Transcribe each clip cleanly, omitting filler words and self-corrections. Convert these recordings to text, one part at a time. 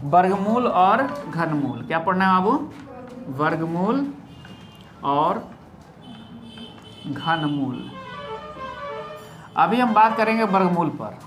वर्गमूल और घनमूल। क्या पढ़ना है बाबू? वर्गमूल और घनमूल। अभी हम बात करेंगे वर्गमूल पर,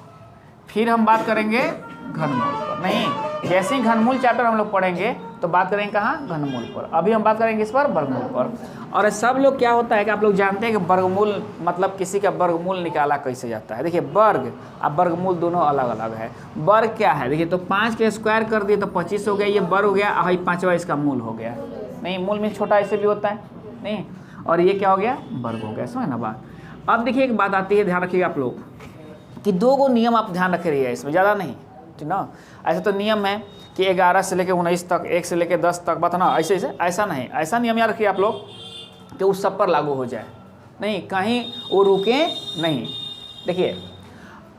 फिर हम बात करेंगे घनमूल पर। नहीं, जैसे ही घनमूल चैप्टर हम लोग पढ़ेंगे तो बात करेंगे कहाँ? घनमूल पर। अभी हम बात करेंगे इस पर, वर्गमूल पर। और सब लोग क्या होता है कि आप लोग जानते हैं कि वर्गमूल मतलब किसी का वर्गमूल निकाला कैसे जाता है। देखिए वर्ग और वर्गमूल दोनों अलग अलग है। वर्ग क्या है? देखिए तो 5 के स्क्वायर कर दिए तो 25 हो गया, ये वर्ग हो गया। और 5वां इसका मूल हो गया। नहीं, मूल में छोटा ऐसे भी होता है नहीं, और ये क्या हो गया? वर्ग हो गया। समझ ना बात? अब देखिए एक बात आती है, ध्यान रखिएगा आप लोग कि 2 गो नियम आप ध्यान रखे रहिए इसमें, ज़्यादा नहीं, ठीक ना। ऐसे तो नियम है कि 11 से लेकर 19 तक, 1 से लेकर 10 तक, बात ना ऐसे ऐसा नहीं। ऐसा नियम याद रखिए आप लोग कि उस सब पर लागू हो जाए, नहीं कहीं वो रुके नहीं। देखिए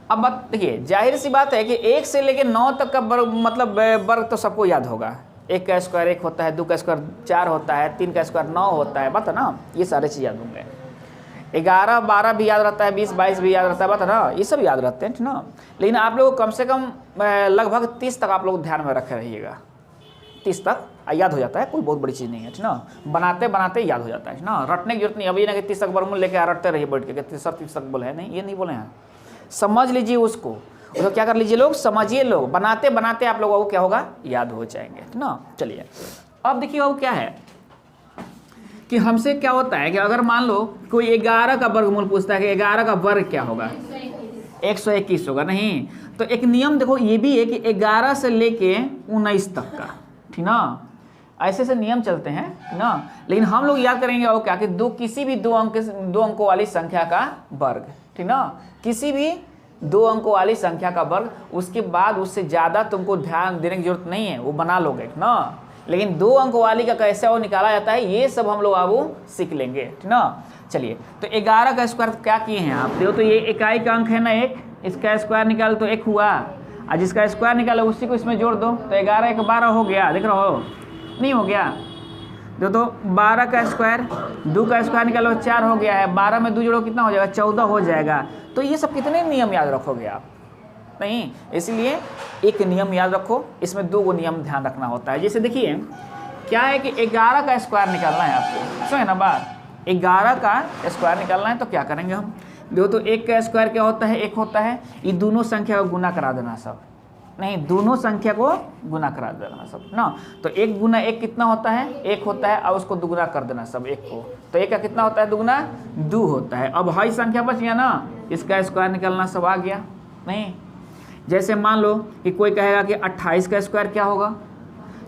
अब बात देखिए, जाहिर सी बात है कि 1 से लेकर 9 तक का वर्ग मतलब वर्ग तो सबको याद होगा। 1 का स्क्वायर 1 होता है, 2 का स्क्वायर 4 होता है, 3 का स्क्वायर 9 होता है, बात है ना। ये सारे चीज़ याद होंगे। 11 12 भी याद रहता है, 20 22 भी याद रहता है, बात है ना। ये सब याद रहते हैं, ठीक ना। लेकिन आप लोग कम से कम लगभग 30 तक आप लोग ध्यान में रखे रहिएगा। 30 तक याद हो जाता है, कोई बहुत बड़ी चीज़ नहीं है, ठीक ना। बनाते बनाते याद हो जाता है, ठीक ना। रटने की जरूरत नहीं। अभी ना कि 30 तक वर्गमूल लेके रटते रहिए बैठ के, 30 तक बोले हैं, नहीं ये नहीं बोले हैं। समझ लीजिए उसको, तो क्या कर लीजिए लोग, समझिए लोग, बनाते बनाते आप लोगों को क्या होगा? याद हो जाएंगे, ठीक ना। चलिए अब देखिए वो क्या है कि हमसे क्या होता है कि अगर मान लो कोई 11 का वर्गमूल पूछता है कि 11 का वर्ग क्या होगा? 121 होगा। नहीं, तो एक नियम देखो ये भी है कि 11 से लेके 19 तक का, ठीक ना। ऐसे से नियम चलते हैं, ठीक ना। लेकिन हम लोग याद करेंगे वो क्या कि किसी भी 2 अंकों वाली संख्या का वर्ग, ठीक ना। किसी भी 2 अंकों वाली संख्या का वर्ग, उसके बाद उससे ज़्यादा तुमको ध्यान देने की जरूरत नहीं है, वो बना लोगे, ठीक ना। लेकिन 2 अंक वाली का कैसे वो निकाला जाता है, ये सब हम लोग अब सीख लेंगे, ठीक ना। चलिए तो 11 का स्क्वायर क्या किए हैं आप? देखो तो ये इकाई का अंक है ना 1, इसका स्क्वायर निकाल तो 1 हुआ, और जिसका स्क्वायर निकाला उसी को इसमें जोड़ दो तो 11 1 12 हो गया। देख रहे हो? नहीं हो गया? देखो तो 12 का स्क्वायर, 2 का स्क्वायर निकालो 4 हो गया है, 12 में 2 जोड़ो कितना हो जाएगा? 14 हो जाएगा। तो ये सब कितने नियम याद रखोगे आप? नहीं, इसलिए एक नियम याद रखो, इसमें 2 गो नियम ध्यान रखना होता है। जैसे देखिए क्या है कि 11 का स्क्वायर निकालना है आपको, समझे ना बात। 11 का स्क्वायर निकालना है तो क्या करेंगे हम? देखो तो 1 का स्क्वायर क्या होता है? 1 होता है। ये दोनों संख्या को गुना करा देना सब, नहीं दोनों संख्या को गुना करा देना सब ना। तो 1 गुना 1 कितना होता है? 1 होता है, और उसको दुगुना कर देना सब 1 को, तो 1 का कितना होता है? दुगुना 2 होता है। अब हाई संख्या बच गया ना, इसका स्क्वायर निकालना सब आ गया। नहीं, जैसे मान लो कि कोई कहेगा कि 28 का स्क्वायर क्या होगा,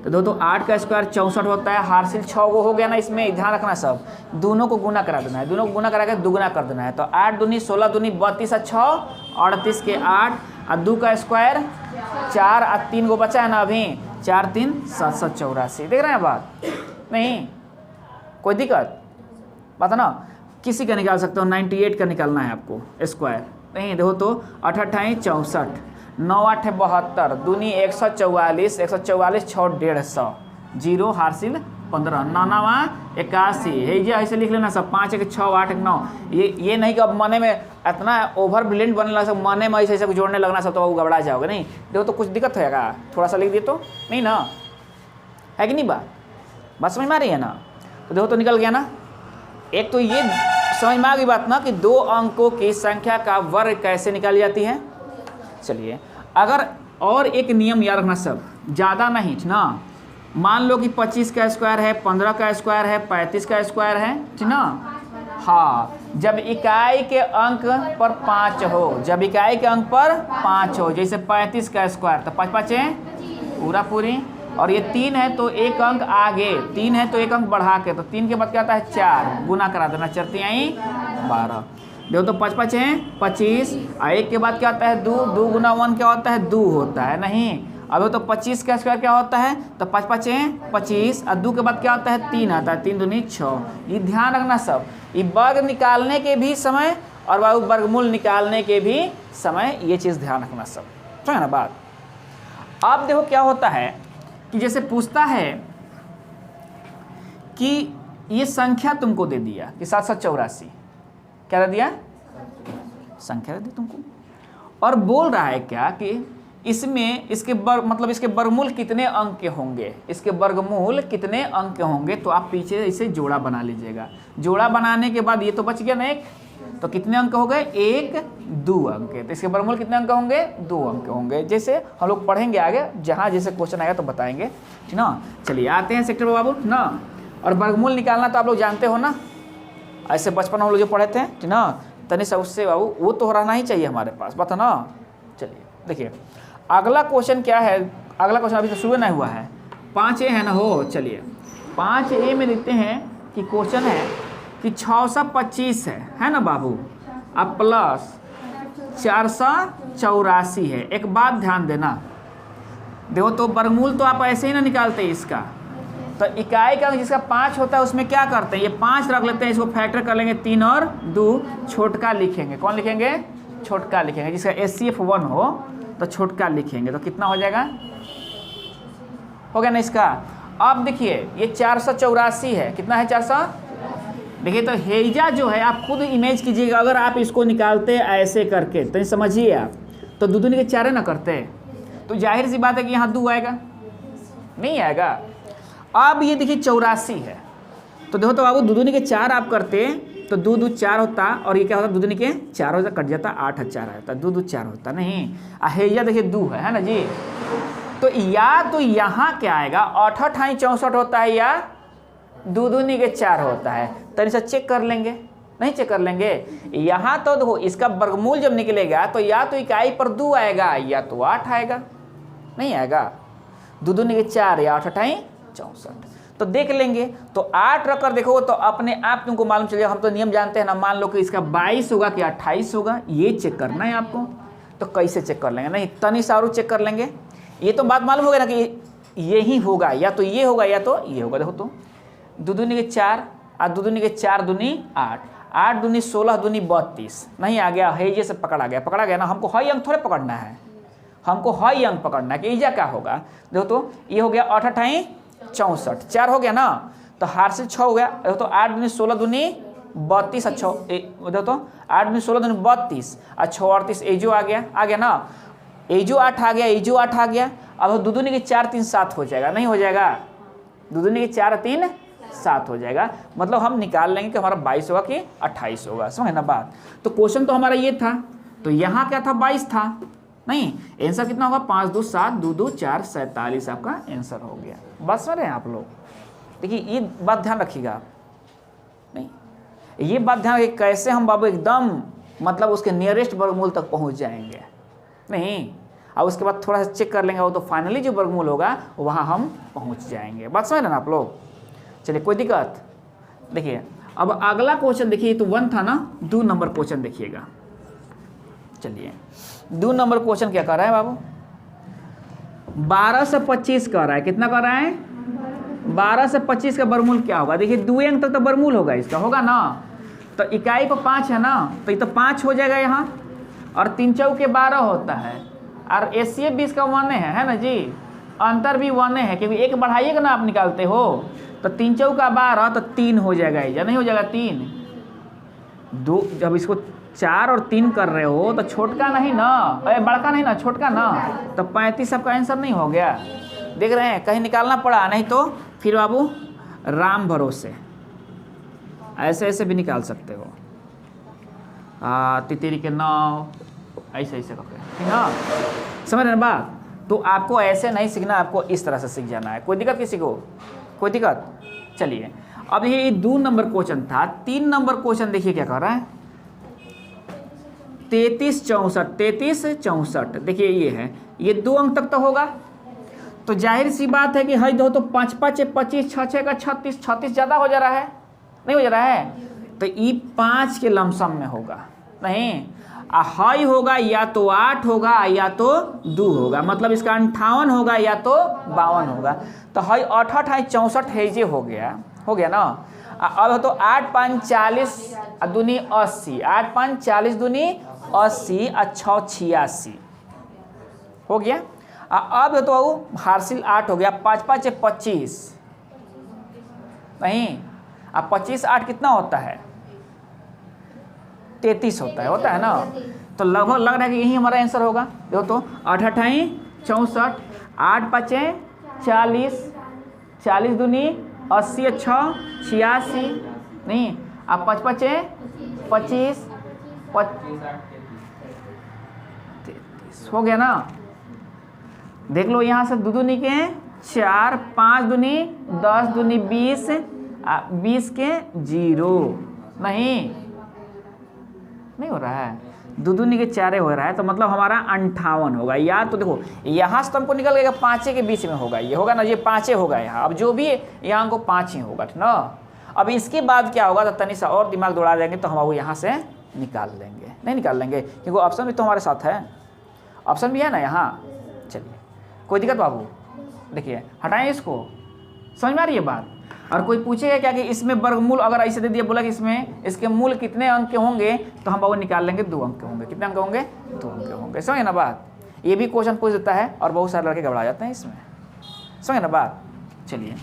तो दोस्तों 8 का स्क्वायर 64 होता है, हासिल 6 गो हो गया ना। इसमें ध्यान रखना सब दोनों को गुना करा देना है, दोनों को गुना करा के दुगुना कर देना है। तो 8 दूनी 16 दूनी 32 और 6 38 के 8, और 2 का स्क्वायर 4 और 3 को बचा है ना अभी, 4 3 784। देख रहे हैं बात? नहीं कोई दिक्कत बात है ना। किसी का निकाल सकते हो, 98 का निकालना है आपको स्क्वायर। नहीं देखो तो 8 8 64, 9 8 72, दूनी 144, 144 6 150, 0 हासिल 15, 9 81 है। ये ऐसे लिख लेना सब, 5 1 6 8 1 9। ये नहीं कि अब मने में इतना ओवर ब्रिलियंट बनने लगा सब, मने में ऐसे ऐसे जोड़ने लगना सब तो घबरा जाओगे। नहीं देखो तो कुछ दिक्कत होगा, थोड़ा सा लिख दिए तो नहीं ना, है कि नहीं बात समझ में आ रही है ना। तो देखो तो निकल गया ना। एक तो ये समझ में आ गई बात ना कि 2 अंकों की संख्या का वर्ग कैसे निकाली जाती है। चलिए अगर और एक नियम याद रखना सब, ज़्यादा नहीं ना। मान लो कि 25 का स्क्वायर है, 15 का स्क्वायर है, 35 का स्क्वायर है, ठीक ना। हाँ, जब इकाई के अंक पर 5 हो, जब इकाई के अंक पर 5 हो, जैसे 35 का स्क्वायर तो 5 5 है पूरा पूरी, और ये 3 है तो 1 अंक आगे, 3 है तो 1 अंक बढ़ा के, तो 3 के बाद क्या आता है 4, गुना करा देना, 4 3 12। देखो तो 5 5 है 25, और 1 के बाद क्या आता है 2, 2 गुना 1 क्या होता है 2 होता है। नहीं अब तो 25 का स्क्वायर क्या होता है, तो 5 5 है 25, और 2 के बाद क्या आता है 3 आता है, 3 दूनी 6। ये ध्यान रखना सब, ये वर्ग निकालने के भी समय और वर्गमूल निकालने के भी समय, ये चीज़ ध्यान रखना सब, समझे ना बात। अब देखो क्या होता है कि जैसे पूछता है कि ये संख्या तुमको दे दिया कि 784, क्या दे दिया संख्या दे दी तुमको, और बोल रहा है क्या कि इसमें इसके मतलब इसके वर्गमूल कितने अंक के होंगे, इसके वर्गमूल कितने अंक के होंगे, तो आप पीछे इसे जोड़ा बना लीजिएगा। जोड़ा बनाने के बाद ये तो बच गया ना एक, तो कितने अंक हो गए, 1 2 अंक के। तो इसके वर्गमूल कितने अंक होंगे, 2 अंक होंगे। जैसे हम लोग पढ़ेंगे आगे, जहाँ जैसे क्वेश्चन आएगा तो बताएंगे, ठीक ना। चलिए आते हैं सेक्टर बाबू ना। और वर्गमूल निकालना तो आप लोग जानते हो ना, ऐसे बचपन हम लोग जो पढ़े थे, ठीक ना। तनि सा उससे बाबू वो तो रहना ही चाहिए हमारे पास, बता ना। चलिए देखिए अगला क्वेश्चन क्या है, अगला क्वेश्चन अभी तो शुरू नहीं हुआ है, 5A है ना हो। चलिए 5A में देखते हैं कि क्वेश्चन है कि 625 है ना बाबू, अब प्लस 484 है। एक बात ध्यान देना, देखो तो वर्गमूल तो आप ऐसे ही ना निकालते हैं इसका, तो इकाई का जिसका 5 होता है उसमें क्या करते हैं, ये 5 रख लेते हैं, इसको फैक्टर कर लेंगे, 3 और 2 छोटका लिखेंगे। कौन लिखेंगे, छोटका लिखेंगे। जिसका HCF 1 हो तो छोटका लिखेंगे, तो कितना हो जाएगा, हो गया ना इसका। अब देखिए ये 484 है, कितना है 400, देखिए तो हेजा जो है आप खुद इमेज कीजिएगा, अगर आप इसको निकालते ऐसे करके तो समझिए आप, तो 2 दूनी के 4 ना करते, तो जाहिर सी बात है कि यहाँ 2 आएगा, नहीं आएगा। अब ये देखिए 84 है, तो देखो तो बाबू 2 दूनी के 4 आप करते तो 2 2 4 होता, और ये क्या होता, 2 दूनी के 4 होता, कट जाता, 8 और 4 आता, 2 2 4 होता, नहीं हेजा देखिए 2 है ना जी। तो या तो यहाँ क्या आएगा, 8 8 64 होता है, या 2 दूनी के 4 होता है। तो इसे चेक कर लेंगे, नहीं चेक कर लेंगे। यहाँ तो देखो इसका वर्गमूल जब निकलेगा तो या तो इकाई पर 2 आएगा या तो 8 आएगा, नहीं आएगा। 2 दूनी के 4 या 8 8 64, तो देख लेंगे। तो 8 रखकर देखो तो अपने आप तुमको मालूम चलेगा, हम तो नियम जानते हैं ना। मान लो कि इसका 22 होगा कि 28 होगा, ये चेक करना है आपको। तो कैसे चेक कर लेंगे, नहीं तनी सारू चेक कर लेंगे। ये तो बात मालूम होगा ना कि यही होगा, या तो ये होगा या तो ये होगा। देखो तो 2 दूनी के 4 और 2 दूनी के 4 दूनी 8, 8 दूनी 16 दूनी 32, नहीं आ गया, हेजे से पकड़ा गया ना। हमको हाई अंक थोड़े पकड़ना है, हमको हाई अंक पकड़ना है कि ईजा क्या होगा। देखो तो ये हो गया 8 8 64, 4 हो गया ना, तो हार से 6 हो गया। देखो तो 8 दूनी 16 दूनी 32 और 6, देखो तो 8 दूनी 16 दूनी 32 और 6 38, ये जो आ गया ना, ये जो 8 आ गया, ये जो 8 आ गया। अब 2 दूनी के 4 3 7 हो जाएगा, नहीं हो जाएगा, 2 दूनी के 4 3 7 हो जाएगा। मतलब हम निकाल लेंगे कि हमारा 22 होगा कि 28 होगा, समझे ना बात। तो क्वेश्चन तो हमारा ये था, तो यहाँ क्या था, 22 था, नहीं आंसर कितना होगा, 5 2 7 2 2 4 47 आपका आंसर हो गया। बस समझ रहे हैं आप लोग। देखिए ये बात ध्यान रखिएगा, नहीं ये बात ध्यान रखिए, कैसे हम बाबू एकदम मतलब उसके नियरेस्ट वर्गमूल तक पहुंच जाएंगे, नहीं और उसके बाद थोड़ा सा चेक कर लेंगे, वो तो फाइनली जो वर्गमूल होगा वहाँ हम पहुँच जाएंगे। बात समझ रहे ना आप लोग। चलिए कोई दिक्कत, देखिए अब अगला क्वेश्चन देखिए, तो 1 था ना, 2 नंबर क्वेश्चन देखिएगा। चलिए 2 नंबर क्वेश्चन क्या कर रहा है बाबू, 12 से 25 कर रहा है, कितना कर रहा है, 12 से 25 का वर्गमूल क्या होगा। देखिए 2 अंक तक तो वर्गमूल होगा इसका, होगा ना। तो इकाई पर 5 है ना, तो ये तो 5 हो जाएगा यहाँ, और 3 चौके 12 होता है, और HCF 20 का 1 है ना जी, अंतर भी 1 है, क्योंकि एक बढ़ाइएगा ना आप निकालते हो, तो 3 चौका 12 तो 3 हो जाएगा, या नहीं हो जाएगा 3 2। जब इसको 4 और 3 कर रहे हो तो छोटका नहीं ना, अरे बड़का नहीं ना, छोटका ना, तो 35 आपका आंसर नहीं हो गया। देख रहे हैं, कहीं निकालना पड़ा, नहीं तो फिर बाबू राम भरोसे ऐसे ऐसे भी निकाल सकते हो, तितरी के 9 ऐसे ऐसे करके, ठीक ना, समझ रहे हैं बात। तो आपको ऐसे नहीं सीखना, आपको इस तरह से सीख जाना है। कोई दिक्कत किसी को, कोई दिक्कत। चलिए अब ये 2 नंबर क्वेश्चन था। 3 नंबर क्वेश्चन देखिए क्या कर रहा है, 33 64, देखिए ये है, ये 2 अंक तक तो होगा, तो जाहिर सी बात है कि हई दो तो 5 5 25 6 6 का 36, 36 ज़्यादा हो जा रहा है, नहीं हो जा रहा है, तो ये 5 के लमसम में होगा, नहीं हाई होगा या तो 8 होगा या तो 2 होगा, मतलब इसका 58 होगा या तो 52 होगा। तो हाई 8 8 64 हेजे हो गया ना। अब तो 8 5 40 दूनी 80, 8 5 40 दूनी 80 और 6 86 हो गया। अब तो हासिल 8 हो गया, 5 5 25, नहीं अब 25 8 कितना होता है, 33 होता है ना। तो लगभग लग रहा है कि यही हमारा आंसर होगा। देखो तो 8 अठाई 64, 8 पचे 40, 40 दूनी 80, 6 86, नहीं अब 5 पचे 25, 33 हो गया ना। देख लो यहाँ से 2 दूनी के 4, 5 दूनी 10, दूनी 20, 20 के 0, नहीं हो रहा है, 2 दूनी के 4 हो रहा है, तो मतलब हमारा 58 होगा। या तो देखो यहाँ से तो हमको निकल गया 5 के बीच में होगा, ये होगा ना, ये 5 होगा यहाँ, अब जो भी यहाँ हमको 5 ही होगा, ठीक ना। अब इसके बाद क्या होगा, तो तनी सा और दिमाग दौड़ा देंगे तो हम वो यहाँ से निकाल लेंगे, नहीं निकाल लेंगे क्योंकि ऑप्शन भी तो हमारे साथ है, ऑप्शन भी है ना यहाँ। चलिए कोई दिक्कत बाबू, देखिए हटाएं इसको, समझ में आ रही है बात। और कोई पूछेगा क्या कि इसमें वर्गमूल अगर ऐसे दे दिया, बोला कि इसमें इसके मूल कितने अंक के होंगे, तो हम बाबू निकाल लेंगे 2 अंक के होंगे। कितने अंक होंगे, 2 अंक के होंगे। समझे ना बात, ये भी क्वेश्चन पूछ देता है और बहुत सारे लड़के घबरा जाते हैं इसमें, समझे ना बात। चलिए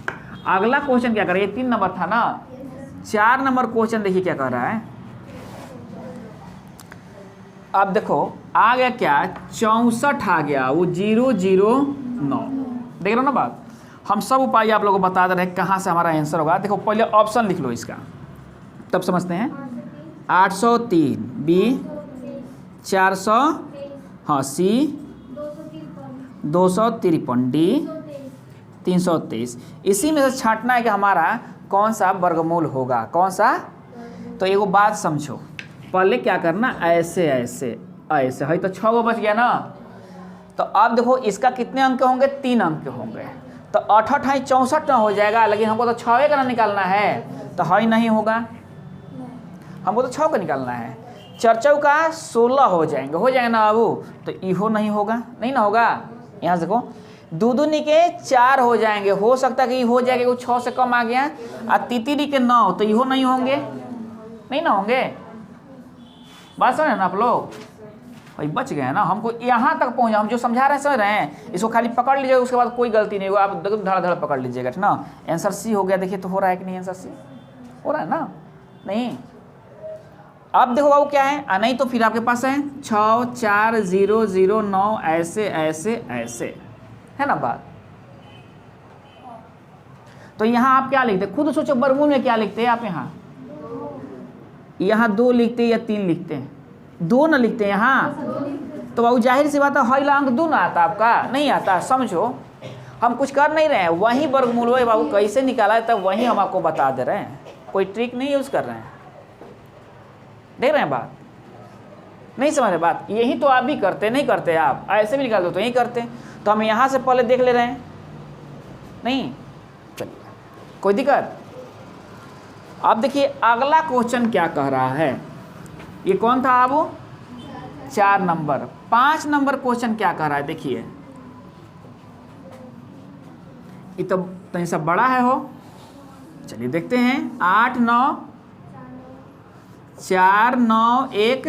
अगला क्वेश्चन क्या कर रहा है, ये 3 नंबर था ना, 4 नंबर क्वेश्चन देखिए क्या कह रहा है। अब देखो आ गया क्या, 64 आ गया, वो 009, देख लो ना बात। हम सब उपाय आप लोगों को बता दे रहे हैं कहाँ से हमारा आंसर होगा। देखो पहले ऑप्शन लिख लो इसका, तब समझते हैं। 803 बी, 400 हाँ सी, 253 डी, 323। इसी में से छांटना है कि हमारा कौन सा वर्गमूल होगा, कौन सा। तो एगो बात समझो, पहले क्या करना, ऐसे ऐसे ऐसे है तो 6 गो बच गया ना। तो अब देखो इसका कितने अंक होंगे, 3 अंक होंगे, तो 8 अठाई 64 ना हो जाएगा, लेकिन हमको तो 6 का ना निकालना है, तो है नहीं होगा, हमको तो 6 का निकालना है। 4 का 16 हो जाएंगे ना बाबू, तो इहो नहीं होगा, नहीं ना होगा। यहाँ से देखो 2 दूनी के 4 हो जाएंगे, हो सकता है कि हो जाएगा, वो 6 से कम आ गया, और तीतीरी के 9, तो इहो नहीं होंगे, नहीं ना होंगे। बात समझ ना आप लोग, भाई बच गए ना, हमको यहाँ तक पहुँचा, हम जो समझा रहे हैं समझ रहे हैं, इसको खाली पकड़ लीजिएगा, उसके बाद कोई गलती नहीं होगा, आप धड़ा पकड़ लीजिएगा, ठीक ना। आंसर सी हो गया, देखिए तो हो रहा है कि नहीं, आंसर सी हो रहा है ना, नहीं। अब देखो बाबू क्या है, नहीं तो फिर आपके पास है 6 4 0 0 9 ऐसे ऐसे ऐसे, है ना बात। तो यहाँ आप क्या लिखते, खुद सोचो वर्गमूल में क्या लिखते हैं आप। यहाँ 2 लिखते हैं या 3 लिखते हैं, 2 ना लिखते हैं यहाँ, तो बाबू जाहिर सी बात है हईला अंक 2 ना आता, आपका नहीं आता। समझो हम कुछ कर नहीं रहे हैं, वही वर्गमूल है बाबू, कैसे निकाला है तब वही हम आपको बता दे रहे हैं, कोई ट्रिक नहीं यूज़ कर रहे हैं। देख रहे हैं बात, नहीं समझ रहे बात। यही तो आप भी करते, नहीं करते आप, ऐसे भी निकाल दो तो यही करते। तो हम यहाँ से पहले देख ले रहे हैं, नहीं चलिए कोई दिक्कत। अब देखिए अगला क्वेश्चन क्या कह रहा है, ये कौन था अब, 4 नंबर। 5 नंबर क्वेश्चन क्या कह रहा है, देखिए ये तो कहीं सा बड़ा है हो। चलिए देखते हैं, 8 9 4 9 1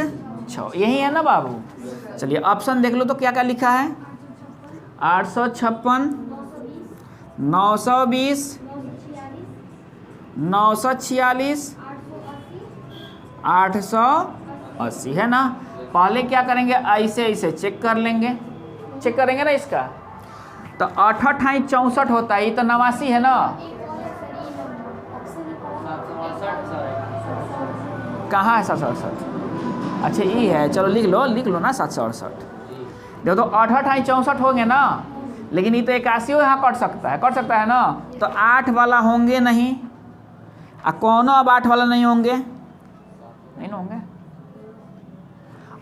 6, यही है ना बाबू। चलिए ऑप्शन देख लो तो क्या क्या लिखा है, 856 920 946 880 है ना। पहले क्या करेंगे, ऐसे ऐसे चेक कर लेंगे, चेक करेंगे ना इसका। तो 8 अठाई 64 होता है, ये तो 89 है ना। कहाँ है 768, अच्छा ये है, चलो लिख लो ना 768। देखो तो 8 अठाई 64 होंगे ना, लेकिन ये तो 81 यहाँ कट सकता है ना। तो 8 वाला होंगे नहीं, कौनो अब 8 वाला नहीं होंगे, नहीं ना होंगे।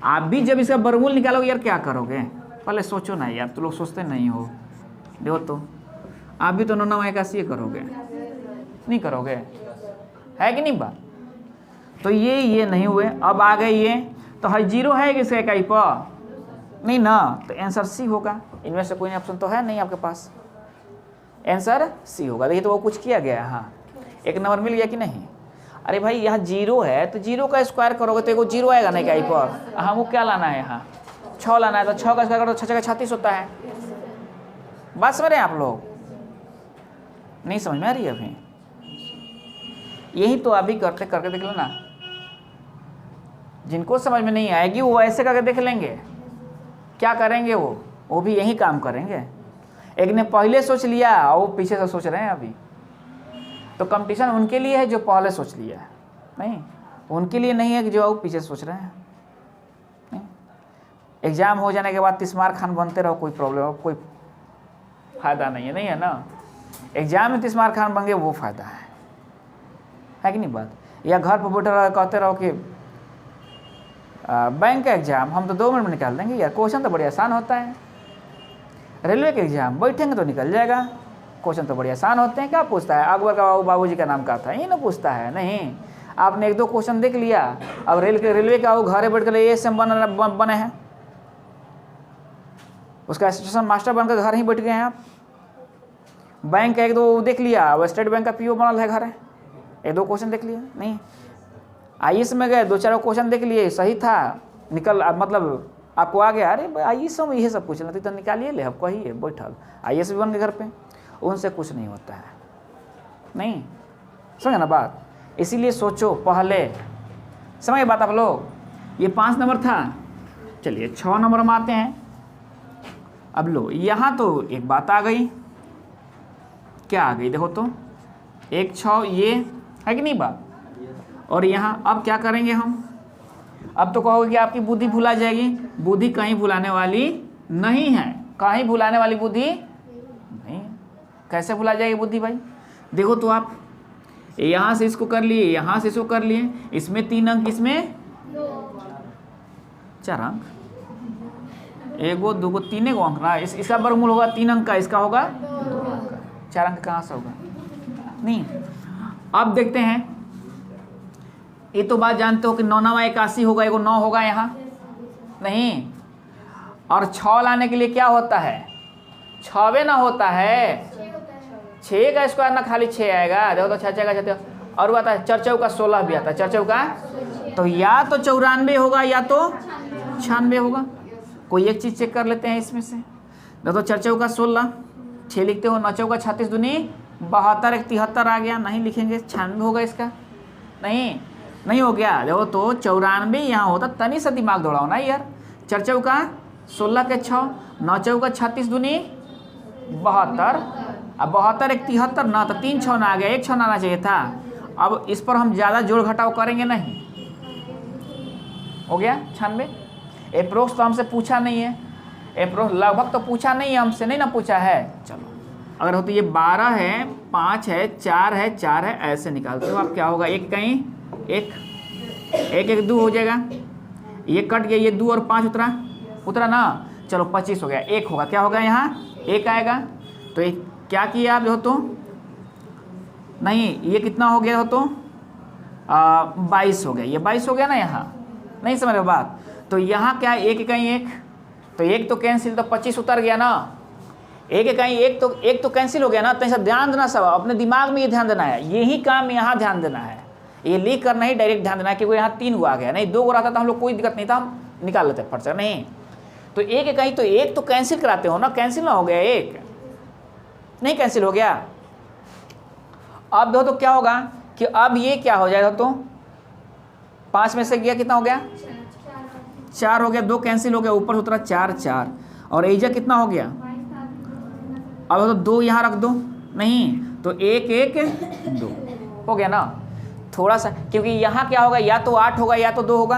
आप भी जब इसका वर्गमूल निकालोगे यार क्या करोगे, पहले सोचो ना यार, तो लोग सोचते नहीं हो। देखो तो आप भी तो 9 9 81 करोगे, नहीं करोगे, है कि नहीं बात। तो ये नहीं हुए, अब आ गए ये, तो है 0 है कि इसका इकाई पर, नहीं ना, तो आंसर सी होगा। इनमें से कोई ऑप्शन तो है नहीं आपके पास, आंसर सी होगा। देखिए तो वो कुछ किया गया, हाँ 1 नंबर मिल गया कि नहीं। अरे भाई यहाँ 0 है तो 0 का स्क्वायर करोगे तो एगो 0 आएगा ना इकाई पर। हाँ वो क्या लाना है, यहाँ 6 लाना है, तो 6 का स्क्वायर करो तो 6 36 होता है। बात समझ रहे हैं आप लोग, नहीं समझ में आ रही है अभी। यही तो अभी करके देख लो ना, जिनको समझ में नहीं आएगी वो ऐसे करके देख लेंगे, क्या करेंगे वो भी यही काम करेंगे। एक ने पहले सोच लिया और वो पीछे से सोच रहे हैं अभी, तो कंपटीशन उनके लिए है जो पहले सोच लिया है, नहीं उनके लिए नहीं है कि जो वो पीछे सोच रहे हैं। नहीं, एग्जाम हो जाने के बाद तिस्मार खान बनते रहो, कोई प्रॉब्लम कोई फ़ायदा नहीं है, नहीं है ना। एग्जाम में तिस्मार खान बन गए वो फ़ायदा है कि नहीं बात। या घर पर बैठे रहो कहते रहो कि बैंक का एग्ज़ाम हम तो 2 मिनट में निकाल देंगे यार, क्वेश्चन तो बड़ी आसान होता है। रेलवे के एग्ज़ाम बैठेंगे तो निकल जाएगा, क्वेश्चन तो बड़ी आसान होते हैं। क्या पूछता है अकबर का बाबूजी का नाम क्या था, ये ना पूछता है। नहीं, आपने 1-2 क्वेश्चन देख लिया, अब रेलवे का वो घरे बैठ कर ये से बने हैं, उसका स्टेशन मास्टर बनकर घर ही बैठ गए हैं आप। बैंक का 1-2 देख लिया, अब स्टेट बैंक का पीओ बनल है घर है, 1-2 क्वेश्चन देख लिया। नहीं, आईएएस में गए 2-4 क्वेश्चन देख लिए, सही था निकल, मतलब आपको आ गया, अरे आईएएस में ये सब पूछ लेते तो निकालिए ले, आपको कहिए बैठल आईएएस भी बन गए घर पे। उनसे कुछ नहीं होता है, नहीं समझे ना बात। इसीलिए सोचो पहले, समझ बात आप लोग। ये 5 नंबर था, चलिए 6 नंबर में आते हैं। अब लो यहाँ तो एक बात आ गई, क्या आ गई देखो तो 1 6 ये है कि नहीं बात। और यहाँ अब क्या करेंगे हम, अब तो कहोगे कि आपकी बुद्धि भुला जाएगी, बुद्धि कहीं भुलाने वाली नहीं है, कहीं भुलाने वाली बुद्धि नहीं। कैसे भुला जाएगी बुद्धि भाई, देखो तो आप यहाँ से इसको कर लिए, यहाँ से इसको कर लिए, इसमें 3 अंक, इसमें 4 अंक, 1 2 3 अंक ना, इसका वर्गमूल होगा 3 अंक का, इसका होगा 2 अंक का, 4 अंक कहाँ से होगा नहीं। अब देखते हैं, ये तो बात जानते हो कि 9 9 81 होगा, एगो 9 होगा यहाँ नहीं, और 6 लाने के लिए क्या होता है, 6 ना होता है, 6 का स्क्वायर ना खाली 6 आएगा, देखो तो 6 का 6, और आता है 4 चौका 16 भी आता है, 4 चौका, तो या तो 94 होगा या तो 96 होगा। कोई एक चीज़ चेक कर लेते हैं इसमें से, देखो 4 चौका 16, 6 लिखते हो, 9 चौका 36 दूनी 72, 1 73 आ गया, नहीं लिखेंगे 96 होगा इसका, नहीं हो गया। देखो तो 94 यहाँ होता, तनी सा दिमाग दौड़ाओ ना यार। 4 चौका 16 के 6, 9 चौका 36 दूनी 72, अब 72 1 73 ना, तो 3 6 ना आ गया, 1 6 ना आना चाहिए था। अब इस पर हम ज़्यादा जोड़ घटाव करेंगे नहीं, हो गया 96। अप्रोक्स तो हमसे पूछा नहीं है, अप्रोक्स लगभग तो पूछा नहीं है हमसे, नहीं ना पूछा है। चलो अगर हो तो ये 12 है, 5 है, 4 है, 4 है, ऐसे निकालते हो आप, क्या होगा, 1 कहीं 1 1 2 हो जाएगा, ये कट गया, ये 2 और 5 उतरा ना, चलो 25 हो गया, 1 होगा, क्या होगा यहाँ 1 आएगा। तो ये क्या किया आप, जो तो नहीं, ये कितना हो गया हो तो 22 हो गया, ये 22 हो गया ना यहाँ, नहीं समझ रहे बात। तो यहाँ क्या 1 कहीं 1, तो 1 तो कैंसिल, तो 25 उतर गया ना, 1 कहीं 1 तो कैंसिल हो गया ना। तो सब ध्यान देना, सब अपने दिमाग में ये ध्यान देना है, यही काम यहाँ ध्यान देना है, ये लिख कर नहीं डायरेक्ट ध्यान देना है, क्योंकि यहाँ 3 आ गया, नहीं 2 को रहता तो हम लोग कोई दिक्कत नहीं था, हम निकाल लेते फट से, नहीं। तो 1 कहीं तो 1 तो कैंसिल कराते हो ना, कैंसिल ना हो गया, 1 नहीं कैंसिल हो गया। अब देखो तो क्या होगा कि अब ये क्या हो जाएगा, तो 5 में से गया कितना हो गया, 4 हो गया, 2 कैंसिल हो गया, ऊपर से उतरा 4 4, और एजा कितना हो गया, अब तो 2 यहाँ रख दो, नहीं तो 1 1 2 हो गया ना। थोड़ा सा, क्योंकि यहाँ क्या होगा, या तो 8 होगा या तो 2 होगा,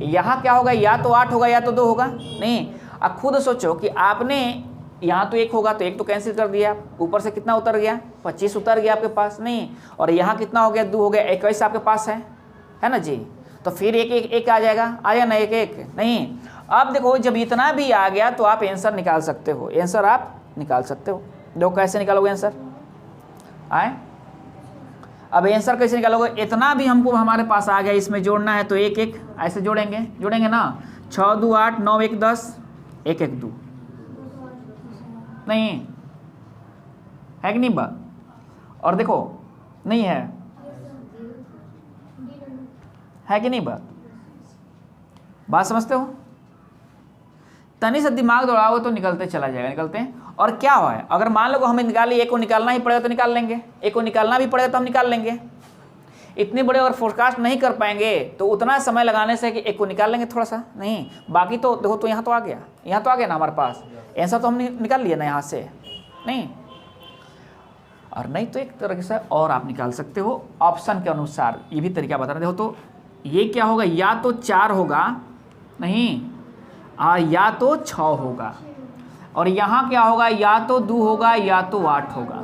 यहाँ क्या होगा, या तो 8 होगा या तो 2 होगा, नहीं। अब खुद सोचो कि आपने यहाँ तो 1 होगा, तो 1 तो कैंसिल कर दिया, ऊपर से कितना उतर गया, 25 उतर गया आपके पास, नहीं। और यहाँ कितना हो गया, 2 हो गया, 21 आपके पास है ना जी। तो फिर 1 1 1 आ जाएगा, आया ना 1 1, नहीं। अब देखो जब इतना भी आ गया तो आप आंसर निकाल सकते हो, आंसर आप निकाल सकते हो। देखो कैसे निकालोगे आंसर, आए अब आंसर कैसे निकालोगे, इतना भी हमको हमारे पास आ गया, इसमें जोड़ना है तो 1 1 ऐसे जोड़ेंगे ना, 6 2 8 9 1 10, 1 1 2, नहीं है कि नहीं बात। और देखो नहीं है कि नहीं बात समझते हो। तनी से दिमाग दौड़ाओ तो निकलते चला जाएगा, निकलते हैं। और क्या हुआ है, अगर मान लो हमें निकाली, 1 को निकालना ही पड़ेगा तो निकाल लेंगे, 1 को निकालना भी पड़ेगा तो हम निकाल लेंगे। इतने बड़े अगर फोरकास्ट नहीं कर पाएंगे तो उतना समय लगाने से कि एक को निकाल लेंगे थोड़ा सा, नहीं बाकी तो देखो, तो यहाँ तो आ गया, यहाँ तो आ गया ना हमारे पास, आंसर तो हमने निकाल लिया ना यहाँ से, नहीं। और नहीं तो एक तरह से और आप निकाल सकते हो ऑप्शन के अनुसार, ये भी तरीका बता रहे। देखो तो ये क्या होगा, या तो 4 होगा, नहीं या तो 6 होगा, और यहाँ क्या होगा, या तो 2 होगा या तो 8 होगा।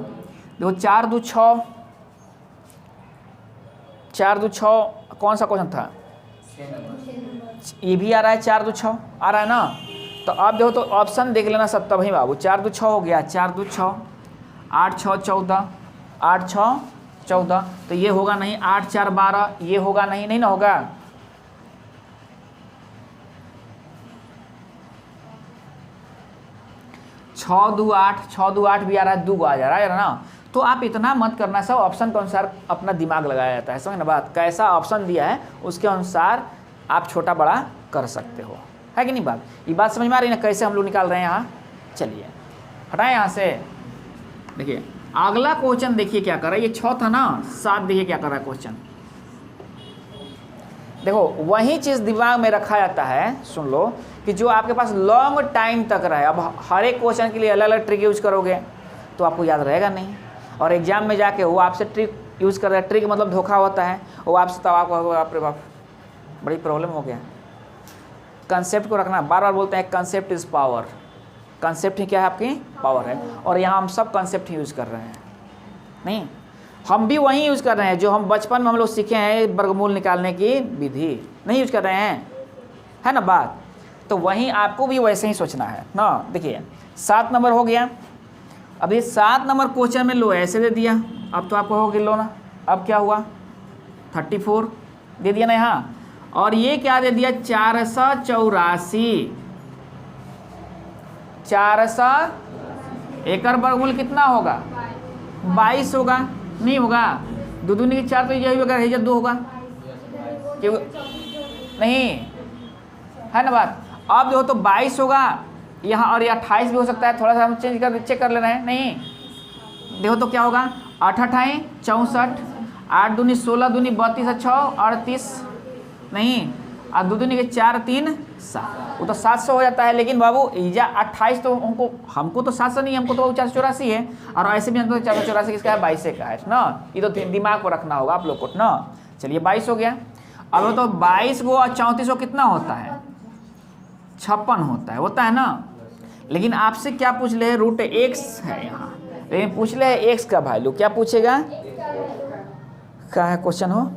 देखो 4 2 6, 4 2 6 कौन सा क्वेश्चन था, ये भी आ रहा है 4 2 6 आ रहा है ना। तो आप देखो तो ऑप्शन देख लेना सब, तभी बाबू 4 2 6 हो गया, 4 2 6, 8 6 14, 8 6 14, तो ये होगा नहीं, 8 4 12, ये होगा नहीं, नहीं ना होगा। 6 2 8, 6 2 8 भी आ रहा है, 2 आ जा रहा है ना। तो आप इतना मत करना, सब ऑप्शन के अनुसार अपना दिमाग लगाया जाता है, समझ ना बात, कैसा ऑप्शन दिया है उसके अनुसार आप छोटा बड़ा कर सकते हो, है कि नहीं बात। ये बात समझ में आ रही है ना, कैसे हम लोग निकाल रहे हैं यहाँ। चलिए हटाएं यहाँ से। देखिए अगला क्वेश्चन देखिए क्या कर रहा है, ये 6 था ना, 7 देखिए क्या कर रहा है क्वेश्चन। देखो वही चीज़ दिमाग में रखा जाता है, सुन लो, कि जो आपके पास लॉन्ग टाइम तक रहे। अब हर एक क्वेश्चन के लिए अलग अलग ट्रिक यूज करोगे तो आपको याद रहेगा नहीं, और एग्जाम में जाके वो आपसे ट्रिक यूज़ कर रहा है, ट्रिक मतलब धोखा होता है, वो आपसे तब आपको बाप रे बाप बड़ी प्रॉब्लम हो गया। कंसेप्ट को रखना, बार बार बोलते हैं कंसेप्ट इज़ पावर, कंसेप्ट ही क्या है, आपकी पावर है। और यहाँ हम सब कंसेप्ट यूज़ कर रहे हैं, नहीं हम भी वही यूज़ कर रहे हैं जो हम बचपन में हम लोग सीखे हैं, वर्गमूल निकालने की विधि नहीं यूज़ कर रहे हैं, है ना बात। तो वहीं आपको भी वैसे ही सोचना है ना। देखिए 7 नंबर हो गया, अब ये 7 नंबर क्वेश्चन में लो ऐसे दे दिया, अब तो आपको हो गया लो ना, अब क्या हुआ 34 दे दिया ना यहाँ, और ये क्या दे दिया 484, 400, एक वर्गमूल कितना होगा 22 होगा, नहीं होगा, 2 दूनी की 4 तो यही होगा, 2 होगा क्यों नहीं, है ना बात। अब देखो तो 22 होगा यहाँ, और ये 28 भी हो सकता है, थोड़ा सा हम चेक कर ले रहे हैं, नहीं देखो तो क्या होगा 8 8 64, 8 दूनी 16, दूनी 32, 6 38, नहीं और 2 दूनी के 4 3 7, वो तो 700 हो जाता है। लेकिन बाबू या 28 तो हमको तो 700 नहीं, हमको तो 484 है, और ऐसे भी हमको 484 किसका है 22 का है ना। ये तो दिमाग को रखना होगा आप लोग को ना। चलिए 22 हो गया। अब तो 22 को और 34 को कितना होता है 56 होता है ना। लेकिन आपसे क्या पूछ ले, रूट x है यहाँ, लेकिन पूछ ले x का वैल्यू, क्या पूछेगा, क्या है क्वेश्चन हो,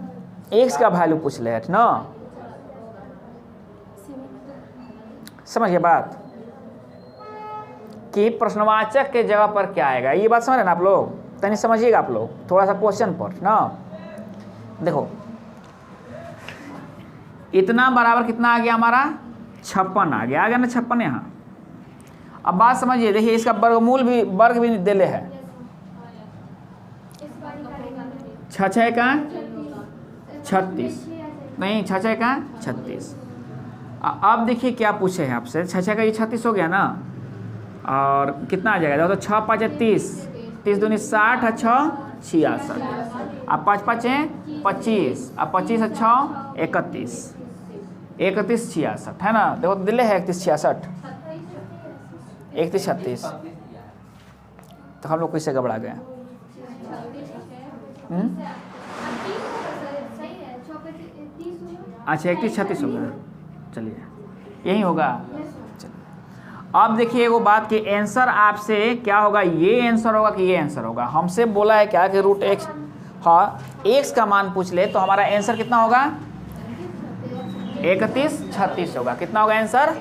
x का वैल्यू पूछ ले ना, समझिए बात कि प्रश्नवाचक के जगह पर क्या आएगा, ये बात समझ रहे ना आप लोग, तनी समझिएगा आप लोग थोड़ा सा क्वेश्चन पर ना। देखो इतना बराबर कितना आ गया हमारा 56 आ गया ना 56 यहाँ। अब बात समझिए, देखिए इसका वर्गमूल भी वर्ग भी दिले है, 6 6 का 36, नहीं 6 6 का 36। अब देखिए क्या पूछे हैं आपसे, 6 6 का ये 36 हो गया ना, और कितना आ जाएगा तो 6 5 30, 30 दूनी 60, 6 66, अब 5 5 25, अब 25 6 31, 31 66 है ना। देखो दिले है 31 66, 31 36, तो हम लोग कैसे घबरा गए। अच्छा 31 36 होगा, चलिए यही होगा। अब देखिए वो बात कि आंसर आपसे क्या होगा, ये आंसर होगा कि ये आंसर होगा। हमसे बोला है क्या कि रूट x, हाँ x का मान पूछ ले तो हमारा आंसर कितना होगा 31 36 होगा। कितना होगा आंसर।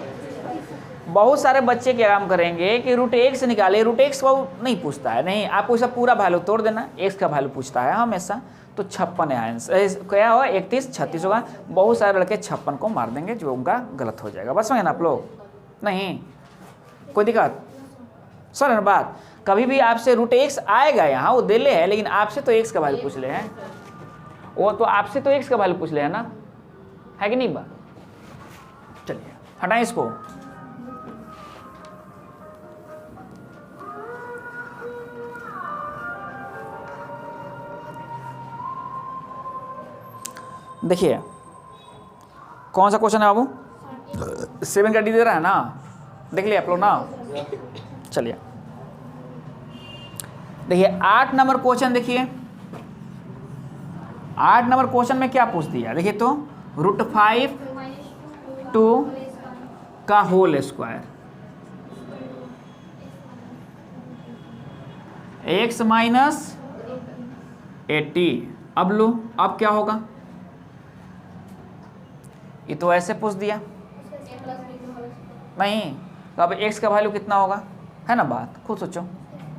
बहुत सारे बच्चे क्या काम करेंगे कि रूट x निकाले, रूट x को नहीं पूछता है, नहीं आपको इसका पूरा वैल्यू तोड़ देना, x का वैल्यू पूछता है हमेशा। तो 56 है आंसर, क्या होगा 31 36 होगा। बहुत सारे लड़के 56 को मार देंगे जो उनका गलत हो जाएगा। बस समझे ना आप लोग, नहीं कोई दिक्कत। सर ना बात, कभी भी आपसे रूट x आएगा यहाँ, वो दे ले है, लेकिन आपसे तो x का वैल्यू पूछ ले हैं, वो तो आपसे तो x का वैल्यू पूछ ले है ना, है कि नहीं बात। चलिए हटाएं इसको। देखिए कौन सा क्वेश्चन है बाबू, 7 का डी दे रहा है ना, देख लिया आप लोग ना। चलिए देखिए 8 नंबर क्वेश्चन, देखिए 8 नंबर क्वेश्चन में क्या पूछ दिया, देखिए तो √5 2 का होल स्क्वायर x माइनस 80। अब लो, अब क्या होगा, ये तो ऐसे पूछ दिया नहीं, तो अब x का वैल्यू कितना होगा, है ना बात, खुद सोचो,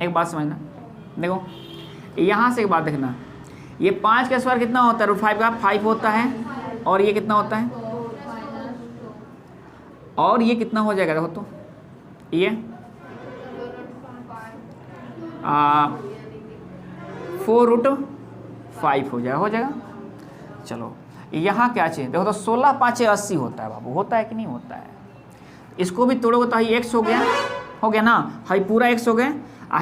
एक बात समझना। देखो यहाँ से एक बात देखना, ये 5 का स्क्वायर कितना होता है, √5 का 5 होता है, और ये कितना होता है, और ये कितना हो जाएगा, देखो तो ये 4√5 हो जाएगा। चलो यहाँ क्या चाहिए, देखो तो 16 5 80 होता है बाबू, होता है कि नहीं होता है, इसको भी तोड़ोगे तो हाई x हो गया ना, हाई पूरा x हो गया,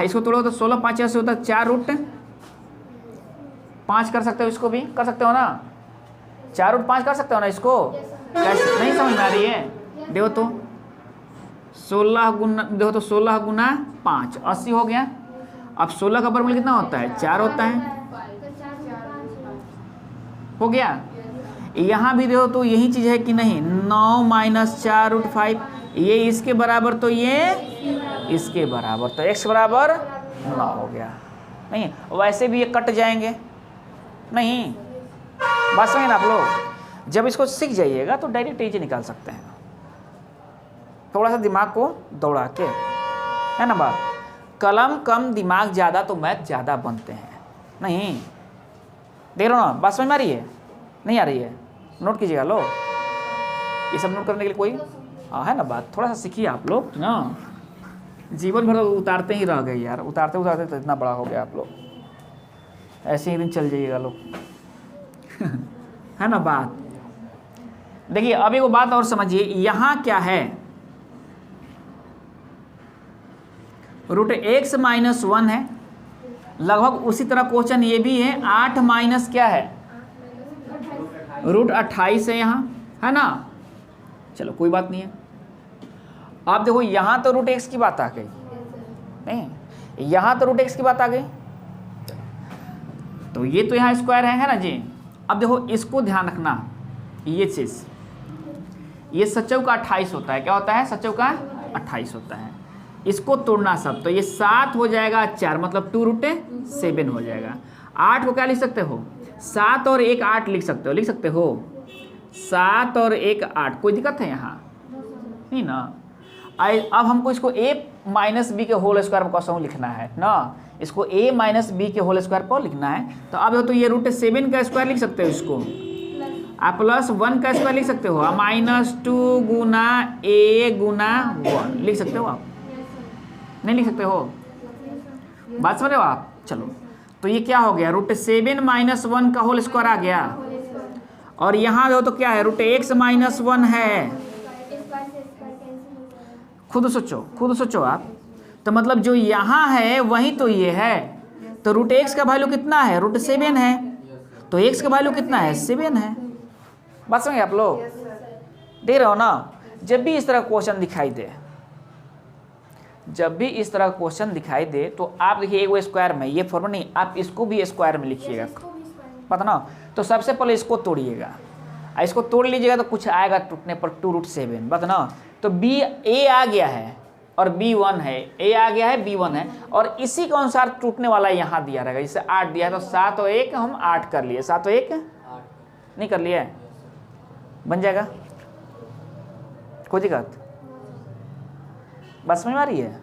इसको तोड़ोगे तो 16 5 80 होता है, 4√5 कर सकते हो, इसको भी कर सकते हो ना, 4√5 कर सकते हो ना इसको, कैसे नहीं समझ में आ रही है, देखो तो 16 गुना, देखो तो 16 गुना 5 80 हो गया। अब 16 का वर्गमूल कितना होता है, 4 होता है, हो गया। यहाँ भी देखो तो यही चीज़ है कि नहीं, 9 माइनस 4√5, ये इसके बराबर तो ये इसके बराबर, तो x बराबर 9 हो गया। नहीं वैसे भी ये कट जाएंगे, नहीं बात समझे ना आप लोग, जब इसको सीख जाइएगा तो डायरेक्ट इजी निकाल सकते हैं, थोड़ा सा दिमाग को दौड़ा के, है ना बात, कलम कम दिमाग ज़्यादा तो मैथ ज़्यादा बनते हैं। नहीं देख रहे हो ना, बात समझ में आ रही है, नहीं आ रही है, नोट कीजिएगा लो, ये सब नोट करने के लिए कोई है ना बात, थोड़ा सा सीखिए आप लोग ना, जीवन भर उतारते ही रह गए यार, उतारते उतारते तो इतना बड़ा हो गया आप लोग, ऐसे ही दिन चल जाइएगा लोग है ना बात। देखिए अब एक बात और समझिए, यहाँ क्या है, √x माइनस 1 है, लगभग उसी तरह क्वेश्चन ये भी है, 8 माइनस क्या है, √28 है यहाँ, है ना। चलो कोई बात नहीं है। आप देखो यहाँ तो √x की बात आ गई, नहीं यहाँ तो √x की बात आ गई, तो ये तो यहाँ स्क्वायर है ना जी। अब देखो इसको ध्यान रखना, ये चीज़, ये सचौ का 28 होता है, क्या होता है, सचौ का 28 होता है, इसको तोड़ना सब, तो ये 7 हो जाएगा 4, मतलब 2√7 हो जाएगा। 8 को क्या लिख सकते हो, 7 और 1 8 लिख सकते हो, 7 और 1 8, कोई दिक्कत है यहाँ, नहीं ना। अब हमको इसको a माइनस बी के होल स्क्वायर पर कसम लिखना है ना, इसको a माइनस बी के होल स्क्वायर पर लिखना है, तो अब तो ये √7 का स्क्वायर लिख सकते हो, इसको आप +1 का स्क्वायर लिख सकते हो, -2 गुना a गुना 1 लिख सकते हो, आप नहीं लिख सकते हो, बात समझ रहे हो आप। चलो तो ये क्या हो गया, √7 माइनस 1 का होल स्क्वायर आ गया, और यहाँ दो तो क्या है, √x माइनस 1 है, खुद सोचो आप, तो मतलब जो यहाँ है वही तो ये है, तो √x का वैल्यू कितना है, √7 है, तो x का वैल्यू कितना है, 7 है। बात समझे आप लोग, देख रहे हो ना। जब भी इस तरह क्वेश्चन दिखाई दे, तो आप देखिए एक स्क्वायर में, ये फॉर्मूला नहीं, आप इसको भी स्क्वायर में लिखिएगा, पता ना। तो सबसे पहले इसको तोड़िएगा, इसको तोड़ लीजिएगा तो कुछ आएगा टूटने पर 2√7, बता ना। तो a आ गया है और b1 है, a आ गया है b1 है, और इसी के अनुसार टूटने वाला यहाँ दिया रहेगा, जैसे 8 दिया है तो 7 और 1 हम 8 कर लिए, 7 और 1 नहीं कर लिए, बन जाएगा, कोई दिक्कत, बात समझ में आ रही है,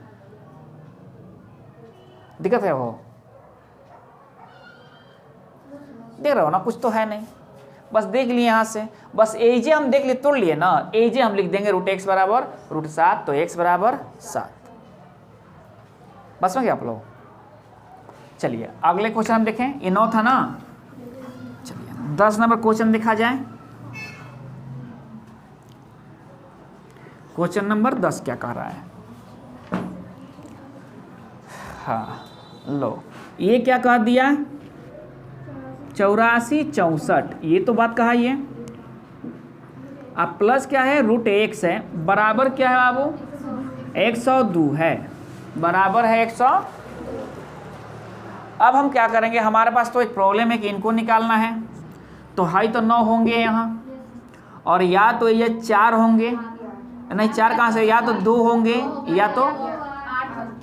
दिक्कत है वो, देख रहे हो ना, कुछ तो है नहीं, बस देख लिए यहाँ से, बस एजे हम देख लिए, तोड़ लिए ना, एजे हम लिख देंगे √x बराबर √7, तो x बराबर 7, बस समझ गए आप लोग। चलिए अगले क्वेश्चन हम देखें, ये 9 था ना, चलिए 10 नंबर क्वेश्चन देखा जाए। क्वेश्चन नंबर 10 क्या कह रहा है, हाँ लो, ये क्या कह दिया, 84 64, ये तो बात कहा ये। अब प्लस क्या है, √x है, बराबर क्या है बाबू 102 है, बराबर है 100। अब हम क्या करेंगे, हमारे पास तो एक प्रॉब्लम है कि इनको निकालना है, तो हाई तो 9 होंगे यहाँ, और या तो ये 4 होंगे, नहीं 4 कहाँ से, या तो 2 होंगे या तो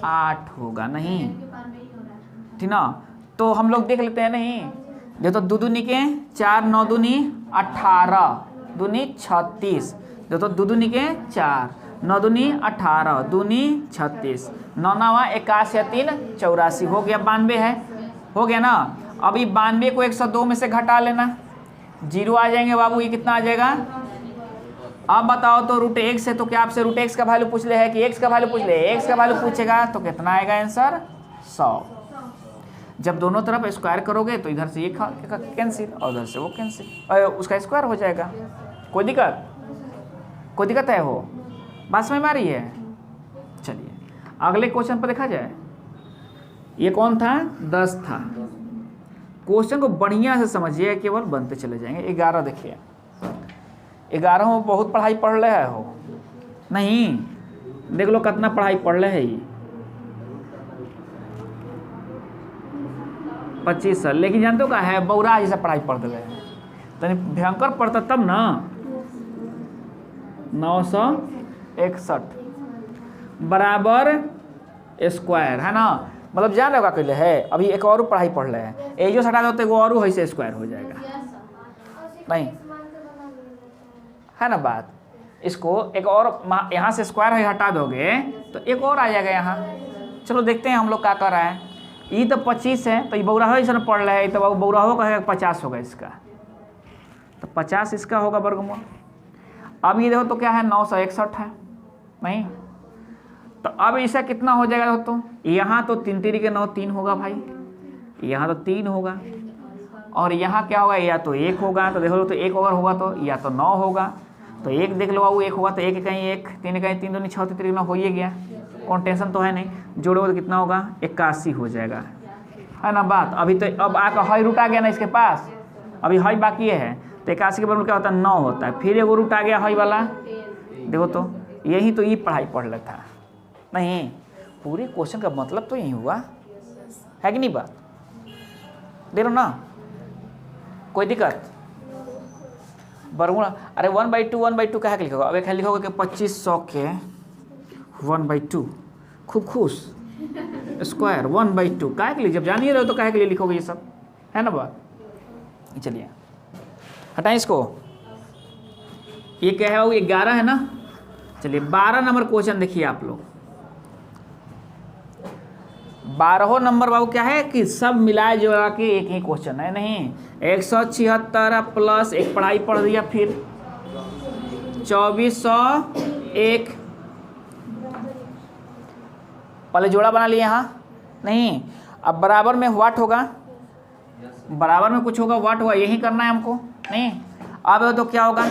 8 होगा, नहीं ठीक ना। तो हम लोग देख लेते हैं, नहीं जो तो 2 दूनी के 4, 9 दूनी 18, दूनी 36, जो तो 2 दूनी के 4, 9 दूनी 18, दूनी 36, 9 9 81 3 84, हो गया 92 है, हो गया ना। अब ये 92 को 102 में से घटा लेना, 0 आ जाएंगे बाबू, ये कितना आ जाएगा। अब बताओ तो √x है, तो क्या आपसे √x का वैल्यू पूछ ले है कि x का वैल्यू पूछ ले, x का वैल्यू पूछेगा तो कितना आएगा आंसर 100। जब दोनों तरफ स्क्वायर करोगे तो इधर से ये कैंसिल और उधर से वो कैंसिल, उसका स्क्वायर हो जाएगा। कोई दिक्कत है, हो बात समझ में आ रही है। चलिए अगले क्वेश्चन पर देखा जाए। ये कौन था, 10 था। क्वेश्चन को बढ़िया से समझिए, केवल बनते चले जाएंगे। 11 देखिए, 11 में बहुत पढ़ाई पढ़ रहे हो, नहीं देख लो कितना पढ़ाई पढ़ रहे है ये 25 साल, लेकिन जानते हो क्या है, बौरा जैसा पढ़ाई पढ़ रहे हैं, तनी भयंकर पढ़ता तब ना। 961 बराबर स्क्वायर है ना, मतलब जान रहे हो क्या कहले है। अभी एक और पढ़ाई पढ़ रहे हैं, ए जो हटा दो तो वो और ऐसे स्क्वायर हो जाएगा, नहीं है ना बात। इसको एक और यहाँ से स्क्वायर हटा दोगे तो एक और आ जाएगा यहाँ। चलो देखते हैं हम लोग क्या कर रहा है। ये तो 25 है, तो ये बौराहो ऐसा पढ़ रहा है, तो बौराहो का 50 होगा इसका, तो 50 इसका होगा वर्गमूल। अब ये देखो तो क्या है 961 है, नहीं तो अब इसका कितना हो जाएगा दोस्तों, यहाँ तो 3 3 के 9 3 होगा भाई, यहाँ तो 3 होगा, और यहाँ क्या होगा, या तो 1 होगा, तो देखो तो 1 अगर होगा तो या तो 9 होगा, तो 1 देख लो बाबू 1 होगा तो 1 कहीं 1, 3 कहीं 3 दूनी 6 3 9 हो ही गया, कौन टेंशन तो है नहीं। जोड़ोगे तो कितना होगा 81 हो जाएगा, है ना बात। अभी तो अब आकर हाई रूट आ गया ना इसके पास, अभी हाई बाकी है, तो 81 के बराबर क्या होता है 9 होता है, फिर एगो रूट आ गया हाई वाला। देखो तो यही तो ये पढ़ाई पढ़ लेता है, नहीं पूरे क्वेश्चन का मतलब तो यही हुआ है कि नहीं बात, देख लो ना। कोई दिक्कत वर्गमूल, अरे 1/2 1/2 क्या लिखोगे, अब एक लिखोगे कि 2500 के 1/2 खूब खुश स्क्वायर 1/2 क्या के लिए, जब जानिए रहे तो क्या के लिए लिखोगे ये सब, है ना बात। चलिए हटाएं इसको, ये क्या है वो 11 है ना। चलिए 12 नंबर क्वेश्चन देखिए आप लोग। 12 नंबर बाबू क्या है कि सब मिलाए जुला के एक ही क्वेश्चन है, नहीं 176 प्लस एक पढ़ाई पढ़ दिया, फिर 2401 पहले जोड़ा बना लिया यहाँ, नहीं अब बराबर में व्हाट होगा, बराबर में कुछ होगा व्हाट होगा, यही करना है हमको, नहीं अब तो क्या होगा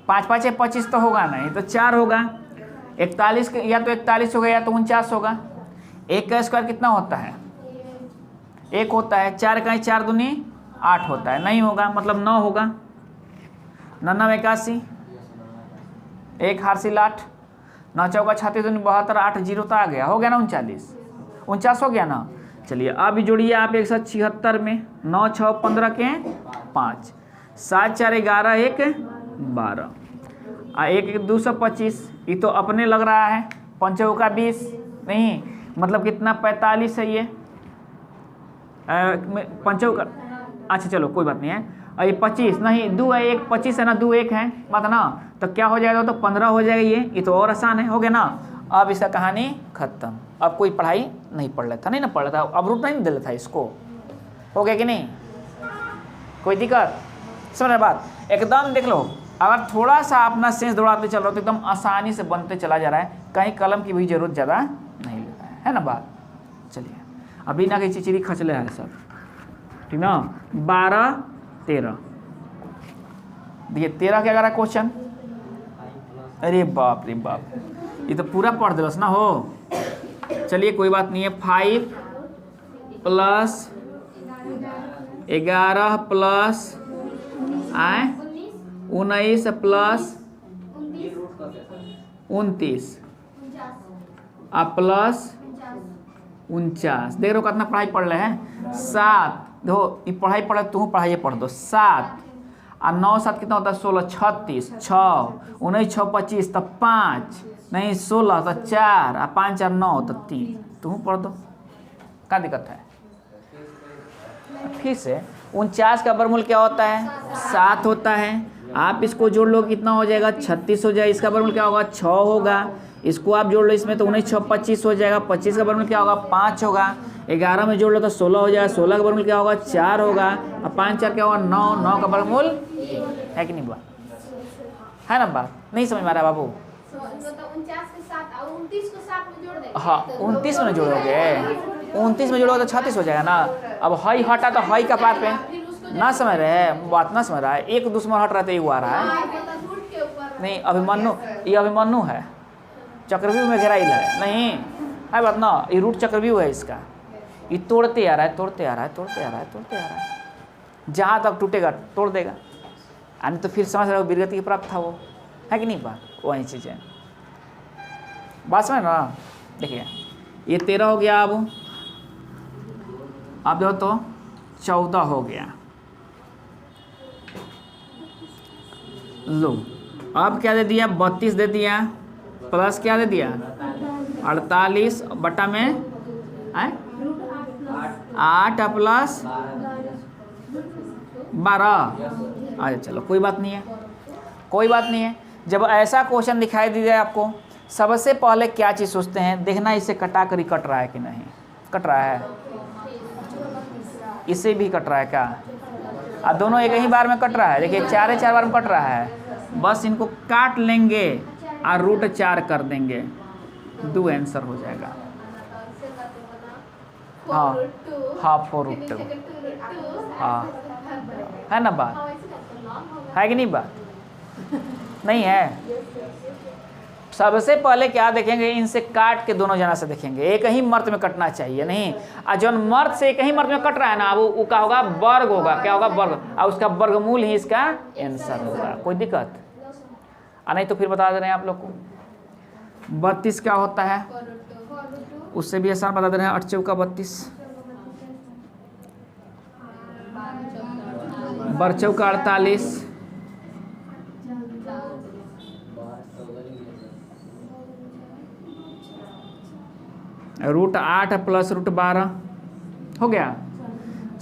5 5 25 तो होगा नहीं, तो 4 होगा, 41 या तो 41 होगा या तो 49 होगा। 1 का स्क्वायर कितना होता है 1 होता है, 4 का 4 दूनी 8 होता है, नहीं होगा मतलब 9 होगा। 9 81 1 हासिल 8, 9 चौका 36 दूनी 72, 8 0 तो आ गया, हो गया ना 49 हो गया ना। चलिए अब जोड़िए आप 176 में 9 6 15 के 5, 7 4 11 1 12, 1 225, ये तो अपने लग रहा है, 5 का 20 नहीं मतलब कितना 45 है ये 5 का, अच्छा चलो कोई बात नहीं है। और ये 25 नहीं 2 है 1 25 है ना, 2 1 है बात ना, तो क्या हो जाएगा तो 15 हो जाएगा, ये तो और आसान है, हो गया ना। अब इसका कहानी खत्म, अब कोई पढ़ाई नहीं पढ़ लेता, नहीं ना पढ़ लेता, अब रूट नहीं दे लेता इसको, हो गया कि नहीं, कोई दिक्कत समझ बात। एकदम देख लो, अगर थोड़ा सा अपना सेंस दौड़ाते चल रहे हो तो एकदम आसानी से बनते चला जा रहा है, कहीं कलम की भी जरूरत ज़्यादा नहीं लेता है ना बात। चलिए अभी ना कि चिचिरी खचले है सब, ठीक ना। 12 13 देखिए 13 क्या करा क्वेश्चन, अरे बाप रे बाप, ये तो पूरा पढ़ दिलस ना हो। चलिए कोई बात नहीं है, 5 + 11 प्लस 19 प्लस 29 अब प्लस 49। देख रहे हो कितना पढ़ाई पढ़ रहे हैं। 7 देखो ये पढ़ाई पढ़ तू पढ़ाई पढ़ दो। 7 और 9 7 कितना होता है 16 36 6 19 6 25 तब 5 नहीं 16 तो 4 और 5 और 9 तो 3। तू पढ़ दो क्या दिक्कत है। फिर से 49 का वर्गमूल क्या होता है 7 होता है। आप इसको जोड़ लो कितना हो जाएगा 36 हो जाएगा। इसका वर्गमूल क्या होगा 6 होगा। इसको आप जोड़ लो इसमें तो 19 6 25 हो जाएगा। 25 का वर्गमूल क्या होगा 5 होगा। 11 में जोड़ लो तो 16 हो जाएगा। 16 का वर्गमूल क्या होगा 4 होगा और 5 4 क्या होगा 9। 9 का वर्गमूल है कि नहीं बात है ना। बात नहीं समझ में आ रहा बाबू। हाँ 29 में जोड़ोगे 29 में जोड़ोगे तो 36 हो जाएगा ना। अब हई हटा तो हई का पार पे ना समझ रहे बात ना समझ रहा है। एक दुश्मन हट रहा है तो एक आ रहा है। नहीं अभिमन्यु ये अभिमन्यु है चक्रव्यूह में घेराइल है नहीं है बात ना। ये रूट चक्रव्यूह है इसका। ये तोड़ते आ रहा है तोड़ते आ रहा है तोड़ते आ रहा है तोड़ते आ रहा है। जहाँ तक टूटेगा तोड़ देगा। यानी तो फिर समझ रहे हो विरगति की प्राप्त था वो है कि नहीं बात। वही चीज़ है बात समझ ना। देखिए ये 13 हो गया। अब देखो तो 14 हो गया। लो अब क्या दे दिया 32 दे दिया प्लस क्या दे दिया 48 बटा में 8 प्लस 12। अरे चलो कोई बात नहीं है कोई बात नहीं है। जब ऐसा क्वेश्चन दिखाई दी जाए आपको सबसे पहले क्या चीज़ सोचते हैं देखना इसे कटा कर ही कट रहा है कि नहीं कट रहा है। इसे भी कट रहा है क्या और दोनों एक ही बार में कट रहा है। देखिए 4 बार में कट रहा है। बस इनको काट लेंगे और रूट 4 कर देंगे 2 आंसर हो जाएगा। हाँ हाँ 4√2 हाँ है ना बात है कि नहीं बात नहीं है। सबसे पहले क्या देखेंगे इनसे काट के दोनों जना से देखेंगे एक ही मर्त में कटना चाहिए नहीं। और जो मर्त से एक ही मर्त में कट रहा है ना वो क्या होगा वर्ग होगा। क्या होगा वर्ग और उसका वर्गमूल ही इसका आंसर होगा। कोई दिक्कत नहीं तो फिर बता दे रहे हैं आप लोग को 32 क्या होता है उससे भी आसान बता दे रहे हैं। 8 चौका 32 12 चौका 48 √8 प्लस √12 हो गया।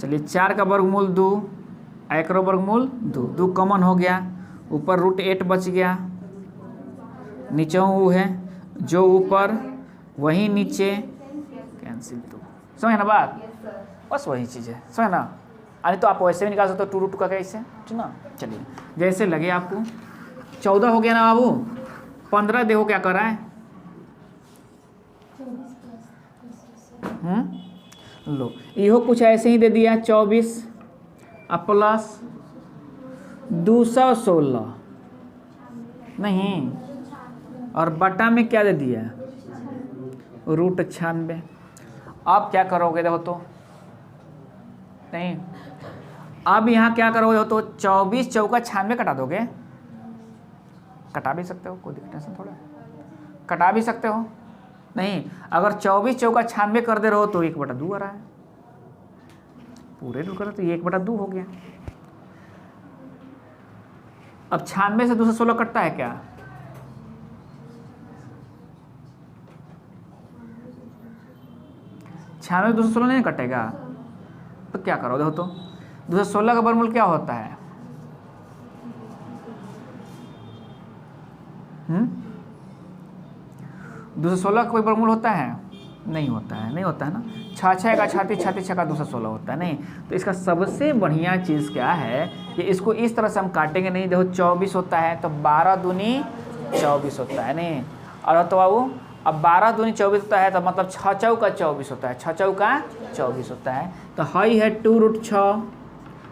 चलिए 4 का वर्गमूल 2 1 का वर्गमूल 2 कॉमन हो गया। ऊपर √8 बच गया नीचे वो है जो ऊपर वही नीचे कैंसिल 2। समझ ना बात बस वही चीज़ है समझ ना। अरे तो आप वैसे भी निकाल सकते हो 2√2 का कैसे ठीक ना। चलिए जैसे लगे आपको 14 हो गया ना बाबू। 15 देखो क्या कर रहा है लो इहो कुछ ऐसे ही दे दिया 24 अब प्लस 216 नहीं और बटा में क्या दे दिया √96। अब क्या करोगे देखो तो नहीं अब यहाँ क्या करोगे तो 24 चौका 96 कटा दोगे। कटा भी सकते हो कोई टेंशन थोड़ा कटा भी सकते हो नहीं। अगर 24 चौका 96 कर दे रहे हो तो 1/2 आ रहा है पूरे रूट कर तो 1/2 हो गया। अब 96 से 216 कटता है क्या 96 216 नहीं कटेगा तो क्या करो देखो तो 216 का वर्गमूल क्या होता है 216 का कोई वर्गमूल होता है नहीं होता है ना। 6 का 36 का 216 होता है नहीं। तो इसका सबसे बढ़िया चीज़ क्या है कि इसको इस तरह से हम काटेंगे नहीं। देखो 24 होता है तो 12 दूनी 24 होता है नहीं। और तो बाबू अब 12 दूनी 24 होता है तो मतलब 6 चौका 24 होता है 6 चौका 24 होता है। तो हाई है 2√6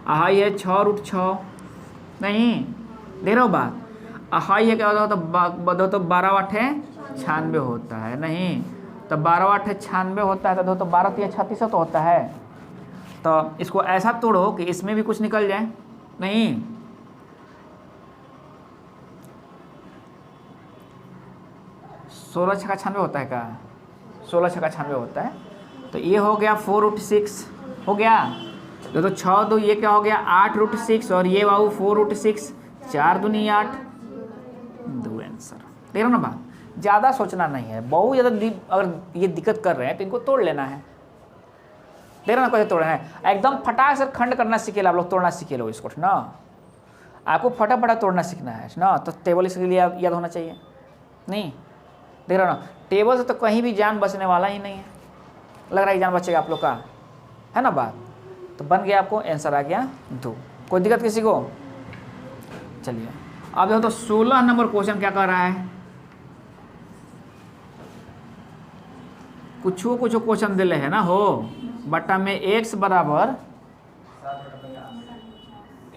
हाई है 6√6 नहीं दे रहा हो बात। हाई है क्या होता तो 12 8 है 96 होता है नहीं। तो 12 8 है 96 होता है तो 12 3 36 तो होता है तो इसको ऐसा तोड़ो कि इसमें भी कुछ निकल जाए। नहीं, 16 छक्का 96 होता है क्या? 16 छक्का 96 होता है। तो ये हो गया 4√6 हो गया। तो 6 2 ये क्या हो गया 8√6 और ये बाबू 4√6, 4 दूनी 8, 2 आंसर। देख रहे हो ना बात, ज़्यादा सोचना नहीं है, बहुत ज़्यादा अगर ये दिक्कत कर रहे हैं तो इनको तोड़ लेना है। देख रहे ना कैसे तोड़ना है, एकदम फटाक से खंड करना सीखे लो आप लोग, तोड़ना सीखे लो इसको ना, आपको फटाफट तोड़ना सीखना है ना। तो टेबल इसके लिए याद होना चाहिए। नहीं देख रहे हो ना, टेबल से तो कहीं भी जान बचने वाला ही नहीं है। लग रहा है जान बचेगा आप लोग का, है ना बात। तो बन गया, आपको आंसर आ गया 2। कोई दिक्कत किसी को? चलिए अब देखो तो 16 नंबर क्वेश्चन क्या कर रहा है, कुछ क्वेश्चन दिले है ना हो बट्टा में x बराबर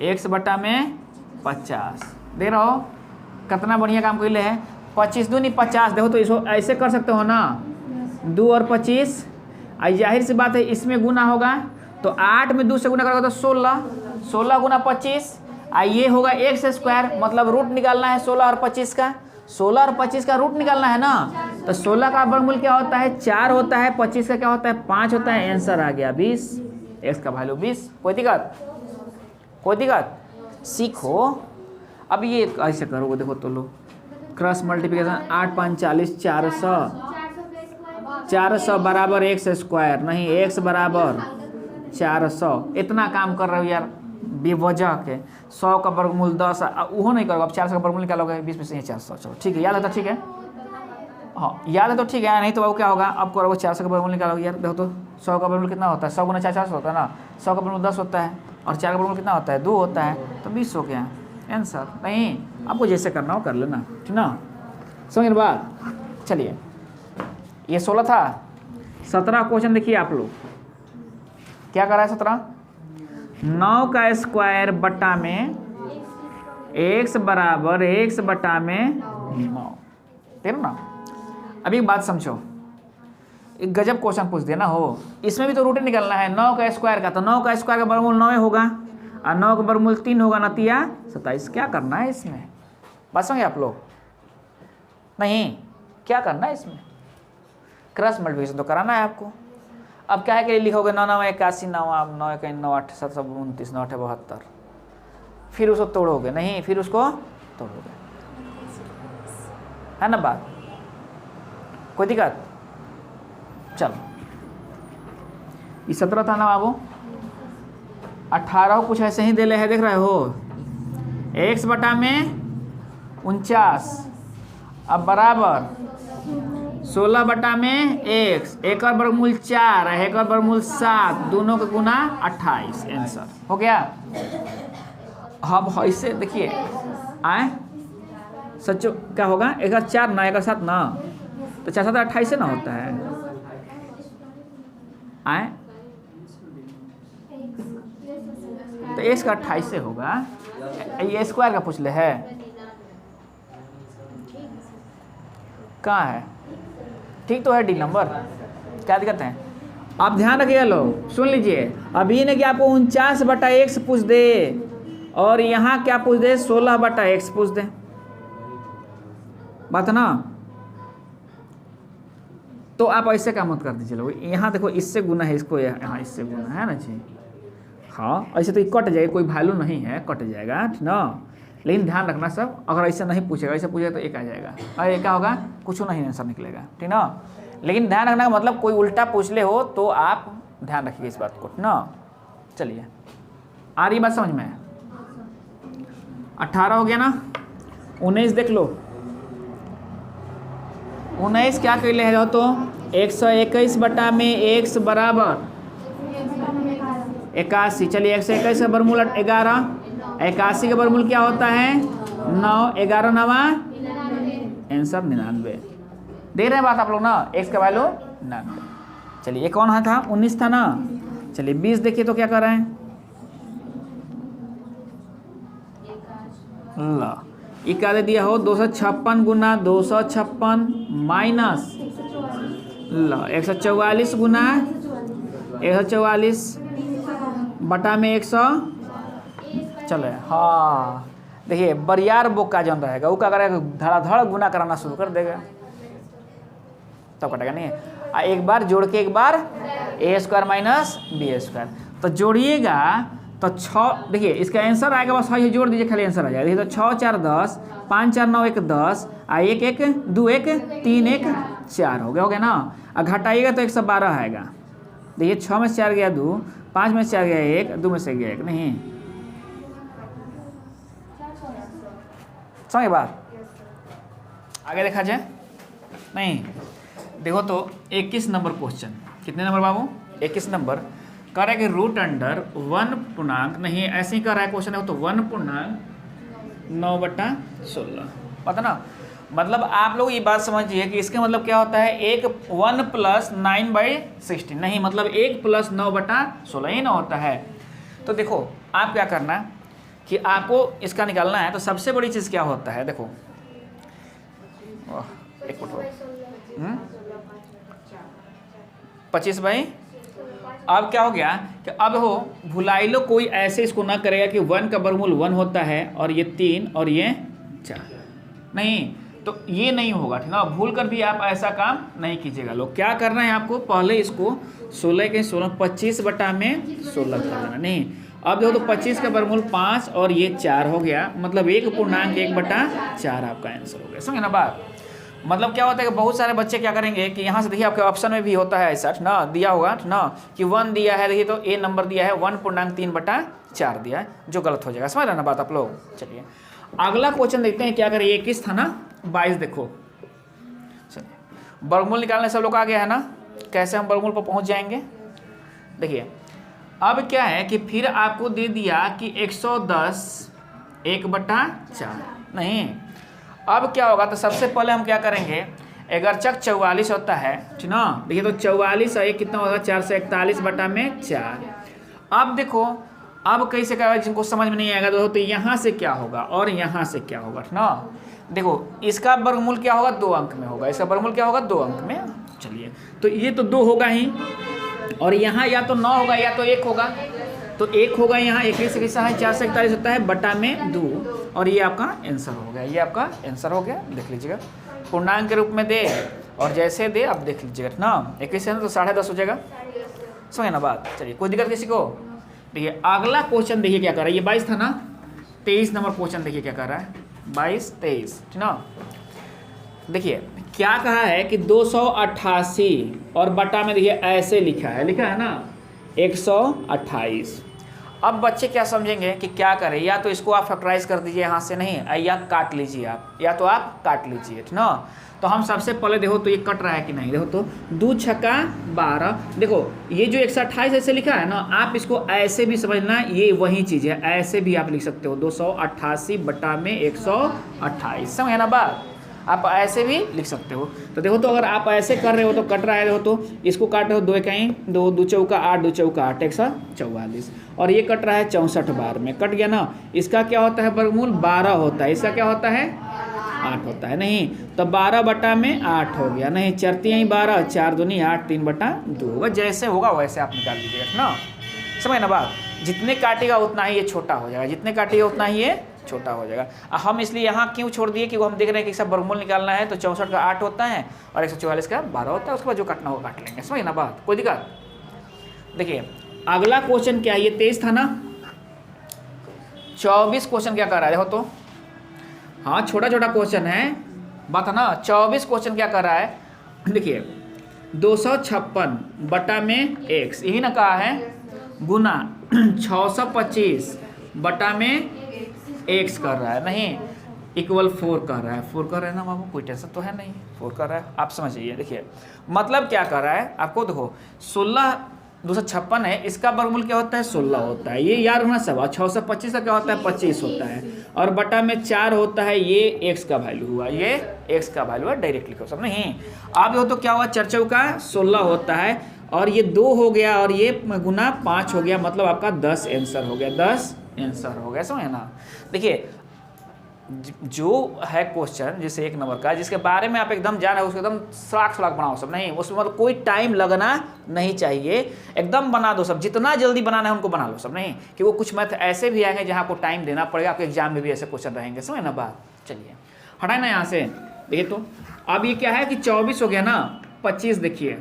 x बट्टा में 50। देख रहे हो कितना बढ़िया काम कर ले है। 25 दूनी 50, देखो तो इसको ऐसे कर सकते हो ना, 2 और 25, जाहिर सी बात है इसमें गुना होगा तो 8 में 2 से गुना करोगे तो 16, 16 गुना 25, ये होगा x², मतलब रूट निकालना है 16 और 25 का, 16 और 25 का रूट निकालना है ना। तो 16 का वर्गमूल क्या होता है 4 होता है, 25 का क्या होता है 5 होता है, आंसर आ गया 20, x का वैल्यू 20। कोई दिक्कत? कोई दिक्कत? सीखो। अब ये ऐसे करोगे, देखो तो लो क्रॉस मल्टीप्लिकेशन, 8 5 40, 400 बराबर x², नहीं x बराबर 400। इतना काम कर रहे हो यार बेवजह के। 100 का वर्गमूल 10, वो नहीं करोगे। अब 400 का वर्गमूल निकालोगे 20 में से 400। चलो ठीक है, याद है तो ठीक है, हाँ याद है तो ठीक है, नहीं तो वो क्या होगा, अब करोगे 400 का वर्गमूल निकालोगे। यार देखो तो 100 का वर्गमूल कितना होता है, 100 गुना 4 400 होता है ना, 100 का वर्गमूल 10 होता है और 4 का वर्गमूल कितना होता है 2 होता है, तो 20 हो गया आंसर। नहीं, आपको जैसे करना हो कर लेना, ठीक ना, समझ बात। चलिए ये 16 था। 17 क्वेश्चन देखिए आप लोग क्या कर रहा है। 17 9 का स्क्वायर बट्टा में x बराबर x बट्टा में 9। ठीक ना। अभी एक बात समझो, एक गजब क्वेश्चन पूछ दिया ना हो, इसमें भी तो रूट निकालना है 9 का स्क्वायर का, तो 9 का स्क्वायर का वर्गमूल 9 होगा और 9 का वर्गमूल 3 होगा, नतिया 27। क्या करना है इसमें, बात समझे आप लोग? नहीं, क्या करना है इसमें, क्रॉस मल्टीप्लिकेशन तो कराना है आपको। अब क्या है कि लिखोगे 9 9 81 9 9 1 9 8 7 29 9 8 72, फिर उसको तोड़ोगे नहीं, फिर उसको तोड़ोगे, है ना बात। कोई दिक्कत? चलो ये 17 था ना बाबू। 18 कुछ ऐसे ही दे ले है, देख रहे हो, x बटा में 49 अब बराबर 16 बटा में x, एक और वर्गमूल 4 एक और वर्गमूल 7, दोनों का गुना 28, आंसर हो गया। अब इससे देखिए आए सच्चो क्या होगा, 1 और 4 ना 1 और 7 ना, तो 4 7 28 से ना होता है आए, तो x का 28 से होगा। ये स्क्वायर का पूछ ले है, कहाँ है? ठीक तो है डी नंबर, क्या दिक्कत है? आप ध्यान रखिएगा लोग, सुन लीजिए। अभी ने कि आपको 49 बटा x पूछ दे और यहाँ क्या पूछ दे 16 बटा x पूछ दे, बात है ना। तो आप ऐसे क्या मत कर दीजिए लोग, यहाँ देखो इससे गुना है, इसको यहाँ इससे गुना है ना जी, हाँ ऐसे तो कट जाएगा, कोई वैल्यू नहीं है, कट जाएगा ठीक ना। लेकिन ध्यान रखना सब, अगर ऐसे नहीं पूछेगा, ऐसे पूछेगा तो एक आ जाएगा और एक क्या होगा, कुछ नहीं आंसर निकलेगा, ठीक ना। लेकिन ध्यान रखना मतलब कोई उल्टा पूछ ले हो तो आप ध्यान रखिए इस बात को ना। चलिए आ रही बात समझ में? 18 हो गया ना। 19 देख लो, 19 क्या कर ले तो 121 बटा में x बराबर 81। चलिए 121 का वर्गमूल 11, 81 का वर्गमूल क्या होता है 9, 11 9 आंसर 99। दे रहे हैं बात आप लोग ना, x का वैल्यू 99। चलिए ये कौन था 19 था ना। चलिए 20 देखिए तो क्या कर रहे हैं, ला ये क्या दे दिया हो 256 गुना 256 माइनस ला 144 गुना 144 बटा में 100 चलो हाँ देखिए बरियार बोका जौन रहेगा वो क्या करेगा धड़ाधड़ गुना कराना शुरू कर देगा तब कटेगा नहीं एक बार जोड़ के एक बार ए स्क्वायर माइनस बी स्क्वायर तो जोड़िएगा तो 6 देखिए इसका आंसर आएगा बस हाँ ये जोड़ दीजिए खाली आंसर आ जाएगा देखिए तो 6 4 10 5 4 9 1 10 1 1 2 1 3 1 4 हो गया ना और घटाइएगा तो 112 आएगा देखिए 6 में से 4 गया 2 5 में से 4 गया 1 2 में से गया 1 नहीं समझ बात आगे देखा जाए नहीं देखो तो 21 नंबर क्वेश्चन कितने नंबर बाबू 21 नंबर कह रहा है कि रूट अंडर 1 पूर्णांक नहीं ऐसे ही कर रहा है क्वेश्चन है तो 1 पूर्णांक 9/16 पता ना मतलब आप लोग ये बात समझिए कि इसका मतलब क्या होता है 1 + 9/16 नहीं मतलब 1 + 9/16 ही ना होता है तो देखो आप क्या करना कि आपको इसका निकालना है तो सबसे बड़ी चीज़ क्या होता है देखो एक मिनट 25 भाई अब क्या हो गया कि अब हो भुलाई लो कोई ऐसे इसको ना करेगा कि 1 का वर्गमूल 1 होता है और ये 3 और ये 4 नहीं तो ये नहीं होगा ठीक ना भूल कर भी आप ऐसा काम नहीं कीजिएगा लोग क्या करना है आपको पहले इसको 16 के 16 25 बटा में 16 कर देना नहीं अब देखो तो 25 का वर्गमूल 5 और ये 4 हो गया मतलब 1 पूर्णांक 1/4 आपका आंसर हो गया समझे ना बात मतलब क्या होता है कि बहुत सारे बच्चे क्या करेंगे कि यहाँ से देखिए आपके ऑप्शन में भी होता है ऐसा ना दिया होगा ना कि 1 दिया है देखिए तो ए नंबर दिया है 1 पूर्णांक 3/4 दिया है जो गलत हो जाएगा समझ रहे ना बात आप लोग चलिए अगला क्वेश्चन देखते हैं क्या करें 21 था ना 22 देखो चलिए वर्गमूल निकालने सब लोग आ गया है ना कैसे हम वर्गमूल पर पहुँच जाएंगे देखिए अब क्या है कि फिर आपको दे दिया कि 110 1/4 नहीं अब क्या होगा तो सबसे पहले हम क्या करेंगे अगर चक 44 होता है ठीक ना देखिए तो 44 और 1 कितना होगा 441/4 अब देखो अब कैसे क्या होगा जिनको समझ में नहीं आएगा तो यहाँ से क्या होगा और यहाँ से क्या होगा ठीक ना देखो इसका वर्गमूल क्या होगा 2 अंक में होगा इसका वर्गमूल क्या होगा 2 अंक में चलिए तो ये तो 2 होगा ही और यहाँ या तो 9 होगा या तो 1 होगा तो 1 होगा यहाँ 1 से कैसा है 441 होता है बटा में 2 और ये आपका आंसर हो गया ये आपका आंसर हो गया देख लीजिएगा पूर्णांक के रूप में दे और जैसे दे आप देख लीजिएगा ना 21 से तो 10.5 हो जाएगा समझे ना बात चलिए कोई दिक्कत किसी को देखिए अगला क्वेश्चन देखिए क्या कर रहा है ये 22 था ना 23 नंबर क्वेश्चन देखिए क्या कर रहा है 22 23 ठीक ना देखिए क्या कहा है कि 288 और बटा में देखिए ऐसे लिखा है ना 128 अब बच्चे क्या समझेंगे कि क्या करें या तो इसको आप फैक्टराइज कर दीजिए यहाँ से नहीं या काट लीजिए आप या तो आप काट लीजिए ठीक ना तो हम सबसे पहले देखो तो ये कट रहा है कि नहीं देखो तो 2 छक्का 12 देखो ये जो 128 ऐसे लिखा है ना आप इसको ऐसे भी समझना ये वही चीज़ है ऐसे भी आप लिख सकते हो 288 बटा में 128 समझे ना बात आप ऐसे भी लिख सकते हो तो देखो तो अगर आप ऐसे कर रहे हो तो कट रहा है देखो तो इसको काट रहे हो 2 इकाई 2 2 चौका 8 2 चौका 8 144 और ये कट रहा है 64 बार में कट गया ना इसका क्या होता है वर्गमूल 12 होता है इसका क्या होता है 8 होता है नहीं तो 12 बटा में 8 हो गया नहीं 4 3 12 4 दूनी 8 3/2 होगा जैसे होगा वैसे आप निकाल लीजिएगा ना समझ ना बात जितने काटेगा उतना ही ये छोटा हो जाएगा जितने काटेगा उतना ही ये छोटा हो जाएगा हम इसलिए यहाँ क्यों छोड़ दिए कि वो हम देख रहे हैं कि सब वर्गमूल निकालना है तो 64 का 8 होता है और 144 का 12 होता है उसके बाद जो काटना होगा काट लेंगे समझ ना बात कोई दिक्कत देखिए अगला क्वेश्चन क्या है ये 23 था ना 24 क्वेश्चन क्या कर रहा है देखो तो हाँ छोटा छोटा क्वेश्चन है बात है ना 24 क्वेश्चन क्या कर रहा है देखिए 256 बटा में x यही ना कहा है गुना 625 बटा में x कर रहा है नहीं इक्वल 4 कर रहा है 4 कर रहा है ना बाबू कोई टेंशन तो है नहीं 4 कर रहा है आप समझिए देखिए मतलब क्या कर रहा है आपको देखो 256 है इसका वर्गमूल क्या होता है 16 होता है ये याद रखना सब 625 का क्या होता है 25 होता है और बटा में 4 होता है ये x का वैल्यू हुआ ये x का वैल्यू है डायरेक्ट लिखो सब नहीं आप देखो तो क्या हुआ 4 चौका 16 होता है और ये 2 हो गया और ये गुना 5 हो गया मतलब आपका 10 आंसर हो गया 10 आंसर हो गया समझे ना देखिए जो है क्वेश्चन जैसे 1 नंबर का जिसके बारे में आप एकदम जान है उसको एकदम सलाख बनाओ सब, नहीं उसमें मतलब कोई टाइम लगना नहीं चाहिए, एकदम बना दो सब, जितना जल्दी बनाना है उनको बना लो सब, नहीं कि वो कुछ मैथ ऐसे भी आएंगे जहाँ आपको टाइम देना पड़ेगा, आपके एग्जाम में भी ऐसे क्वेश्चन रहेंगे, समझ ना बात। चलिए हटाए ना यहाँ से, देखिए तो अब ये क्या है कि 24 हो गया ना, 25 देखिए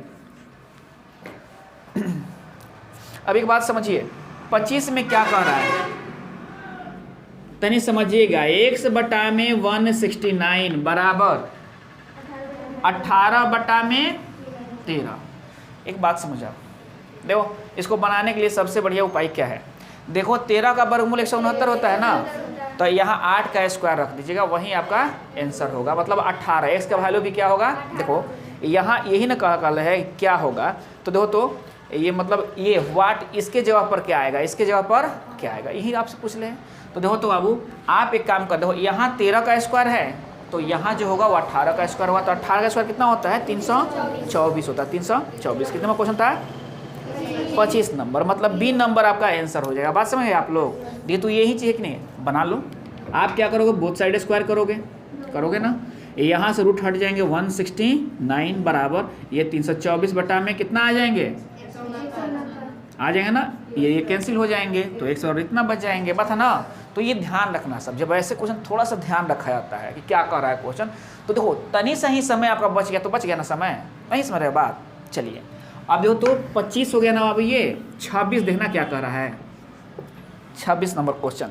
अब एक बात समझिए 25 में क्या कह रहा है तनी समझिएगा, x बटा में 169 बराबर 18 बटा में 13। एक बात समझा, देखो इसको बनाने के लिए सबसे बढ़िया उपाय क्या है, देखो 13 का वर्गमूल 169 होता है ना, तो यहाँ 8 का स्क्वायर रख दीजिएगा, वहीं आपका आंसर होगा, मतलब 18। x का वैल्यू भी क्या होगा, देखो यहाँ यही ना कहा है क्या होगा, तो देखो तो ये मतलब ये वाट इसके जगह पर क्या आएगा, इसके जगह पर क्या आएगा, यही आपसे पूछ ले। तो देखो तो बाबू आप एक काम कर, देखो यहाँ 13 का स्क्वायर है तो यहाँ जो होगा वो 18 का स्क्वायर होगा, तो 18 का स्क्वायर कितना होता है 324 होता है, 324 कितने में क्वेश्चन था 25 नंबर, मतलब बी नंबर आपका आंसर हो जाएगा। बात समझे आप लोग, ये तो यही चाहिए कि नहीं, बना लो। आप क्या करोगे, बोथ साइड स्क्वायर करोगे ना, यहाँ से रूट हट जाएंगे 169 बराबर ये 324 बटा में कितना आ जाएंगे ना, ये कैंसिल हो जाएंगे तो 100 और इतना बच जाएंगे, बात है ना। तो ये ध्यान रखना सब, जब ऐसे क्वेश्चन थोड़ा सा ध्यान रखा जाता है कि क्या कर रहा है क्वेश्चन, तो देखो तनी सही समय आपका बच गया, तो बच गया ना समय, नहीं समझ रहे बात। चलिए अब देखो तो 25 हो गया ना, अब ये 26 देखना क्या कर रहा है, 26 नंबर क्वेश्चन।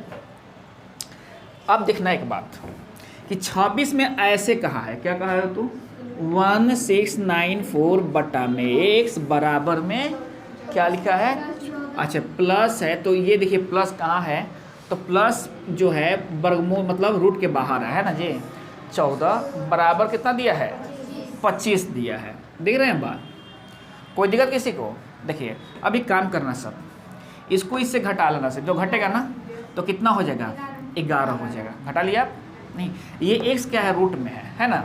अब देखना एक बात कि 26 में ऐसे कहा है, क्या कहा है तो 1694 बटा में x बराबर में क्या लिखा है, अच्छा प्लस है, तो ये देखिए प्लस कहाँ है, तो प्लस जो है वर्गमूल मतलब रूट के बाहर है ना जी, 14 बराबर कितना दिया है 25 दिया है, देख रहे हैं बात, कोई दिक्कत किसी को। देखिए अभी काम करना सब, इसको इससे घटा लेना सब, जो घटेगा ना तो कितना हो जाएगा 11 हो जाएगा, घटा लिया आप, नहीं ये x क्या है रूट में है ना,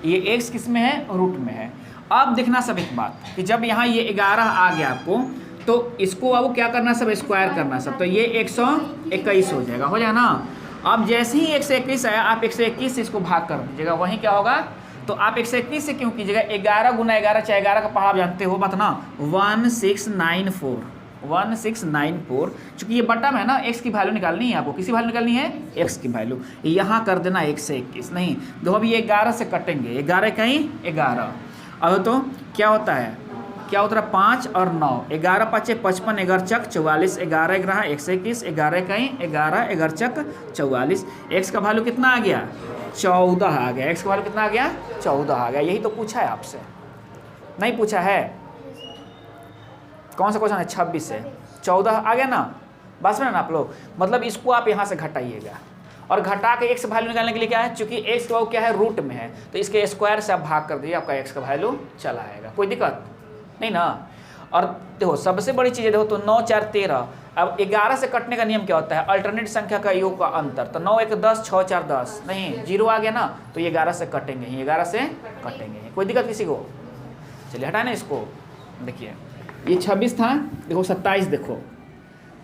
ये x किस में है रूट में है। अब देखना सब एक बात कि जब यहाँ ये 11 आ गया आपको, तो इसको अब क्या करना सब स्क्वायर करना सब, तो ये 121 हो जाएगा, हो जाएगा ना। अब जैसे ही 121 आया आप 121 से इसको भाग कर दीजिएगा, वहीं क्या होगा, तो आप 121 से क्यों कीजिएगा, 11 गुना 11 चाहे 11 का पहाड़ जानते हो बात ना, 1694 चूंकि ये बटा में है ना, x की वैल्यू निकालनी है आपको, किसी वैल्यू निकालनी है x की वैल्यू, यहाँ कर देना 1 से 21, नहीं देखो अभी ये 11 से कटेंगे, 11 कहीं 11, अब तो क्या होता है 5 और 9, 11 5 55, 11 चक 44, 11 11 121, 11 कहीं 11, 11 चक 44, x का वैल्यू कितना आ गया 14 आ गया, x का वैल्यू कितना आ गया 14 आ गया। यही तो पूछा है आपसे, नहीं पूछा है, कौन सा क्वेश्चन है 26 से 14 आ गया ना, बस में ना आप लोग, मतलब इसको आप यहाँ से घटाइएगा, और घटा के x वैल्यू निकालने के लिए क्या है, चूंकि x का क्या है रूट में है, तो इसके स्क्वायर से आप भाग कर दीजिए, आपका x का वैल्यू चला आएगा, कोई दिक्कत नहीं ना। और देखो सबसे बड़ी चीज़ है, देखो तो 9 4 13, अब 11 से कटने का नियम क्या होता है, अल्टरनेट संख्या का योग का अंतर, तो 9 1 10, 6 4 10, नहीं 0 आ गया ना, तो ये 11 से कटेंगे, 11 से कटेंगे, कोई दिक्कत किसी को। चलिए हटाए ना इसको, देखिए ये 26 था, देखो 27 देखो,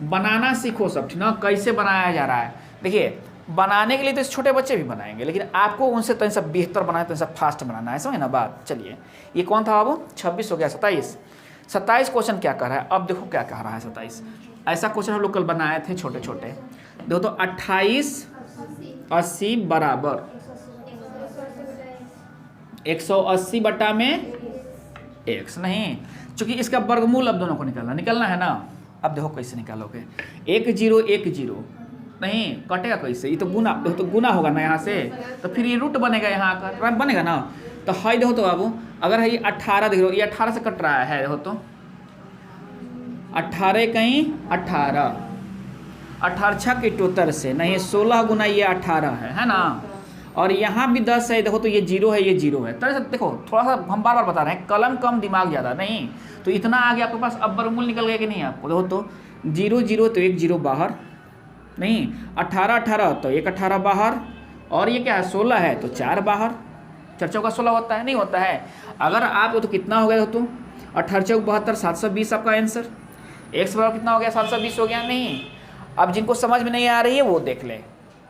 बनाना सीखो सब, ठीक ना, कैसे बनाया जा रहा है। देखिए बनाने के लिए तो छोटे बच्चे भी बनाएंगे, लेकिन आपको उनसे तो सब बेहतर बनाना है, तो सब फास्ट बनाना है, समझे ना बात। चलिए ये कौन था अब 26 हो गया, 27 क्वेश्चन क्या कर रहा है, अब देखो क्या कह रहा है 27। ऐसा क्वेश्चन हम लोग कल बनाए थे छोटे छोटे, देखो तो 28 80 बराबर 180 बटा में x, नहीं चूंकि इसका वर्गमूल अब दोनों को निकालना है ना। अब देखो कैसे निकालोगे, 1 0 1 0, नहीं कटेगा कैसे, ये तो गुना होगा ना यहाँ से, तो फिर ये रूट बनेगा, यहाँ आकर बनेगा ना। तो हाई देखो तो बाबू, अगर है ये 18 देख लो, ये 18 से कट रहा है, देखो तो 18 कहीं 18 6 के 78 से, नहीं 16 गुना ये 18 है ना, और यहाँ भी 10 है, देखो तो ये 0 है, ये 0 है। तरह से देखो थोड़ा सा हम बार बार बता रहे हैं, कलम कम दिमाग ज़्यादा, नहीं तो इतना आ गया आपके पास। अब वर्गमूल निकल गया कि नहीं आपको, देखो तो 0 0 तो 1 0 बाहर, नहीं 18 18 तो 1 18 बाहर, और ये क्या है 16 है तो 4 बाहर, 4 चौका 16 होता है, नहीं होता है। अगर आप तो कितना हो गया, तो 18 चौक 72, 720 आपका आंसर। x बराबर कितना हो गया 720 हो गया, नहीं। अब जिनको समझ में नहीं आ रही है वो देख ले,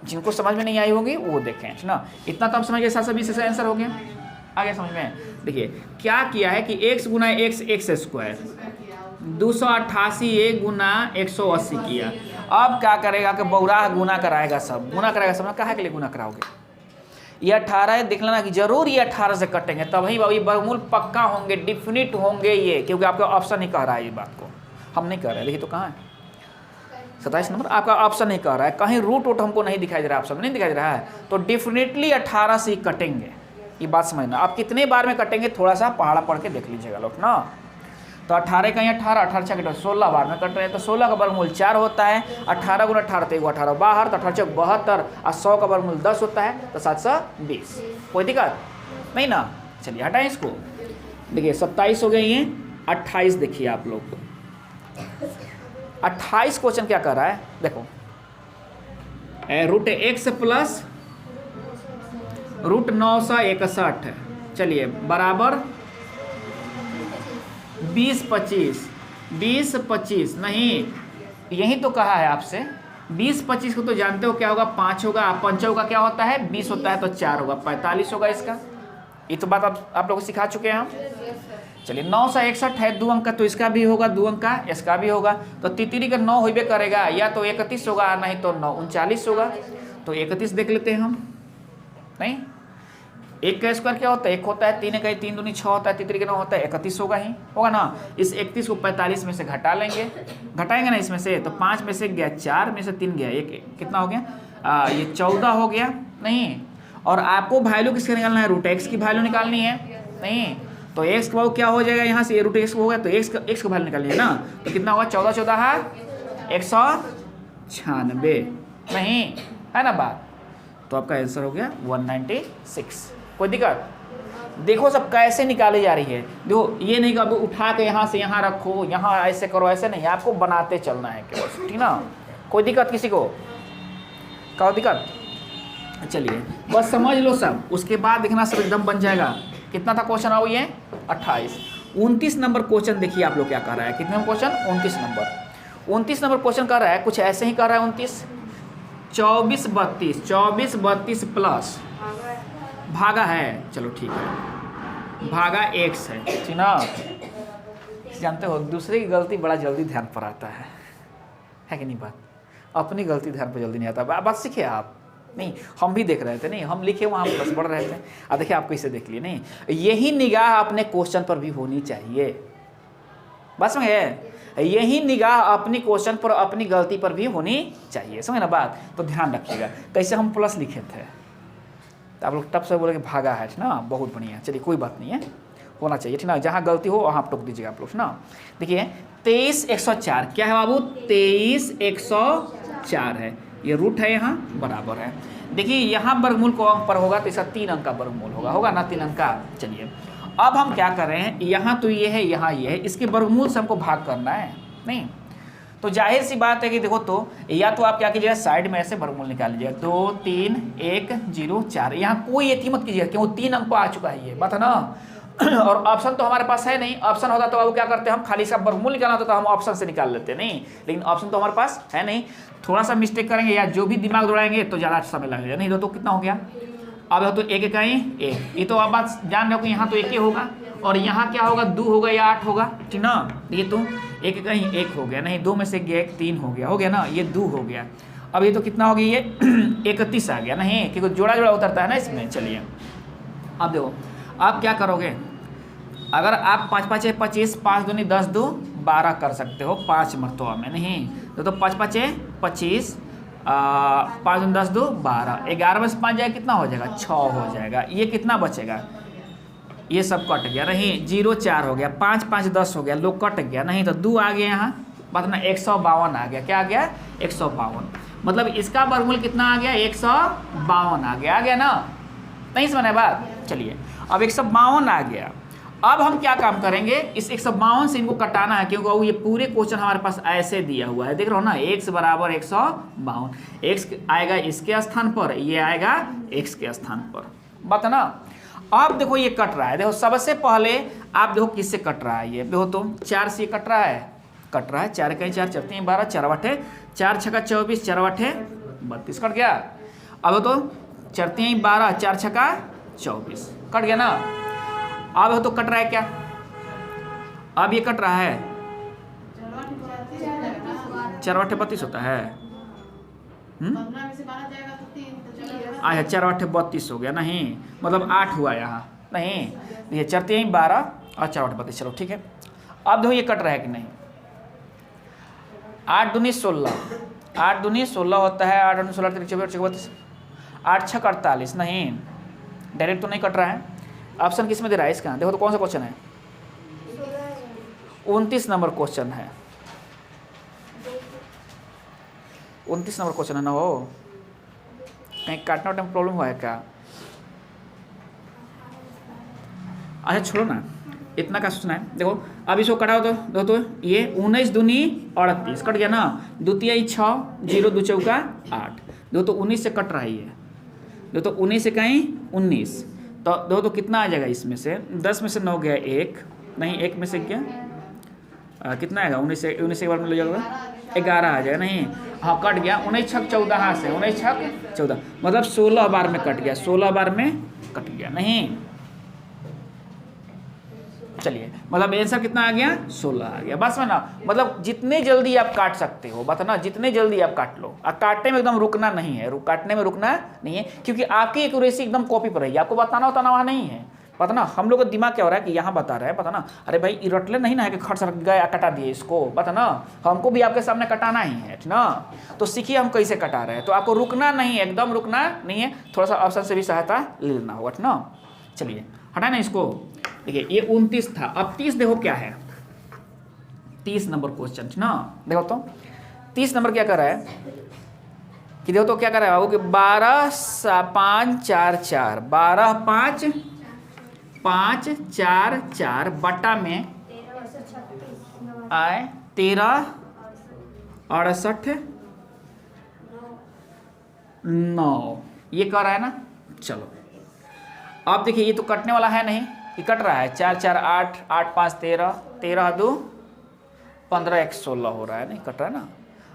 जिनको समझ में नहीं आई होगी वो देखें ना। इतना तो आप समझ गए, 720 इसका आंसर हो गया। आगे समझ में देखिए क्या किया है कि x Guna x x square 288 a गुना 180 किया। अब क्या करेगा कि बौरा गुना कराएगा, सब गुना कराएगा सब ना। कहा के लिए गुना कराओगे? ये 18 है, देख लेना कि जरूर ये 18 से कटेंगे, तभी ये वर्गमूल पक्का होंगे, डिफिनिट होंगे ये, क्योंकि आपका ऑप्शन ही कह रहा है ये बात को, हम नहीं कह रहे। देखिए तो कहाँ है 27 नंबर, आपका ऑप्शन नहीं कह रहा है, कहीं रूट वोट हमको नहीं दिखाई दे रहा है, ऑप्शन नहीं दिखाई दे रहा है, तो डेफिनेटली 18 से ही कटेंगे, ये बात समझना। आप कितने बार में कटेंगे थोड़ा सा पहाड़ा पढ़ के देख लीजिएगा लोग ना। तो 18 का 18 18 छः 16 बार में कट रहे हैं, तो 16 का वर्गमूल 4 होता है, 18 गुना 18 तो 18 बाहर, तो 18 चौक 72 और 100 का वर्गमूल 10 होता है, तो 720। कोई दिक्कत नहीं ना। चलिए हटाएं इसको। देखिए 27 हो गए, ये 28 देखिए आप लोग। 28 क्वेश्चन क्या कर रहा है देखो, रूट x प्लस रूट 961 चलिए बराबर 20 25 नहीं, यही तो कहा है आपसे। 20 25 को तो जानते हो क्या होगा, 5 होगा, 5 का क्या होता है 20 होता है, तो 4 होगा, 45 होगा इसका। ये तो बात आप लोग को सिखा चुके हैं हम। चलिए 961 है 2 अंक का, तो इसका भी होगा 2 अंक का, इसका भी होगा, तो तितरी का 9 होबे करेगा, या तो 31 होगा नहीं तो 9 39 होगा। तो 31 देख लेते हैं हम। नहीं, 1 का स्क्वायर क्या होता है 1 होता है, 3 का 3 दूनी 6 होता है, तितरी का 9 होता है, 31 होगा ही होगा ना। इस 31 को 45 में से घटा लेंगे, घटाएंगे ना इसमें से, तो 5 में से गया, 4 में से 3 गया, 1 कितना हो गया ये 14 हो गया। नहीं, और आपको वैल्यू किसका निकालना है, रूट x की वैल्यू निकालनी है। नहीं, तो x का क्या हो जाएगा, यहाँ से रूट x हो गया, तो x का वैल्यू निकालनी है ना। तो कितना होगा 14 14 है 196, नहीं है ना बात। तो आपका आंसर हो गया 196। कोई दिक्कत? देखो सब कैसे निकाली जा रही है, देखो ये नहीं कि अब उठा के यहाँ से यहाँ रखो, यहाँ ऐसे करो, ऐसे नहीं, आपको बनाते चलना है केवल, ठीक ना। कोई दिक्कत किसी को? क्या दिक्कत? चलिए बस समझ लो सब, उसके बाद देखना सब एकदम बन जाएगा। कितना था क्वेश्चन आओ ये 28। 29 नंबर क्वेश्चन देखिए आप लोग क्या कर रहा है, कितने क्वेश्चन 29 नंबर। 29 नंबर क्वेश्चन कर रहा है कुछ ऐसे ही कर रहा है 29 24 32 प्लस भागा है, चलो ठीक है, भागा x है, ठीक ना। जानते हो दूसरे की गलती बड़ा जल्दी ध्यान पर आता है कि नहीं बात, अपनी गलती ध्यान पर जल्दी नहीं आता। बात सीखे आप नहीं, हम भी देख रहे थे, नहीं हम लिखे वहाँ प्लस बढ़ रहे थे, अब देखिए आपको इसे देख लिए। नहीं, यही निगाह अपने क्वेश्चन पर भी होनी चाहिए, बस में है, यही निगाह अपनी क्वेश्चन पर अपनी गलती पर भी होनी चाहिए, समझ ना बात। तो ध्यान रखिएगा कैसे हम प्लस लिखे थे, तो आप लोग टप से बोले कि भागा है ना, बहुत बढ़िया। चलिए कोई बात नहीं है, होना चाहिए, ठीक ना। जहाँ गलती हो वहाँ आप टोक दीजिएगा आप लोग ना। देखिए 23 104 क्या है बाबू, 23 104 है, ये रूट है यहाँ बराबर है। देखिए यहाँ वर्गमूल को अंक पर होगा तो इसका 3 अंक का वर्गमूल होगा ना, 3 अंक का। चलिए अब हम क्या कर रहे हैं, यहाँ तो ये है, यहाँ ये है, इसके वर्गमूल से हमको भाग करना है। नहीं तो जाहिर सी बात है कि देखो, तो या तो आप क्या कीजिएगा साइड में ऐसे वर्गमूल निकाल लीजिएगा, 2 3 1 0 4। यहाँ कोई एथी मत कीजिएगा क्यों, 3 अंक आ चुका है ये बात है ना। और ऑप्शन तो हमारे पास है नहीं, ऑप्शन होता तो अब क्या करते हैं हम, खाली इसका वर्गमूल निकालना होता तो हम ऑप्शन से निकाल लेते, नहीं, लेकिन ऑप्शन तो हमारे पास है नहीं। थोड़ा सा मिस्टेक करेंगे या जो भी दिमाग दौड़ाएंगे तो ज़्यादा समय लगेगा। नहीं तो कितना हो गया, अब तो 1 का 1, ये तो आप बात जान रहे हो कि यहाँ तो 1 ही होगा, और यहाँ क्या होगा 2 होगा या 8 होगा, ठीक ना। ये तो 1 का 1 हो गया, नहीं 2 में से गया 1 3 हो गया ना, ये 2 हो गया। अब ये तो कितना हो गया, ये 31 आ गया, नहीं क्योंकि जोड़ा जोड़ा उतरता है ना इसमें। चलिए अब देखो आप क्या करोगे, अगर आप 5 5 25 5 दूनी 10 2 12 कर सकते हो 5 मरतबा में, नहीं तो 5 5 25 5 दूनी 10 2 12, 11 में से 5 जाएगा कितना हो जाएगा 6 हो जाएगा। ये कितना बचेगा, ये सब कट गया, नहीं 0 4 हो गया, 5 5 10 हो गया, लोग कट गया, नहीं तो 2 आ गया यहाँ बात ना, 152 आ गया। क्या आ गया 152, मतलब इसका वर्गमूल कितना आ गया 152 आ गया ना, नहीं समझ बात। चलिए अब 152 आ गया, अब हम क्या काम करेंगे, इस 152 से इनको कटाना है, क्योंकि ये पूरे क्वेश्चन हमारे पास ऐसे दिया हुआ है, देख रहे हो ना, x बराबर 152, x आएगा इसके स्थान पर, ये आएगा x के स्थान पर, बात ना। अब देखो ये कट रहा है, देखो सबसे पहले आप देखो किससे कट रहा है, ये देखो तो 4 से कट रहा है, 4 कहीं 4 4 3 12 4 8 4 6 24 4 8 32 कट गया। अब तो 4 3 12, 4 छक्का 24, कट गया ना। अब तो कट रहा है क्या, अब ये कट रहा है 4 8 32 होता है। आया 4 8 32 हो गया, नहीं मतलब 8 हुआ यहाँ, नहीं ये 4 3 12 और 4 8 32, चलो ठीक है। अब देखो ये कट रहा है कि नहीं, 8 दूनी 16, 8 दूनी 16 होता है, 8 16 24 32, 8 6 48, नहीं डायरेक्ट तो नहीं कट रहा है। ऑप्शन किस में दे रहा है इसका, देखो तो कौन सा क्वेश्चन है, 29 नंबर क्वेश्चन है, 29 नंबर क्वेश्चन है ना। वो कहीं काटने वाटने में प्रॉब्लम हुआ है क्या? अच्छा छोड़ो ना, इतना का सोचना है। देखो अब इसको कटाओ तो देखो तो ये 19 दूनी 38 कट गया ना, द्वितीय 6 0 2 चौका 8, देखो तो 19 से कट रहा है ये, देखो तो 19 से कहीं 19, तो देखो तो कितना आ जाएगा इसमें से, 10 में से 9 गया 1, नहीं 1 में से क्या कितना आएगा, 19 से एक बार में ले जाएगा 11 आ जाएगा, नहीं हाँ कट गया, 19 छक 14 हाथ से 19 छक 14 मतलब 16 बार में कट गया, 16 बार में कट गया, नहीं चलिए मतलब आंसर कितना आ गया, 16 आ गया। बस में ना, मतलब जितने जल्दी आप काट सकते हो बता ना, जितने जल्दी आप काट लो, और काटने में एकदम रुकना नहीं है, काटने में रुकना नहीं है, क्योंकि आपकी एक्यूरेसी एकदम कॉपी पर रहेगी, आपको बताना होता ना वहाँ नहीं है, पता ना। हम लोग का दिमाग क्या हो रहा है कि यहाँ बता रहा है, पता ना, अरे भाई इरटले नहीं ना है कि खट सड़क गया कटा दिए इसको, पता ना, हमको भी आपके सामने कटाना ही है, ठीक ना। तो सीखिए हम कैसे कटा रहे हैं, तो आपको रुकना नहीं है, एकदम रुकना नहीं है, थोड़ा सा ऑप्शन से भी सहायता ले लेना होगा, ठीक ना। चलिए हटा ना इसको, देखिए ये 29 था, अब 30 देखो क्या है, 30 नंबर क्वेश्चन ना, देखो तो 30 नंबर क्या कर रहा है कि देखो तो क्या कर रहा है बाबू कि 12 5 4 4, 12 5 5 4 4 बटा में आए 13 68 9, ये कर रहा है ना। चलो अब देखिए ये तो कटने वाला है नहीं, ये कट रहा है, 4 4 8 8 5 13, 13 2 15 1 16 हो रहा है, नहीं कट रहा है ना।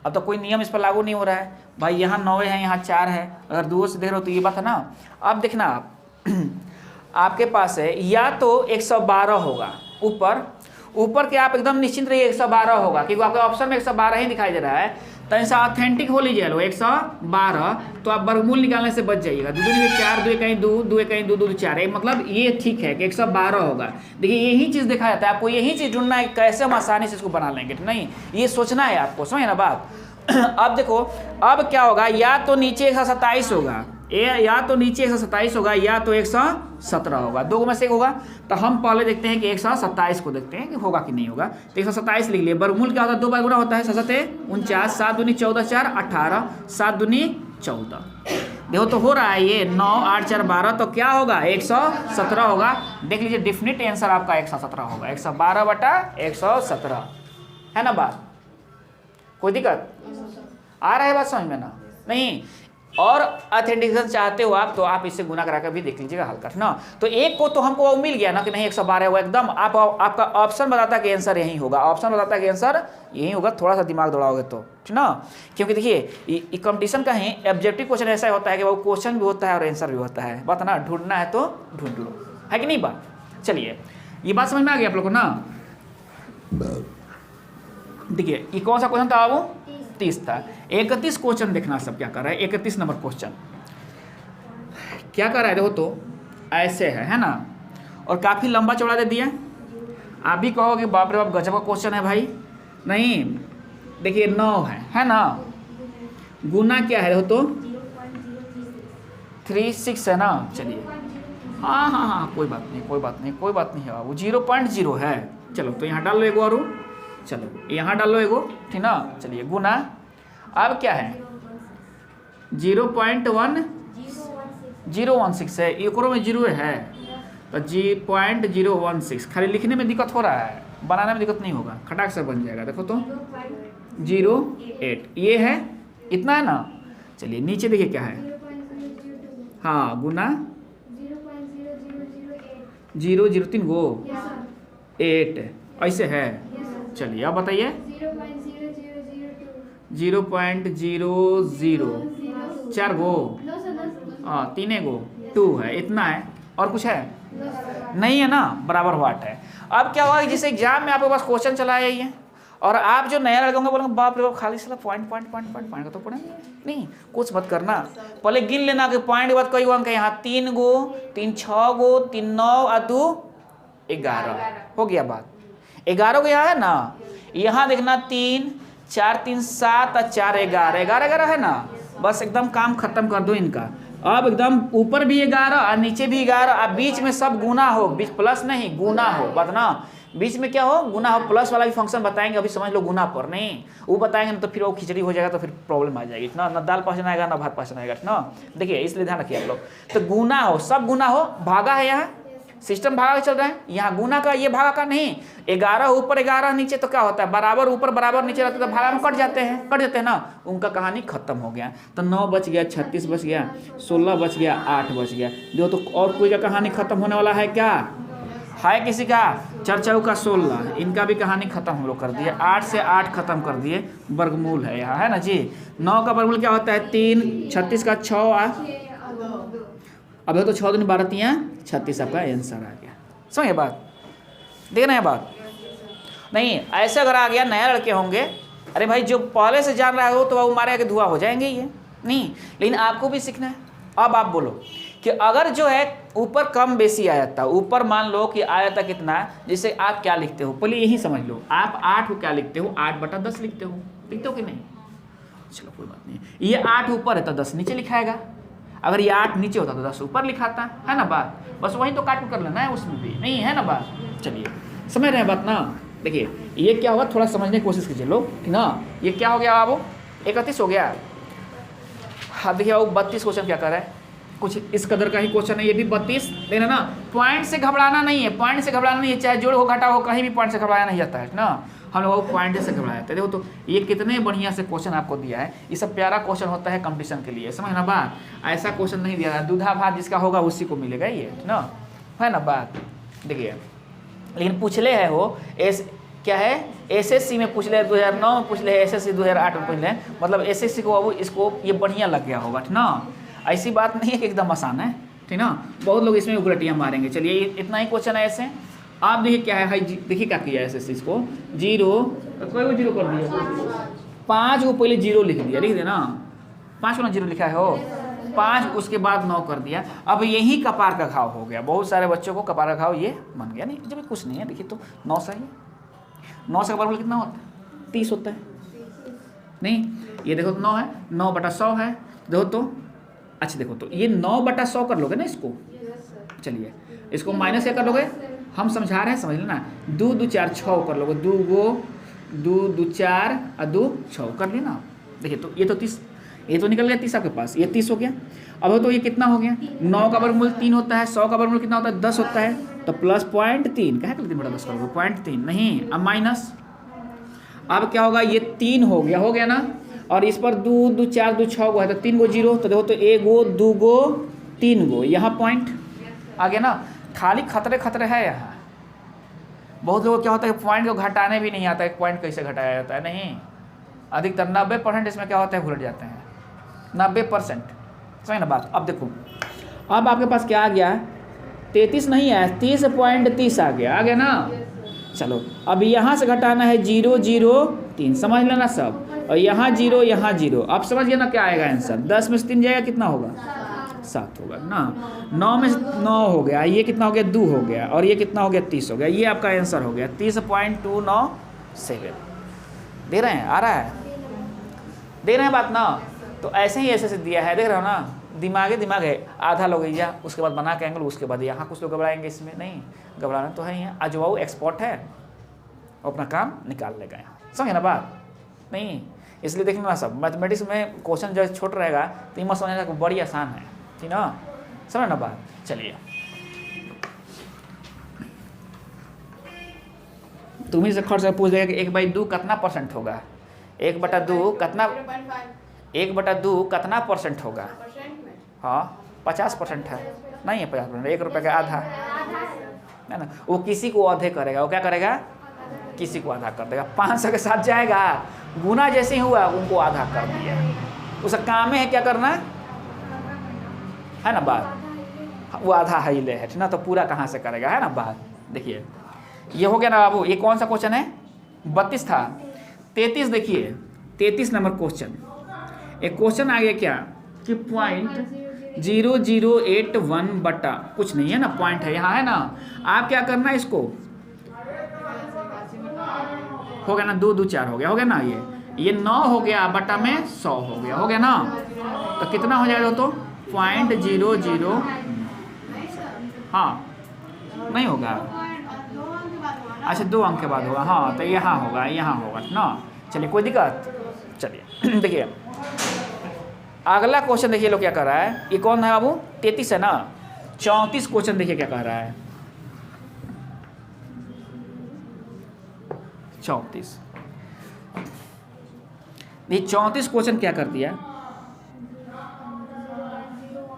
अब तो कोई नियम इस पर लागू नहीं हो रहा है भाई, यहाँ 9 है यहाँ 4 है, अगर 2 से देख रहे हो तो ये बात है ना। अब देखना आप आपके पास है या तो 112 होगा ऊपर के, आप एकदम निश्चिंत रहिए 112 होगा, क्योंकि आपके ऑप्शन में 112 ही दिखाई दे रहा है, तो ऐसा ऑथेंटिक हो लीजिए लो 112, तो आप वर्गमूल निकालने से बच जाइएगा, 2 दूनी 4 2 कहीं 2 2 कहीं 2 2 4, मतलब ये ठीक है कि 112 होगा। देखिए यही चीज़ देखा जाता है, आपको यही चीज़ ढूंढना है कैसे हम आसानी से इसको बना लेंगे, नहीं ये सोचना है आपको, समझे ना बात। अब देखो अब क्या होगा, या तो नीचे 127 होगा, या तो नीचे 127 होगा, या तो 117 होगा, दो में से एक होगा। तो हम पहले देखते हैं कि 127 को देखते हैं कि होगा कि नहीं होगा, तो 127 लिख लिए। वर्गमूल क्या होता है, 2 बार गुना होता है, 7 49, 7 दूनी 14 4 18, 7 दूनी 14, देखो तो हो रहा है ये 9 8 4 12, तो क्या होगा 117 होगा। देख लीजिए डेफिनेट आंसर आपका 117 होगा, 112 बटा 117, है ना बात, कोई दिक्कत आ रहा है बात समझ में ना, नहीं। और ऑथेंटिकेशन चाहते हो आप तो आप इससे गुना करा कर भी देख लीजिएगा हल्का ना। तो एक को तो हमको मिल गया ना कि नहीं 112 है, वो एकदम आपका ऑप्शन बताता है कि आंसर यही होगा, ऑप्शन बताता है कि आंसर यही होगा, थोड़ा सा दिमाग दौड़ाओगे तो, ठीक ना। क्योंकि देखिए ये कंपटीशन का ही ऑब्जेक्टिव क्वेश्चन ऐसा होता है कि वो क्वेश्चन भी होता है और आंसर भी होता है, बात ना, ढूंढना है तो ढूंढ लो, है कि नहीं बात। चलिए ये बात समझ में आ गई आप लोग को ना। देखिए ये कौन सा क्वेश्चन था वो, 30 था। 31 क्वेश्चन देखना सब क्या कर रहा है, 31 नंबर क्वेश्चन क्या कर रहा है, देखो तो ऐसे है ना, और काफ़ी लंबा चौड़ा दे दिया। आप भी कहोगे बाप रे बाप गजब का क्वेश्चन है भाई, नहीं देखिए 9 है ना, गुना क्या है देखो तो 36 है ना। चलिए हाँ कोई बात नहीं है बाबू, 0.0 है। चलो तो यहाँ डाल लो एगो, और चलो यहाँ डाल लो एगो, ठीक ना। चलिए गुना, अब क्या है 0.1016 है, एकरो में 0 है तो 0.016, खाली लिखने में दिक्कत हो रहा है, बनाने में दिक्कत नहीं होगा, खटाक से बन जाएगा। देखो तो 0.8 ये है, इतना है ना। चलिए नीचे देखिए क्या है, हाँ गुना 0.003 गो 8 ऐसे है। चलिए अब बताइए 0.00 4 गो हाँ 3 गो 2 है, इतना है, और कुछ है नहीं है ना, बराबर वाट है। अब क्या हुआ, जिस एग्जाम में आपके पास क्वेश्चन चला है ये, और आप जो नया लड़के होंगे बोलेंगे बाप रे बाप खाली साला पॉइंट का तो पढ़ेंगे नहीं, कुछ मत करना, पहले गिन लेना कि पॉइंट के बाद कई अंक है यहाँ, 3 गो 3 6 गो 3 9 और 2 11 हो गया बात। 11 को यहाँ है ना, यहाँ देखना 3 4 3 7 और 4 11 है ना, बस एकदम काम खत्म कर दो इनका। अब एकदम ऊपर भी 11 और नीचे भी 11, अब बीच में सब गुना हो, बीच प्लस नहीं गुना हो, बात ना बीच में क्या हो, गुना हो। प्लस वाला भी फंक्शन बताएंगे, अभी समझ लो गुना पर नहीं, वो बताएंगे ना तो फिर वो खिचड़ी हो जाएगा, तो फिर प्रॉब्लम आ जाएगी ना, दाल पाचन आएगा ना भात पाचन आएगा ना। देखिए इसलिए ध्यान रखिए आप लोग, तो गुना हो, सब गुना हो, भागा है यहाँ सिस्टम भागा चल रहा है, यहाँ गुना का ये भागा का नहीं, 11 ऊपर 11 नीचे, तो क्या होता है बराबर ऊपर बराबर नीचे रहता है, तो भागा में कट जाते हैं ना, उनका कहानी खत्म हो गया। तो 9 बच गया, 36 बच गया, 16 बच गया, 8 बच गया, जो तो और कोई का कहानी खत्म होने वाला है क्या है किसी का, चर्चा का 16, इनका भी कहानी खत्म हम लोग कर दिए, 8 से 8 खत्म कर दिए, वर्गमूल है यहाँ है ना जी। 9 का वर्गमूल क्या होता है 3, 36 का 6, अब तो 6 दूनी 12 3 36 आपका आंसर आ गया। समझे बात, देख रहे हैं बात नहीं, ऐसे अगर आ गया नया लड़के होंगे, अरे भाई जो पहले से जान रहा हो तो वो मारे आगे धुआं हो जाएंगे ये नहीं, लेकिन आपको भी सीखना है। अब आप बोलो कि अगर जो है ऊपर कम बेसी आया था, ऊपर मान लो कि आया था कितना, जिसे आप क्या लिखते हो, पहले यही समझ लो, आप 8 को क्या लिखते हो, 8/10 लिखते हो कि नहीं, चलो कोई बात नहीं, ये 8 ऊपर है तो 10 नीचे लिखाएगा, अगर ये 8 नीचे होता तो 10 ऊपर लिखाता है ना बात, बस वही तो काट कर लेना है, उसमें भी नहीं है ना बात। चलिए समझ रहे हैं बात ना। देखिए ये क्या होगा, थोड़ा समझने की कोशिश कीजिए लोग, ठीक ना। ये क्या हो गया बाबू, 31 हो गया। हाँ देखिए बाबू 32 क्वेश्चन क्या कर रहा है, कुछ इस कदर का ही क्वेश्चन है, ये भी 32 देना ना। पॉइंट से घबराना नहीं है, पॉइंट से घबराना नहीं है, चाहे जोड़ हो घटा हो, कहीं भी पॉइंट से घबराया नहीं जाता है ना, हम लोग पॉइंट से घबराया जाता है। देखो तो ये कितने बढ़िया से क्वेश्चन आपको दिया है, ये सब प्यारा क्वेश्चन होता है कंपटीशन के लिए, समझ ना बात। ऐसा क्वेश्चन नहीं दिया है, दूधा भात जिसका होगा उसी को मिलेगा ये ना, है ना बात। देखिए लेकिन पूछले है वो क्या है, एसएससी में पूछ ले, 2009 में पूछ ले, एसएससी 2008 में पूछ ले, मतलब एसएससी को अब इसको ये बढ़िया लग गया होगा, ठीक ना। ऐसी बात नहीं है कि एकदम आसान है, ठीक ना, बहुत लोग इसमें उगलटियाँ मारेंगे। चलिए इतना ही क्वेश्चन है ऐसे। आप देखिए क्या है, देखिए क्या किया है एसएससी इसको, 0 कोई को 0 कर दिया, 5 को पहले 0 लिख दिया, लिख देना 5 को ना 0 लिखा है हो, 5 उसके बाद 9 कर दिया। अब यही कपार का घाव हो गया, बहुत सारे बच्चों को कपार का घाव ये बन गया। नहीं जब कुछ नहीं है, देखिए तो 9 सही है, 9 से कपार कितना होता है 30 होता है, नहीं ये देखो 9 है, 9/100 है, देखो तो अच्छा देखो तो ये 9/100 कर लोगे ना इसको, चलिए इसको माइनस क्या कर लोगे, हम समझा रहे हैं समझ लेना, 2 2 4 6 कर लोगे, 2 गो 2 2 4 और 2 6 कर लेना। देखिए तो ये तो 30, ये तो निकल गया 30 आपके पास, ये 30 हो गया। अब तो ये कितना हो गया, 9 का वर्गमूल 3 होता है, 100 का वर्गमूल कितना होता है 10 होता है, तो प्लस 0.3 कहे कर 3/10 करोगे 0.3 नहीं, अब माइनस, अब क्या होगा ये 3 हो गया ना, और इस पर 2 2 4 2 6 गो है, तो 3 गो 0, तो देखो तो 1 गो 2 गो 3 गो, यहाँ पॉइंट आ गया ना। खाली खतरे है यहाँ, बहुत लोगों को क्या होता है पॉइंट को घटाने भी नहीं आता है, पॉइंट कैसे घटाया जाता है, नहीं अधिकतर 90% इसमें क्या होता है भूल जाते हैं, 90% समझ ना बात। अब देखो अब आपके पास क्या आ गया, 33 नहीं आया, 30.30 आ गया ना। चलो अब यहाँ से घटाना है 0 0 3, समझ लेना सब, और यहाँ 0 यहाँ 0, अब समझ गया ना क्या आएगा आंसर, 10 में से 3 जाएगा कितना होगा 7 होगा ना, 9 में से 9 हो गया, ये कितना हो गया 2 हो गया, और ये कितना हो गया 30 हो गया, ये आपका आंसर हो गया 30.297। दे रहे हैं, आ रहा है, दे रहे हैं बात ना। तो ऐसे ही ऐसे से दिया है, देख रहे हो ना, दिमाग है, आधा लोग या उसके बाद बना के एंगल, उसके बाद यहाँ कुछ लोग घबराएंगे, इसमें नहीं घबराना तो है ही है, आज वो एक्सपर्ट है अपना काम निकाल लेगा यहाँ, समझे ना बात नहीं। इसलिए देखना ना सब मैथमेटिक्स में क्वेश्चन जो छोट रहेगा तो मत समझना बड़ी आसान है, ठीक ना, समझ ना बात। चलिए तुम्ही से खर्च पूछ देगा कि 1/2 कितना परसेंट होगा, 1/2 कितना, 1/2 कितना परसेंट होगा, हाँ 50% है, नहीं है 50%, 1 रुपये का आधा है ना, वो किसी को आधे करेगा, वो क्या करेगा किसी को आधा कर देगा, 500 के साथ जाएगा, गुना जैसे ही हुआ उनको आधा कर दिया, उसका काम है क्या करना, है ना बात, वो आधा हिले है ना, तो पूरा कहाँ से करेगा, है ना बात। देखिए ये हो गया ना बाबू, ये कौन सा क्वेश्चन है, 32 था। 33 देखिए, 33 नंबर क्वेश्चन, एक क्वेश्चन आ गया क्या कि 0.0081 बटा कुछ नहीं है ना, पॉइंट है यहाँ, है ना। आप क्या करना है, इसको हो गया ना, 2 2 4 हो गया ना, ये 9 हो गया बटा में 100 हो गया ना, तो कितना हो जाएगा तो 0.00, हाँ नहीं होगा, अच्छा 2 अंक के बाद होगा, हाँ तो यहाँ होगा ना। चलिए कोई दिक्कत, चलिए देखिए अगला क्वेश्चन देखिए लोग क्या कर रहा है, ये कौन है बाबू, 33 है ना। 34 क्वेश्चन देखिए क्या कह रहा है, 34 क्वेश्चन क्या कर दिया,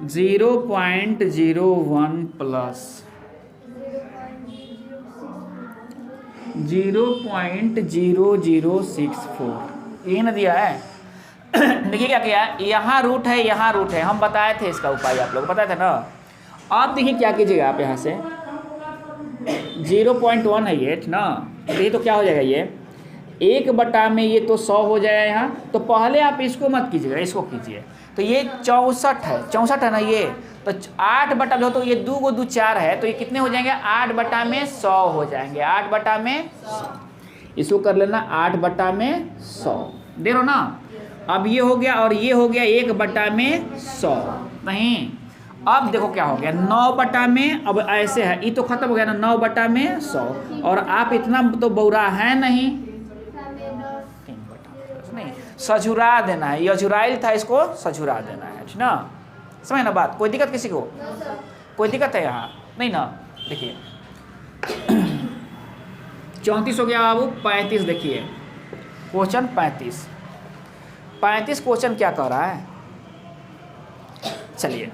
0.01 प्लस 0.0064 ये ना दिया है। देखिए क्या किया, यहाँ रूट है, यहाँ रूट है, हम बताए थे इसका उपाय, आप लोग बताए थे ना। आप देखिए क्या कीजिएगा, आप यहाँ से 0.1 है ये ना, देखिए तो क्या हो जाएगा, ये 1 बटा में ये तो 100 हो जाएगा यहाँ, तो पहले आप इसको मत कीजिएगा, इसको कीजिए, तो ये 64 है ना ये, तो 8 बटा जो, तो ये 2 को 2 4 है, तो ये कितने हो जाएंगे, 8 बटा में 100 हो जाएंगे, 8 बटा में 100, इसको कर लेना 8 बटा में 100, दे रहे हो ना। अब ये हो गया और ये हो गया 1 बटा में 100, नहीं अब देखो क्या हो गया, 9 बटा में, अब ऐसे है, ये तो खत्म हो गया ना, 9 बटा में 100, और आप इतना तो बौरा है नहीं, 3 बटा नहीं, सझुरा देना है, ये अझुराइल था, इसको सझुरा देना है, ठीक ना, समझ ना बात। कोई दिक्कत किसी को, कोई दिक्कत है यहाँ नहीं ना। देखिए 34 हो गया बाबू, 35 देखिए क्वेश्चन 35 क्वेश्चन क्या कह रहा है, चलिए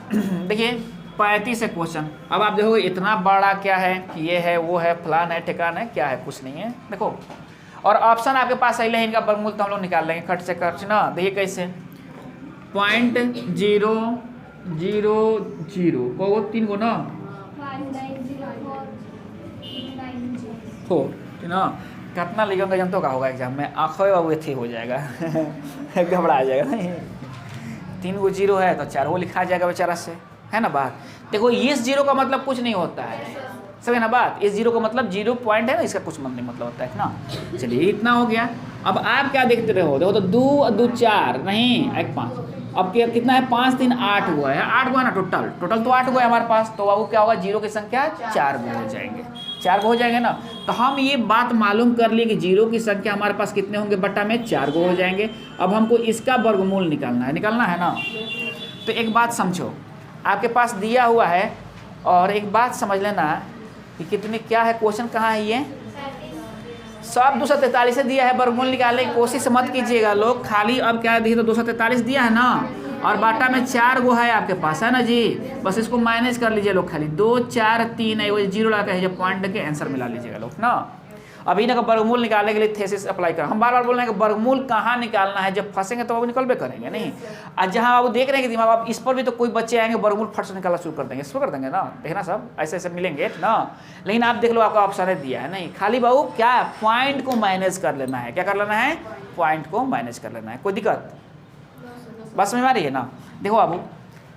देखिए 35 है क्वेश्चन। अब आप देखोगे इतना बड़ा क्या है कि ये है, वो है, फलान है, ठिकान है, क्या है, कुछ नहीं है। देखो और ऑप्शन आपके पास सही है, इनका वर्गमूल तो हम लोग निकाल लेंगे खट से खट ना। देखिए कैसे 0.000 को 3 को ना 4 ना, कितना लिखेंगे जनता का होगा एग्जाम में, आँखों बाबू एथी हो जाएगा घबरा जाएगा नहीं, 3 को 0 है तो 4 को लिखा जाएगा बेचारा से, है ना बात। देखो इस 0 का मतलब कुछ नहीं होता है, समझे ना बात, इस 0 का मतलब 0 पॉइंट है ना, इसका कुछ मतलब होता है ना। चलिए इतना हो गया। अब आप क्या देखते रहो, देखो तो 2 2 4 नहीं 1 5, अब क्या कितना है, 5 3 8 हुआ है, 8 हुआ ना टोटल तो 8 हुआ है हमारे पास, तो अब क्या होगा, 0 की संख्या 4 गो हो जाएंगे, 4 गो हो जाएंगे ना। तो हम ये बात मालूम कर लिए कि 0 की संख्या हमारे पास कितने होंगे, बटा में 4 गो हो जाएंगे। अब हमको इसका वर्गमूल निकालना है ना। तो एक बात समझो, आपके पास दिया हुआ है, और एक बात समझ लेना कि कितने क्या है, क्वेश्चन कहाँ है, ये सब 243 से दिया है, वर्गमूल निकालने की कोशिश मत कीजिएगा लोग, खाली अब क्या दिया, तो 243 दिया है ना, और बाटा में 4 गो है आपके पास, है ना जी, बस इसको माइनस कर लीजिए लोग, खाली 2 4 3 है, वो 0 लगा है, जब पॉइंट के आंसर मिला लीजिएगा लोग ना। अभी ना वर्गमूल निकालने के लिए थेसिस अप्लाई कर, हम बार बार बोल रहे हैं कि वर्गमूल कहाँ निकालना है, जब फंसेंगे तो वो निकलबे करेंगे नहीं। आज जहाँ आप देख रहे हैं कि दिमाग, आप इस पर भी तो कोई बच्चे आएंगे वर्गमूल फट से निकालना शुरू कर देंगे, शुरू कर देंगे ना, देखना सब ऐसे ऐसे मिलेंगे ना। लेकिन आप देख लो आपका ऑप्शन दिया है नहीं, खाली बाबू क्या पॉइंट को माइनस कर लेना है, क्या कर लेना है, पॉइंट को माइनस कर लेना है। कोई दिक्कत, बस में आ रही है ना। देखो बाबू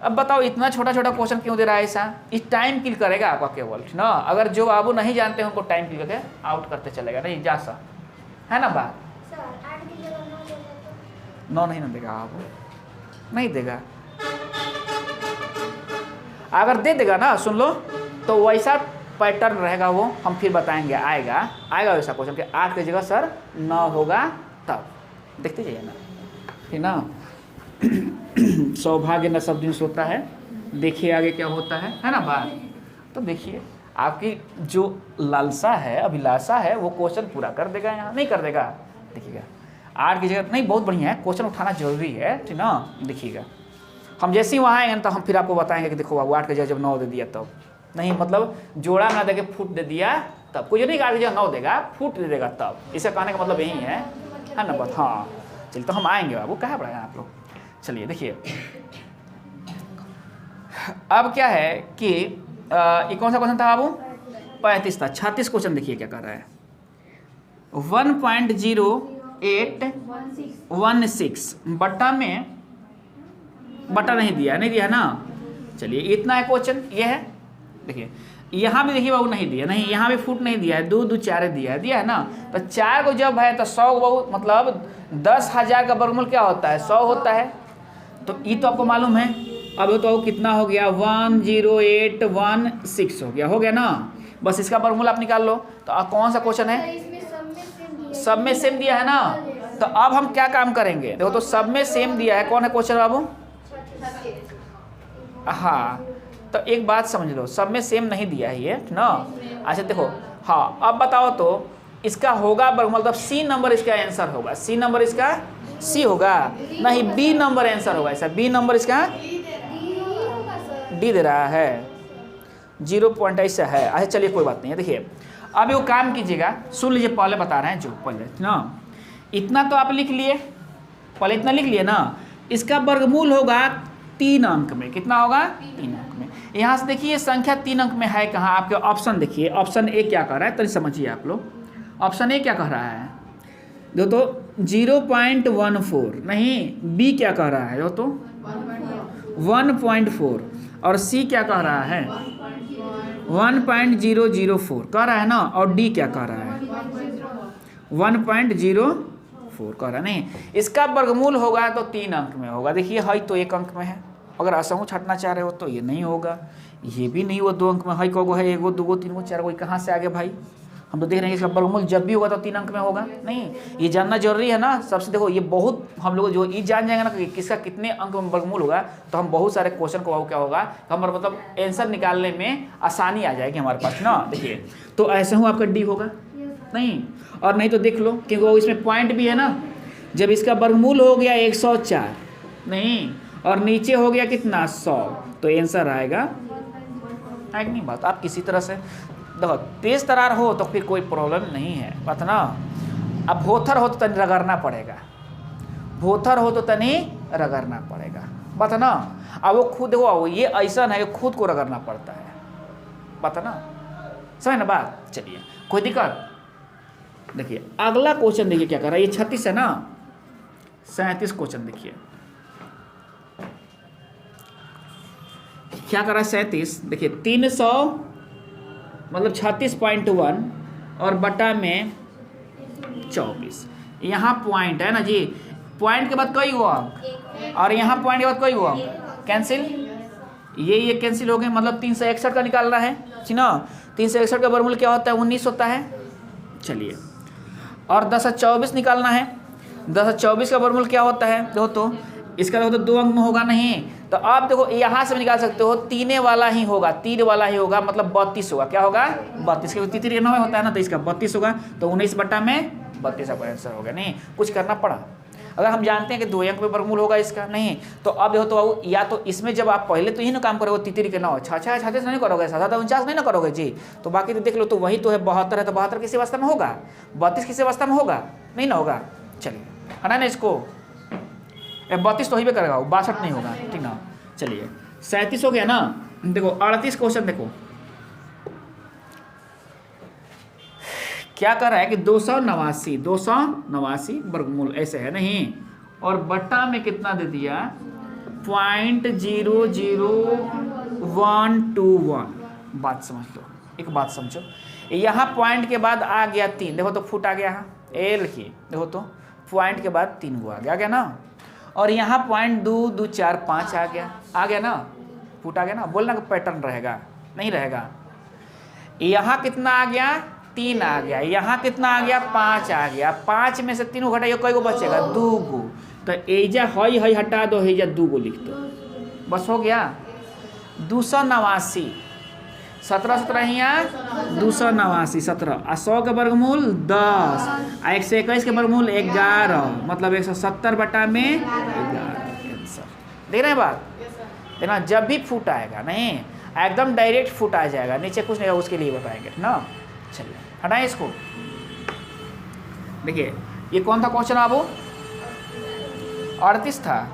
अब बताओ इतना छोटा छोटा क्वेश्चन क्यों दे रहा है ऐसा, इस टाइम किल करेगा आपका केवल ना। अगर जो बाबू नहीं जानते हैं उनको टाइम किल करके आउट करते चलेगा नहीं, जा सा है ना बात। 9 नहीं ना देगा आपको, नहीं देगा, अगर दे देगा ना सुन लो, तो वैसा पैटर्न रहेगा वो, हम फिर बताएंगे, आएगा वैसा क्वेश्चन कि 8 की जगह सर 9 होगा, तब देखते जाइए ना, ठीक ना। सौभाग्य न सब दिन सोता है, देखिए आगे क्या होता है ना बात। तो देखिए आपकी जो लालसा है, अभिलाषा है, वो क्वेश्चन पूरा कर देगा, यहाँ नहीं कर देगा। देखिएगा 8 की जगह नहीं, बहुत बढ़िया है, क्वेश्चन उठाना जरूरी है, ठीक ना। देखिएगा हम जैसे ही वहाँ आएंगे तो हम फिर आपको बताएंगे कि देखो बाबू 8 की जगह जब 9 दे दिया तब नहीं, मतलब जोड़ा ना दे के फुट दे दिया तब, कोई नहीं 8 की जगह 9 देगा, फुट दे देगा तब, इसे कहने का मतलब यही है ना बात। हाँ चलिए, तो हम आएंगे बाबू, कहाँ पड़ेगा आप लोग। चलिए देखिए अब क्या है कि ये कौन सा क्वेश्चन था बाबू? 35 था। 36 क्वेश्चन देखिए क्या कर रहा है। 1.0816 बट्टा में, बट्टा नहीं दिया ना। चलिए इतना है क्वेश्चन, ये है। देखिए यहाँ भी देखिए बाबू नहीं दिया, नहीं यहाँ भी फुट नहीं दिया है, 2 2 4 दिया है ना। तो 4 को जब है तो 100 बाबू मतलब 10,000 का वर्गमूल क्या होता है? 100 होता है। तो ये तो आपको मालूम है। अब तो कितना हो गया? 10816 हो गया ना। बस इसका वर्गमूल आप निकाल लो। तो कौन सा क्वेश्चन है? सब में सेम दिया है ना। तो अब हम क्या काम करेंगे? देखो तो सब में सेम दिया है, कौन है क्वेश्चन बाबू? हाँ, तो एक बात समझ लो, सब में सेम नहीं दिया है ये ना। अच्छा देखो, हाँ अब बताओ तो इसका होगा वर्गमूल, मतलब सी नंबर इसका आंसर होगा। सी नंबर इसका सी होगा, नहीं बी नंबर आंसर होगा। ऐसा बी नंबर इसका डी दे रहा है, 0 ऐसा है। अच्छा चलिए कोई बात नहीं है। देखिए अब वो काम कीजिएगा, सुन लीजिए, पहले बता रहे हैं जो पहले ना, इतना तो आप लिख लिए, पहले इतना लिख लिए ना। इसका वर्गमूल होगा 3 अंक में। कितना होगा? 3 अंक में। यहाँ से देखिए संख्या 3 अंक में है कहाँ? आपके ऑप्शन देखिए, ऑप्शन ए क्या कह रहा है, तो समझिए आप लोग। ऑप्शन ए क्या कह रहा है? दो तो 0.14, नहीं बी क्या कह रहा है? दो तो 1.4, और सी क्या कह रहा है? 1.004 कह रहा है ना। और डी क्या कह रहा है? 1.04 कह रहा है। नहीं, इसका वर्गमूल होगा तो 3 अंक में होगा। देखिए है तो 1 अंक में है, अगर असमूह छाटना चाह रहे हो तो ये नहीं होगा, ये भी नहीं हुआ 2 अंक में। है कौगो है? 1 2 3 4 कहाँ से आगे भाई? हम तो देख रहे हैं इसका वर्गमूल जब भी होगा तो 3 अंक में होगा। नहीं, ये जानना जरूरी है ना सबसे। देखो ये बहुत, हम लोग जो ये जान जाएंगे ना कि किसका कितने अंक में वर्गमूल होगा, तो हम बहुत सारे क्वेश्चन को क्या होगा, हमारा मतलब आंसर निकालने में आसानी आ जाएगी हमारे पास ना। देखिए तो ऐसे हूँ आपका डी होगा नहीं, और नहीं तो देख लो क्योंकि वो इसमें पॉइंट भी है ना। जब इसका वर्गमूल हो गया 104 नहीं, और नीचे हो गया कितना? 100, तो आंसर आएगा। है कि नहीं बात? आप किसी तरह से देखो, तेज तरार हो तो फिर कोई प्रॉब्लम नहीं है, बात ना। अब भोथर हो तो तनी रगड़ना पड़ेगा, भोथर हो तो तनी रगड़ना पड़ेगा, बात ना। अब वो खुद देखो ये ऐसा है, खुद को रगड़ना पड़ता है, बात ना, समझ ना बात। चलिए कोई दिक्कत? देखिए अगला क्वेश्चन देखिए क्या कर रहा है। ये 36 है ना, 37 क्वेश्चन देखिए क्या कर रहा है। 37 देखिए 300 मतलब 36.1 और बटा में 24। यहाँ पॉइंट है ना जी, पॉइंट के बाद कई हुआ अंक, और यहाँ पॉइंट के बाद कई हुआ अंक, कैंसिल। ये कैंसिल हो गए, मतलब 361 का निकालना है जी ना। 361 का वर्गमूल क्या होता है? 19 होता है। चलिए, और 10/24 निकालना है। 10/24 का वर्गमूल क्या होता है? देखो तो इसका देखो तो 2 अंक में होगा नहीं, तो आप देखो यहाँ से भी निकाल सकते हो, 3 वाला ही होगा, 3 वाला ही होगा, मतलब 32 होगा। क्या होगा? 32 के 3 9 होता है ना, तो इसका 32 होगा। तो 19 बटा में 32 आपका आंसर होगा। नहीं कुछ करना पड़ा। अगर हम जानते हैं कि 2 अंक में वर्गमूल होगा इसका, नहीं तो अब देखो तो या तो इसमें जब आप पहले तो यही ना काम करोगे, 3 के 9 छः 36 नहीं करोगे, 7 49 नहीं ना करोगे जी। तो बाकी तो देख लो, तो वही तो है 72 है, तो 72 किसी अवस्था में होगा, 32 किसी अवस्था में होगा, नहीं ना होगा। चलिए हटा ना इसको, 32 तो ही भी करेगा, 62 नहीं होगा, ठीक ना। चलिए 37 हो गया ना। देखो 38 क्वेश्चन देखो क्या कर रहा है कि 289 वर्गमूल ऐसे है नहीं, और बट्टा में कितना दे दिया? 0.00121। बात समझ लो, एक बात समझो, यहाँ पॉइंट के बाद आ गया 3, देखो तो फुट आ गया है, ए लिखिए, देखो तो पॉइंट के बाद 3 गो आ गया ना। और यहाँ पॉइंट 2 2 4 5 आ गया ना, फुट आ गया ना। बोलना कि पैटर्न रहेगा, नहीं रहेगा। यहाँ कितना आ गया? 3 आ गया। यहाँ कितना आ गया? 5 आ गया। 5 में से 3 घटाइए, कई गो बचेगा? 2 गो। तो एजा हई हटा दो, एजा 2 गो लिख दो, बस हो गया। 289 17 17 यहाँ 289 17, और 100 के वर्गमूल 10, और 121 के वर्गमूल 11, मतलब 170 बटा में 11 आंसर। देख रहे हैं बात? देखना जब भी फुट आएगा नहीं, एकदम डायरेक्ट फुट आ जाएगा, नीचे कुछ नहीं होगा, उसके लिए बताएंगे ना। चलिए हटाएं इसको। देखिए ये कौन था क्वेश्चन बाबू? 38 था।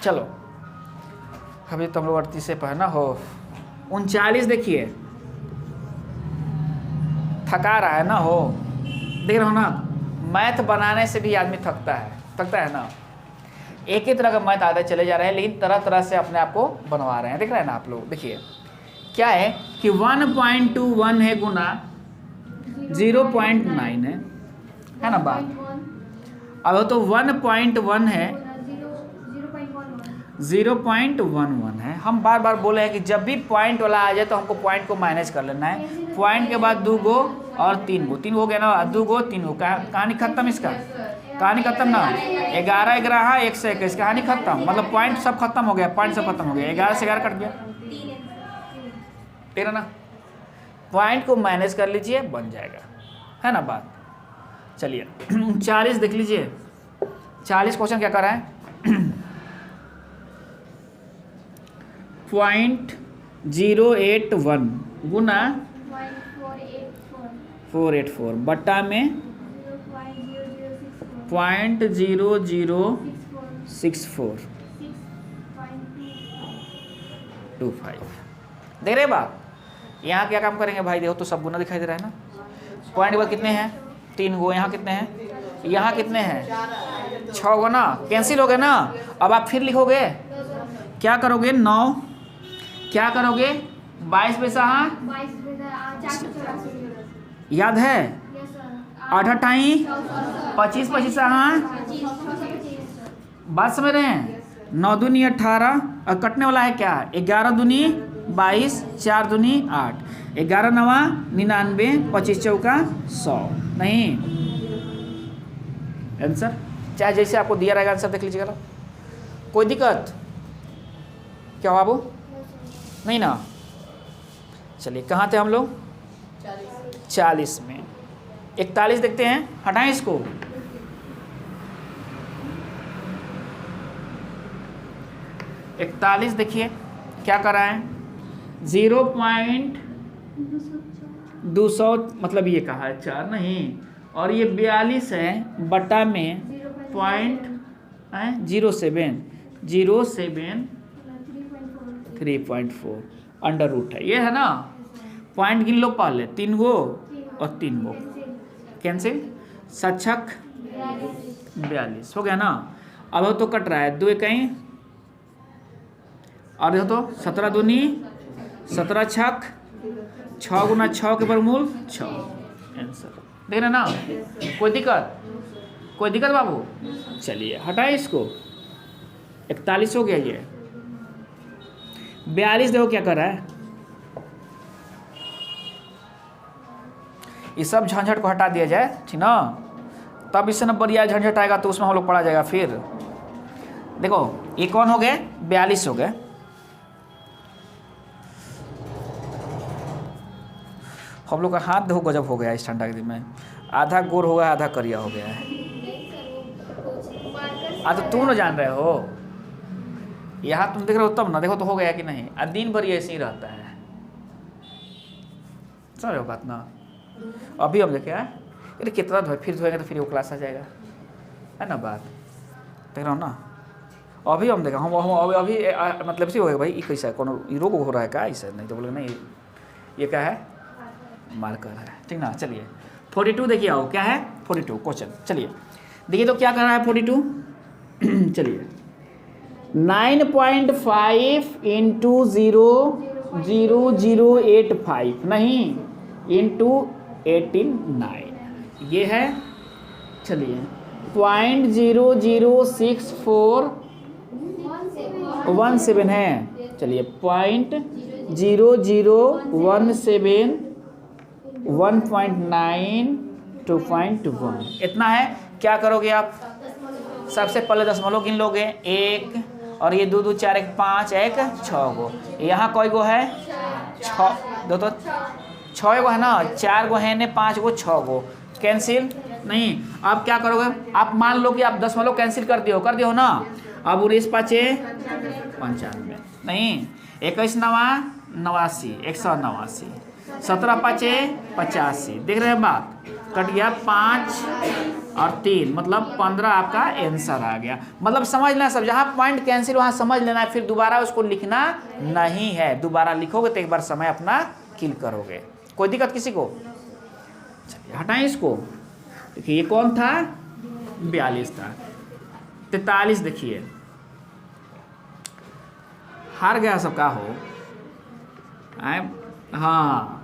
चलो अभी तो हम लोग 38 से पढ़ना हो। 39 देखिए, थका रहा है ना हो, देख रहे हो ना, मैथ बनाने से भी आदमी थकता है ना। एक ही तरह का मैथ आते चले जा रहे हैं, लेकिन तरह तरह से अपने आप को बनवा रहे हैं, देख रहे हैं ना आप लोग। देखिए क्या है कि 1.21 है गुना 0.9 है ना बात। अब तो 1.1 है 0.11 है। हम बार बार बोले हैं कि जब भी पॉइंट वाला आ जाए तो हमको पॉइंट को मैनेज कर लेना है। पॉइंट के बाद 2 गो और 3 गो, 3 हो गया ना, 2 गो 3 गो, कहानी खत्म। इसका कहानी खत्म ना। 11 11 1 से 21, कहानी खत्म। मतलब पॉइंट सब खत्म हो गया, पॉइंट सब खत्म हो गया। 11 से 11 कट गया, ठीक है ना। पॉइंट को मैनेज कर लीजिए, बन जाएगा, है ना बात। चलिए 40 देख लीजिए। 40 क्वेश्चन क्या कर रहा है 0.081 गुना 484 बट्टा में 0.006425। देख रहे बात। यहाँ क्या काम करेंगे भाई, देखो तो सब गुना दिखाई दे रहा है ना। पॉइंट के बाद कितने हैं 3 गो, यहाँ कितने हैं, यहाँ कितने हैं 6 गो ना, कैंसिल हो गए ना। अब आप फिर लिखोगे, क्या करोगे 9, क्या करोगे 22 पैसा, याद है 8 अठाई 25 25 बात समझ रहे हैं। 9 दूनी 18 और कटने वाला है क्या 11 दूनी 22, 4 दूनी 8, 11 नवा 99, 25 चौका 100। नहीं आंसर चाहे जैसे आपको दिया रहेगा आंसर देख लीजिएगा। कोई दिक्कत क्या बाबू, नहीं ना। चलिए कहाँ थे हम लोग 40 में। 41 देखते हैं, हटाएं इसको। इकतालीस देखिए क्या कर रहा है 0.200 मतलब ये कहा है 4 नहीं, और ये 42 है बटा में 0.07 अंडर रूट है, ये है ना। पॉइंट गिन लो पहले, 3 गो और 3 गो कैंसिल, 7 छक 42 हो गया ना। अब तो कट रहा है 2 कहीं, और देखो तो 17 दूनी 17 छक 6 गुना 6 के वर्गमूल 6 आंसर। देख रहे ना, कोई दिक्कत बाबू। चलिए हटाए इसको, 41 हो गया ये। 42 देखो क्या कर रहा है, ये सब झंझट को हटा दिया जाए ठीक ना, तब इससे ना बढ़िया झंझट आएगा तो उसमें हम लोग पढ़ा जाएगा। फिर देखो ये कौन हो गए 42 हो गए, हम लोग का हाथ देखो गजब हो गया इस ठंडा के दिन में, आधा गोर हो गया आधा करिया हो गया है। तो तुम ना जान रहे हो, यहाँ तुम देख रहे हो तब ना, देखो तो हो गया कि नहीं। दिन भर ये ऐसे ही रहता है, समझ रहे हो बात ना। अभी हम देखे अरे कितना धोए, फिर धोएंगे तो फिर वो क्लास आ जाएगा, है ना बात। देख रहा हूँ ना, अभी हम देखा हम अभी मतलब से हो गया भाई ये कैसा है, कौन रोग हो रहा है क्या ऐसा, नहीं तो बोले नहीं ये क्या है मार्कर है, ठीक ना। चलिए 42 देखिए आओ क्या है 42 क्वेश्चन। चलिए देखिए तो क्या कर रहा है 42 चलिए 9.5 इंटू 0.0085 नहीं इंटू 89 ये है। चलिए 0.06417 है। चलिए 0.0017 1.9 2.1 इतना है। क्या करोगे आप, सबसे पहले दशमलव गिन लोगे 1 और ये 2 2 4 1 5 1 6 गो, यहाँ कोई गो है 6 दो तो 6 गो है ना, 4 गो है ने 5 गो 6 गो कैंसिल नहीं। अब क्या करोगे आप, मान लो कि आप दशमलव कैंसिल कर दियो ना। अब 19 5 95 नहीं, 21 9 89 189 17 5 85 देख रहे हैं बात। कट गया 5 और 3 मतलब 15 आपका आंसर आ गया। मतलब समझ लेना सब, जहाँ पॉइंट कैंसिल वहाँ समझ लेना है, फिर दोबारा उसको लिखना नहीं है। दोबारा लिखोगे तो एक बार समय अपना किल करोगे। कोई दिक्कत किसी को? चलिए हटाएं इसको। देखिए ये कौन था? 42 था। 43 देखिए हार गया सबका हो। हाँ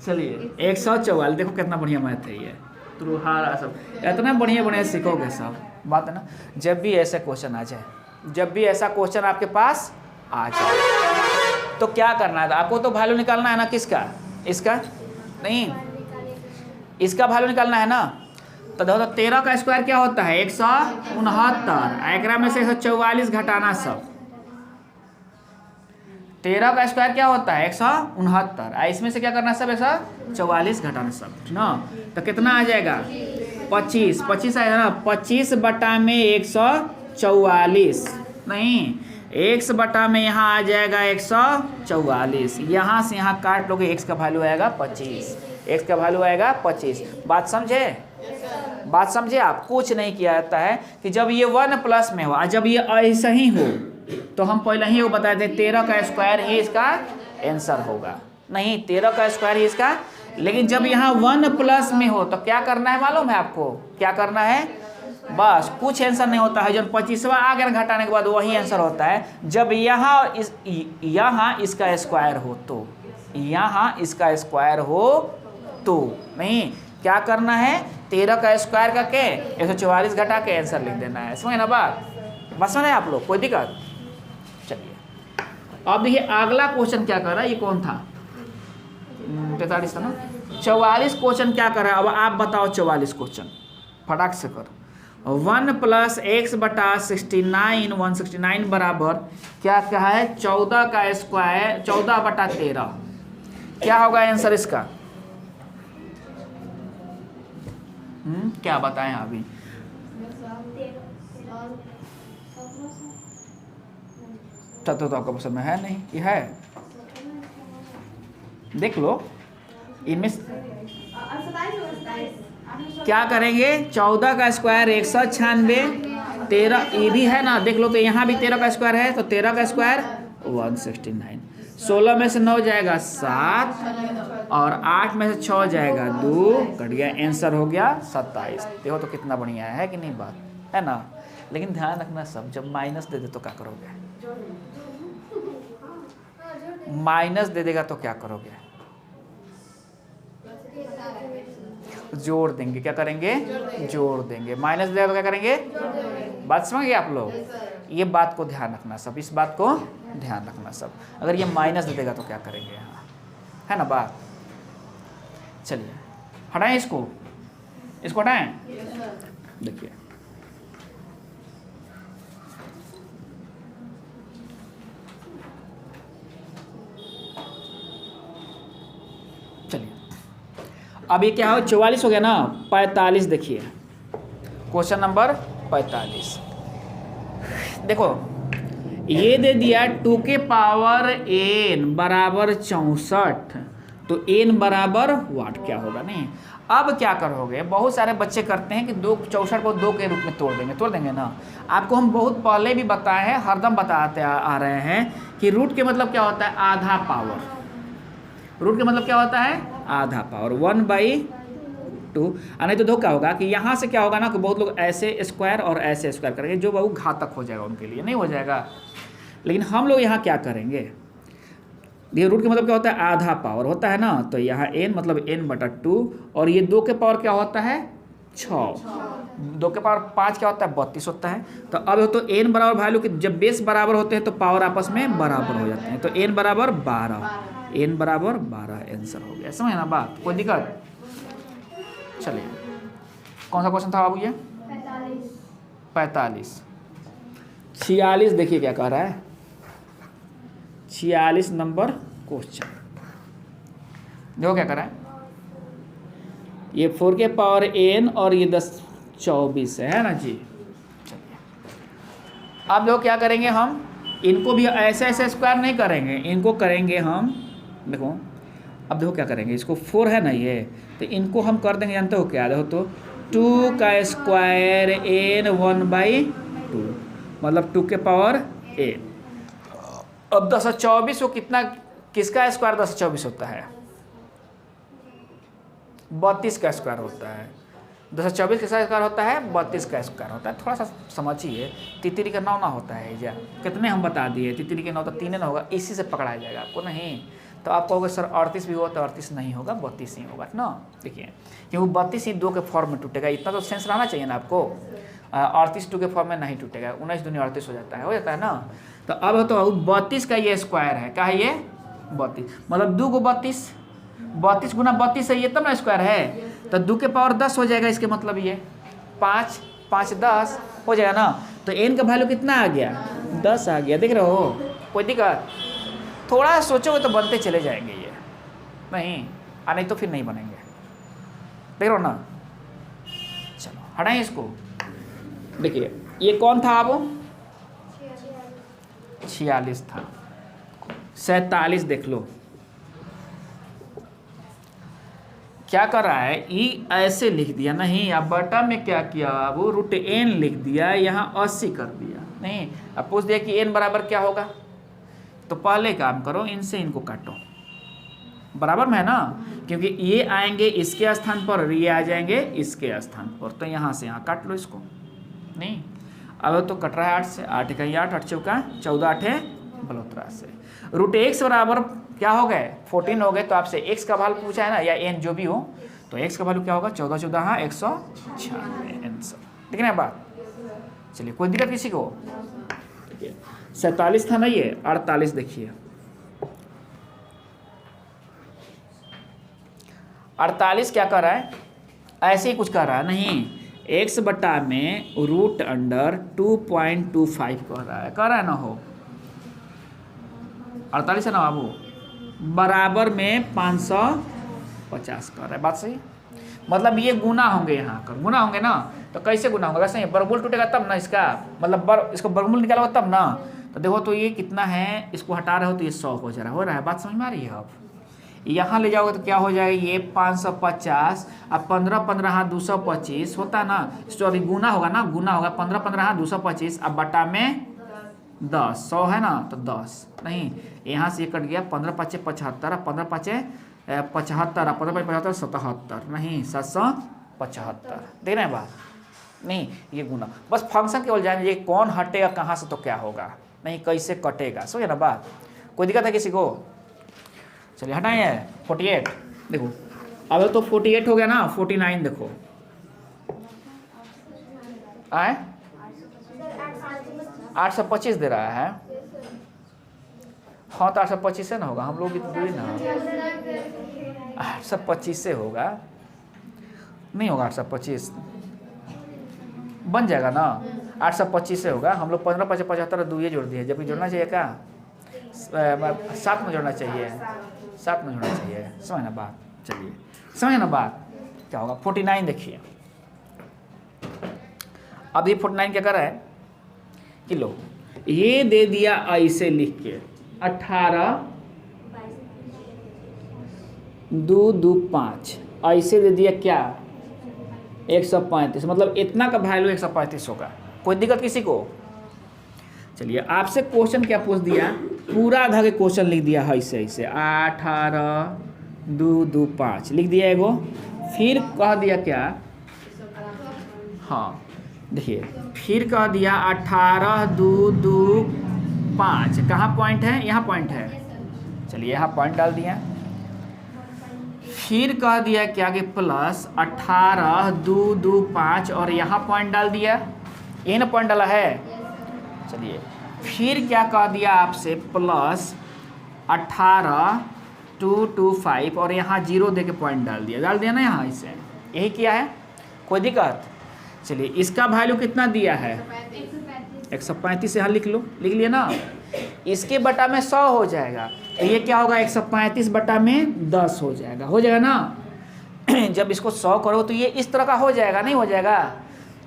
चलिए 144। देखो कितना बढ़िया मैथ है ये। हारा सब इतना बढ़िया सीखोगे सब, बात है ना। जब भी ऐसा क्वेश्चन आ जाए, जब भी ऐसा क्वेश्चन आपके पास आ जाए तो क्या करना है? आपको तो वैल्यू निकालना है ना। किसका? इसका नहीं, इसका वैल्यू निकालना है ना। तो देखो 13 का स्क्वायर क्या होता है? 169। एकरा में से 144 घटाना सब। 13 का स्क्वायर क्या होता है? 169। इसमें से क्या करना सब? 144 घटाना सब ना। तो कितना आ जाएगा? 25। 25 आएगा ना। 25 बटा में 144 नहीं, 1 बटा में यहाँ आ जाएगा 144। यहाँ से यहाँ काट लोगे, x का वैल्यू आएगा 25। x का वैल्यू आएगा 25। बात समझे? बात समझे आप? कुछ नहीं किया जाता है कि जब ये 1 प्लस में हो, जब ये ऐसा ही हो तो हम पहले ही वो बताए थे 13 का स्क्वायर ही इसका आंसर होगा। नहीं, 13 का स्क्वायर ही इसका। लेकिन जब यहाँ 1 प्लस में हो तो क्या करना है मालूम है आपको? क्या करना है? बस कुछ आंसर नहीं होता है। जब 25वां आ गया घटाने के बाद वही आंसर होता है। जब यहाँ इसका स्क्वायर हो तो, यहाँ इसका स्क्वायर हो तो, नहीं क्या करना है? 13 का स्क्वायर करके 144 घटा के आंसर लिख देना है। समझे ना बात? बस समझे आप लोग? कोई दिक्कत? चलिए अब देखिए अगला क्वेश्चन क्या कर रहा है। ये कौन था? 43 था ना। 44 क्वेश्चन क्या कर रहा है? अब आप बताओ 44 क्वेश्चन फटाक से कर। 1 प्लस x बटा 69 169 बराबर क्या कहा है? 14 का स्क्वायर 14 बटा 13। क्या होगा आंसर इसका? क्या बताएं अभी? तो आपका पसंद में है नहीं? ये है, देख लो इनमें क्या करेंगे। 14 का स्क्वायर 196, 13 ये भी है ना, देख लो। तो यहाँ भी 13 का स्क्वायर है, तो 13 का स्क्वायर 169। 16 में से 9 जाएगा 7 और 8 में से 6 जाएगा 2, कट गया। आंसर हो गया 27। देखो तो कितना बढ़िया है कि नहीं? बात है ना। लेकिन ध्यान रखना सब, जब माइनस दे दे तो क्या करोगे? माइनस दे देगा तो क्या करोगे? जोड़ देंगे। क्या करेंगे? जोड़ देंगे। माइनस देगा तो क्या करेंगे? बात समझ गए आप लोग? ये बात को ध्यान रखना सब, इस बात को ध्यान रखना सब। अगर ये माइनस दे देगा तो क्या करेंगे? यहाँ है ना बात। चलिए हटाएं इसको, इसको हटाएं। देखिए अब ये क्या हो? 44 हो गया ना। 45 देखिए क्वेश्चन नंबर 45। देखो ये दे दिया 2 के पावर n बराबर 64। तो n बराबर वाट क्या होगा? नहीं, अब क्या करोगे? बहुत सारे बच्चे करते हैं कि 64 को 2 के रूप में तोड़ देंगे ना। आपको हम बहुत पहले भी बताए हैं, हरदम बताते आ रहे हैं कि रूट के मतलब क्या होता है? आधा पावर। रूट का मतलब क्या होता है? आधा पावर। 1/2। नहीं तो दो क्या होगा कि यहाँ से क्या होगा ना कि बहुत लोग ऐसे स्क्वायर और ऐसे स्क्वायर करेंगे, जो बहुत घातक हो जाएगा, उनके लिए नहीं हो जाएगा। लेकिन हम लोग यहाँ क्या करेंगे? ये रूट का मतलब क्या होता है? आधा पावर होता है ना। तो यहाँ n मतलब n/2 और ये 2 के पावर क्या होता है? 6। 2 के पावर 5 क्या होता है? 32 होता है। तो अब हो तो n बराबर वैल्यू कि जब बेस बराबर होते हैं तो पावर आपस में बराबर हो जाते हैं। तो n बराबर 12, n बराबर 12 आंसर हो गया। समझ ना बात? कोई दिक्कत? चलिए कौन सा क्वेश्चन था बाबू? ये 45। 46 देखिए क्या कह रहा है। 46 नंबर क्वेश्चन देखो क्या कर रहा है। ये 4 के पावर n और ये 10 24 है ना जी। चलिए अब देखो क्या करेंगे हम। इनको भी ऐसे ऐसे स्क्वायर नहीं करेंगे, इनको करेंगे हम। देखो अब देखो क्या करेंगे, इसको 4 है ना ये, तो इनको हम कर देंगे, जानते हो क्या, देखो तो 2 का स्क्वायर n 1/2, मतलब 2 के पावर n। अब 1024 को कितना, किसका स्क्वायर 1024 होता है, 32 का स्क्वायर होता है। 1024 किसका स्क्वायर होता है, 32 का स्क्वायर होता है। थोड़ा सा समझिए, तितली का 9 ना होता है, या कितने हम बता दिए, तितली के 9 तो 3 ना होगा, इसी से पकड़ा जाएगा आपको, नहीं तो आप कहोगे सर 38 भी होगा, तो 38 नहीं होगा, 32 ही होगा ना। देखिए क्योंकि 32 ही 2 के फॉर्म में टूटेगा, इतना तो सेंस रहना चाहिए ना आपको। 38 2 के फॉर्म में नहीं टूटेगा, 19 दूनी 38 हो जाता है ना। तो अब तो 32 का ये स्क्वायर है, क्या है ये 32, मतलब 2 को 32, 32 गुना 32 है ये, तब ना स्क्वायर है, तो 2 के पावर 10 हो जाएगा, इसके मतलब ये 5 5 10 हो जाएगा ना। तो n का वैल्यू कितना आ गया, 10 आ गया, देख रहे हो, कोई दिक्कत, थोड़ा सोचोगे तो बनते चले जाएंगे ये, नहीं तो फिर नहीं बनेंगे, देख रहे हो ना। चलो हटाइए इसको, देखिए ये कौन था, अब 46 था, 47 देख लो क्या कर रहा है, ई ऐसे लिख दिया, नहीं अब बटा में क्या किया, वो रूट n लिख दिया, यहाँ 80 कर दिया, नहीं अब पूछ दिया कि n बराबर क्या होगा, तो पहले काम करो, इनसे इनको काटो, बराबर में है ना, क्योंकि ये आएंगे इसके स्थान पर और ये आ जाएंगे इसके स्थान पर, तो यहाँ से यहाँ काट लो इसको, नहीं अब तो कट रहा है 8 से, 8 का 8, 8 चौका 14, 8 बलोतरा से, रूट x बराबर क्या हो गए 14 हो गए, तो आपसे x का वैल्यू पूछा है ना, या n जो भी हो, तो x का वैल्यू क्या होगा 14 14 हाँ 196 आंसर, ठीक है ना बात। चलिए कोई दिक्कत किसी को, 47 था ना ये, 48 देखिए, 48 क्या कर रहा है, ऐसे ही कुछ कर रहा है, नहीं x बटा में रूट अंडर 2.25 कर रहा है ना, हो 48 है ना बाबू, बराबर में 550 कर रहा है, बात सही, मतलब ये गुना होंगे, यहाँ कर गुना होंगे ना, तो कैसे गुना होगा, वैसे वर्गमूल टूटेगा तब ना इसका, मतलब इसको वर्गमूल निकालोगे तब ना, तो देखो तो ये कितना है, इसको हटा रहे हो तो ये 100 हो रहा है, बात समझ में आ रही है। अब यहाँ ले जाओगे तो क्या हो जाएगा, ये 550, अब 15 15 हाँ 225 होता है ना, सॉरी गुना होगा ना, गुना होगा 15 15 हाँ 225, अब बटा में 10, 100 है ना, तो 10 नहीं, यहाँ से ये कट गया, 15 5 75, 15 5 75, 15 5 75 77, नहीं 775, देख रहे हैं बात, नहीं ये गुना, बस फंक्शन केवल जाने, ये कौन हटेगा कहाँ से तो क्या होगा, नहीं कैसे कटेगा, समझे ना बात, कोई दिक्कत है किसी को। चलिए हटाइए 48, देखो अब तो 48 हो गया ना, 49 देखो आए 825 दे रहा है, हाँ तो 825 से ना होगा, हम लोग भी तो दूरी ना, 825 से होगा, नहीं होगा 825 बन जाएगा ना, 825 से होगा, हम लोग 15 5 75 दो ये जोड़ दिए, जबकि जोड़ना चाहिए क्या 7 में जोड़ना चाहिए, 7 में जोड़ना चाहिए, समझ ना बात। चलिए समझ ना बात, क्या होगा 49 देखिए, अब ये 49 क्या कर रहा है किलो, ये दे दिया ऐसे लिख के 18 2 2 5, ऐसे दे दिया क्या 135, मतलब इतना का वैल्यू 135 होगा, कोई दिक्कत किसी को। चलिए आपसे क्वेश्चन क्या पूछ दिया, पूरा आधा के क्वेश्चन लिख दिया है ऐसे ऐसे 18 2 2 5 लिख दिया एगो, फिर कह दिया क्या, हाँ देखिए फिर कह दिया 18 2 2 5, कहाँ पॉइंट है, यहाँ पॉइंट है, चलिए यहाँ पॉइंट डाल दिया, फिर कह दिया क्या कि प्लस 18 2 2 5 और यहाँ पॉइंट डाल दिया, ये ना पॉइंट डाला है। चलिए फिर क्या कह दिया आपसे प्लस 18 2 2 5 और यहाँ 0 दे के पॉइंट डाल दिया ना यहाँ, इसे यही किया है, कोई दिक्कत। चलिए इसका वैल्यू कितना दिया है 135, यहाँ लिख लो, लिख लिया ना, इसके बटा में 100 हो जाएगा, तो ये क्या होगा 135 बटा में 10 हो जाएगा ना जब इसको 100 करो तो ये इस तरह का हो जाएगा, नहीं हो जाएगा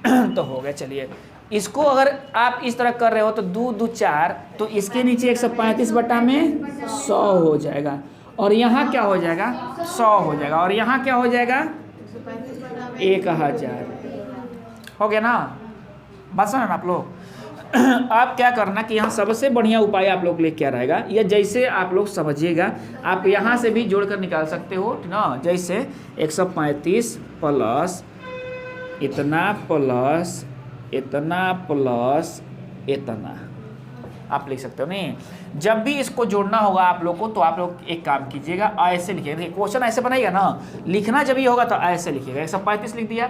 तो हो गया। चलिए इसको अगर आप इस तरह कर रहे हो तो 2 2 4, तो इसके नीचे 135 बटा में 100 हो जाएगा, और यहाँ क्या हो जाएगा 100 हो जाएगा, और यहाँ क्या हो जाएगा 1000। हो गया ना, बात समझ ना आप लोग। आप क्या करना कि यहाँ सबसे बढ़िया उपाय आप लोग लिए क्या रहेगा, या जैसे आप लोग समझिएगा, आप यहाँ से भी जोड़कर निकाल सकते हो ना। जैसे 135 प्लस इतना प्लस इतना प्लस इतना आप लिख सकते हो। नहीं, जब भी इसको जोड़ना होगा आप लोग को, तो आप लोग एक काम कीजिएगा, ऐसे लिखिएगा। क्वेश्चन ऐसे बनाइएगा ना, लिखना जब ये होगा तो ऐसे लिखिएगा। 135 लिख दिया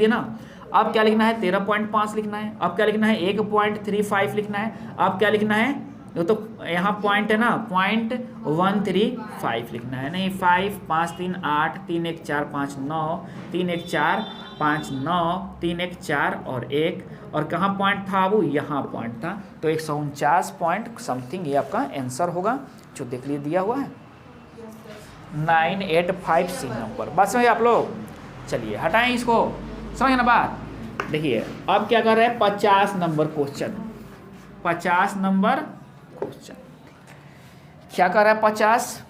ना। अब क्या लिखना है 13.5 लिखना है। अब क्या लिखना है 1.35 लिखना है। अब क्या लिखना है, तो यहाँ पॉइंट है ना, 0.135 लिखना है। नहीं, 5 5 3 8 3 1 4 5 9 3 1 4 5 9 3 1 4 और 1, और कहाँ पॉइंट था वो, यहाँ पॉइंट था। तो 149 पॉइंट समथिंग ये आपका आंसर होगा, जो देख लिए दिया हुआ है 985 सी नंबर। बस समझिए आप लोग। चलिए हटाएं इसको, समझ ना बात। देखिए अब क्या कर रहे हैं 50 नंबर क्वेश्चन। 50 नंबर क्वेश्चन क्या कर रहा है 50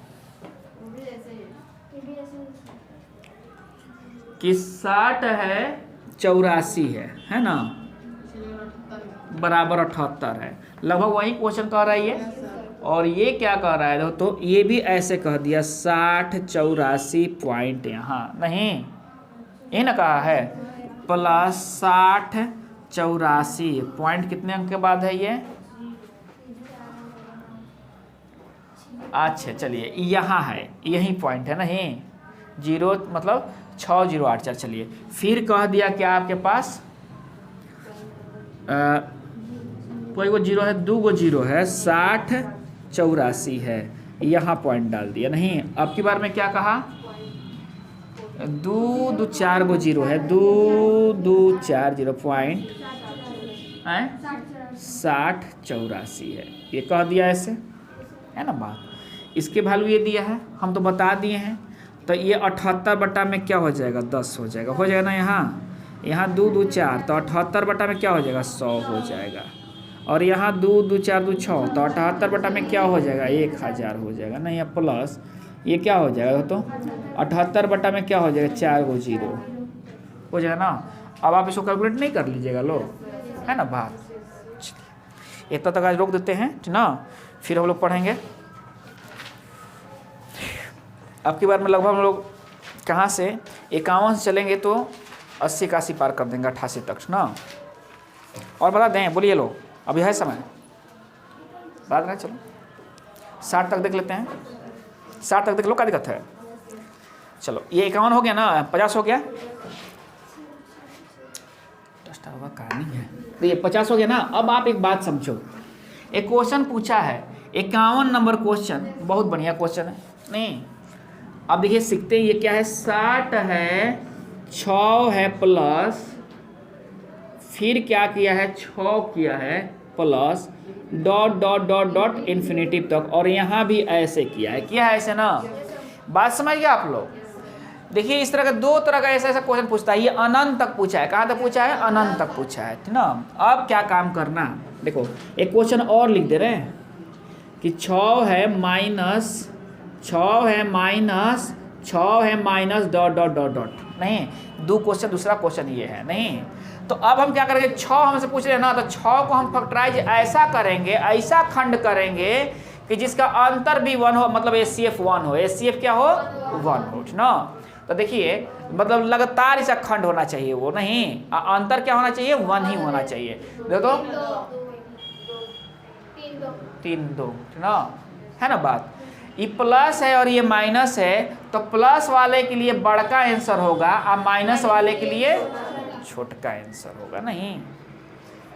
कि 60 है 84 है ना, बराबर 78 है। लगभग वही क्वेश्चन कह रहा है ये। और ये क्या कह रहा है, तो ये भी ऐसे कह दिया 60 84 पॉइंट यहाँ नहीं, ये ना कहा है प्लस 60 84 पॉइंट कितने अंक के बाद है ये। अच्छा चलिए यहाँ है, यही पॉइंट है नहीं, 0 मतलब 6084। चलिए फिर कह दिया क्या आपके पास कोई को 0 है, 2 गो 0 है, 60 84 है, यहाँ पॉइंट डाल दिया नहीं। अब की बार में क्या कहा 2 2 4 गो 0 है, 2 2 4 0 पॉइंट 60 84 है, ये कह दिया ऐसे है ना बात। इसके वैल्यू ये दिया है, हम तो बता दिए हैं। तो ये 78 बटा में क्या हो जाएगा 10 हो जाएगा ना। यहाँ 2 2 4 तो 78 बटा में क्या हो जाएगा 100 हो जाएगा। और यहाँ 2 2 4 2 6 तो 78 बटा में क्या हो जाएगा 1000 हो जाएगा ना। यहाँ प्लस ये क्या हो जाएगा, तो 78 बटा में क्या हो जाएगा 4 गो 0 हो जाएगा ना। अब आप इसको कैलकुलेट नहीं कर लीजिएगा लोग, है ना बात। इतना तक आज रोक देते हैं ठीक ना, फिर हम लोग पढ़ेंगे। अब की बार में लगभग हम लोग कहाँ से 51 से चलेंगे तो 80 81 पार कर देंगे, 88 तक ना। और बता दें, बोलिए लोग, अभी है समय, बात नहीं। चलो 60 तक देख लेते हैं, 60 तक देख लो, क्या दिक्कत है। चलो ये 51 हो गया ना, 50 हो गया, कहानी है तो ये 50 हो गया ना। अब आप एक बात समझो, एक क्वेश्चन पूछा है 51 नंबर क्वेश्चन, बहुत बढ़िया क्वेश्चन है नहीं। अब देखिए सीखते हैं ये क्या है, 60 है 6 है प्लस, फिर क्या किया है 6 किया है plus dot dot dot dot infinitive तक, और यहाँ भी ऐसे किया है ऐसे ना। बात समझ गया आप लोग। देखिए इस तरह का 2 तरह का ऐसा क्वेश्चन पूछता है। ये अनंत तक पूछा है, कहाँ तक पूछा है अनंत तक पूछा है ठीक ना। अब क्या काम करना, देखो एक क्वेश्चन और लिख दे रहे हैं कि 6 है माइनस 6 है minus dot dot dot dot नहीं, 2 क्वेश्चन, दूसरा क्वेश्चन ये है नहीं। तो अब हम क्या करेंगे, 6 हमसे पूछ रहे हैं ना, तो 6 को हम फैक्टराइज ऐसा करेंगे, ऐसा खंड करेंगे कि जिसका अंतर भी 1 हो, मतलब HCF 1 हो। HCF क्या हो 1 हो ना। तो देखिए मतलब लगातार इसका खंड होना चाहिए वो नहीं, अंतर क्या होना चाहिए 1 ही होना चाहिए। देखो 3 2 ना, है ना बात। ये प्लस है और ये माइनस है, तो प्लस वाले के लिए बड़का आंसर होगा और माइनस वाले के लिए छोटका आंसर होगा नहीं,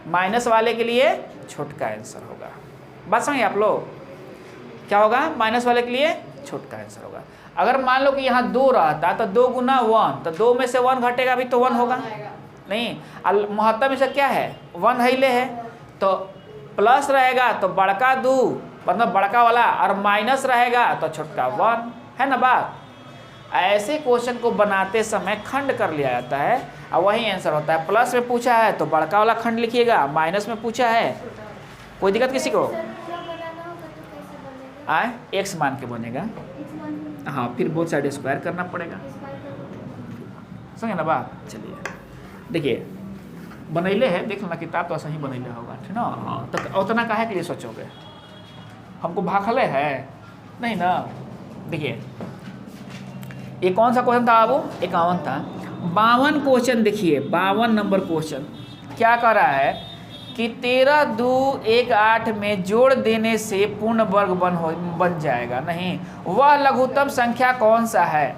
माइनस वाले के लिए छोटका आंसर होगा। बात समझिए आप लोग, क्या होगा माइनस वाले के लिए छोटका आंसर होगा। अगर मान लो कि यहाँ 2 रहता तो 2 गुना 1, तो 2 में से 1 घटेगा भी तो 1 होगा नहीं। महत्तम में से क्या है 1 है, तो प्लस रहेगा तो बड़का 2 मतलब बड़का वाला, और माइनस रहेगा तो छोटका 1, है ना बात। ऐसे क्वेश्चन को बनाते समय खंड कर लिया जाता है और वही आंसर होता है। प्लस में पूछा है तो बड़का वाला खंड लिखिएगा, माइनस में पूछा है, कोई दिक्कत किसी को आए एक्स मान के बनेगा। हाँ, फिर बोथ साइड स्क्वायर करना पड़ेगा, समझे ना बात। चलिए देखिए बनैले है, देख लेना किताब तो सही बनैले होगा, ठीक ना। हाँ, तो उतना काहे के लिए सोचोगे, हमको भाखले है नहीं ना। देखिए ये कौन सा क्वेश्चन था बाबू, 51 था। 52 क्वेश्चन देखिए, 52 नंबर क्वेश्चन क्या कर रहा है कि 13 2 1 8 में जोड़ देने से पूर्ण वर्ग बन जाएगा। नहीं, वह लघुत्तम संख्या कौन सा है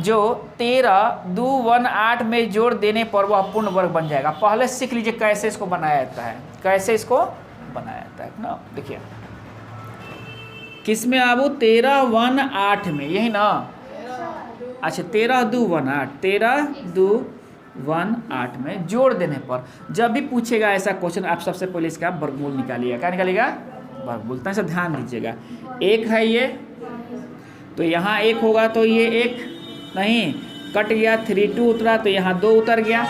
जो 13 2 1 8 में जोड़ देने पर वह पूर्ण वर्ग बन जाएगा। पहले सीख लीजिए कैसे इसको बनाया जाता है, कैसे इसको बनाया जाता है ना। देखिए किस में आबू, 13 1 8 में, यही ना। अच्छा 13 2 1 8, 13 2 1 8 में जोड़ देने पर जब भी पूछेगा ऐसा क्वेश्चन, आप सबसे पहले इसका वर्गमूल निकालिएगा। क्या निकालिएगा, वर्गमूल। तो ऐसा ध्यान दीजिएगा, एक है ये, तो यहाँ एक होगा तो ये एक नहीं कट गया, 3 2 उतरा तो यहाँ 2 उतर गया।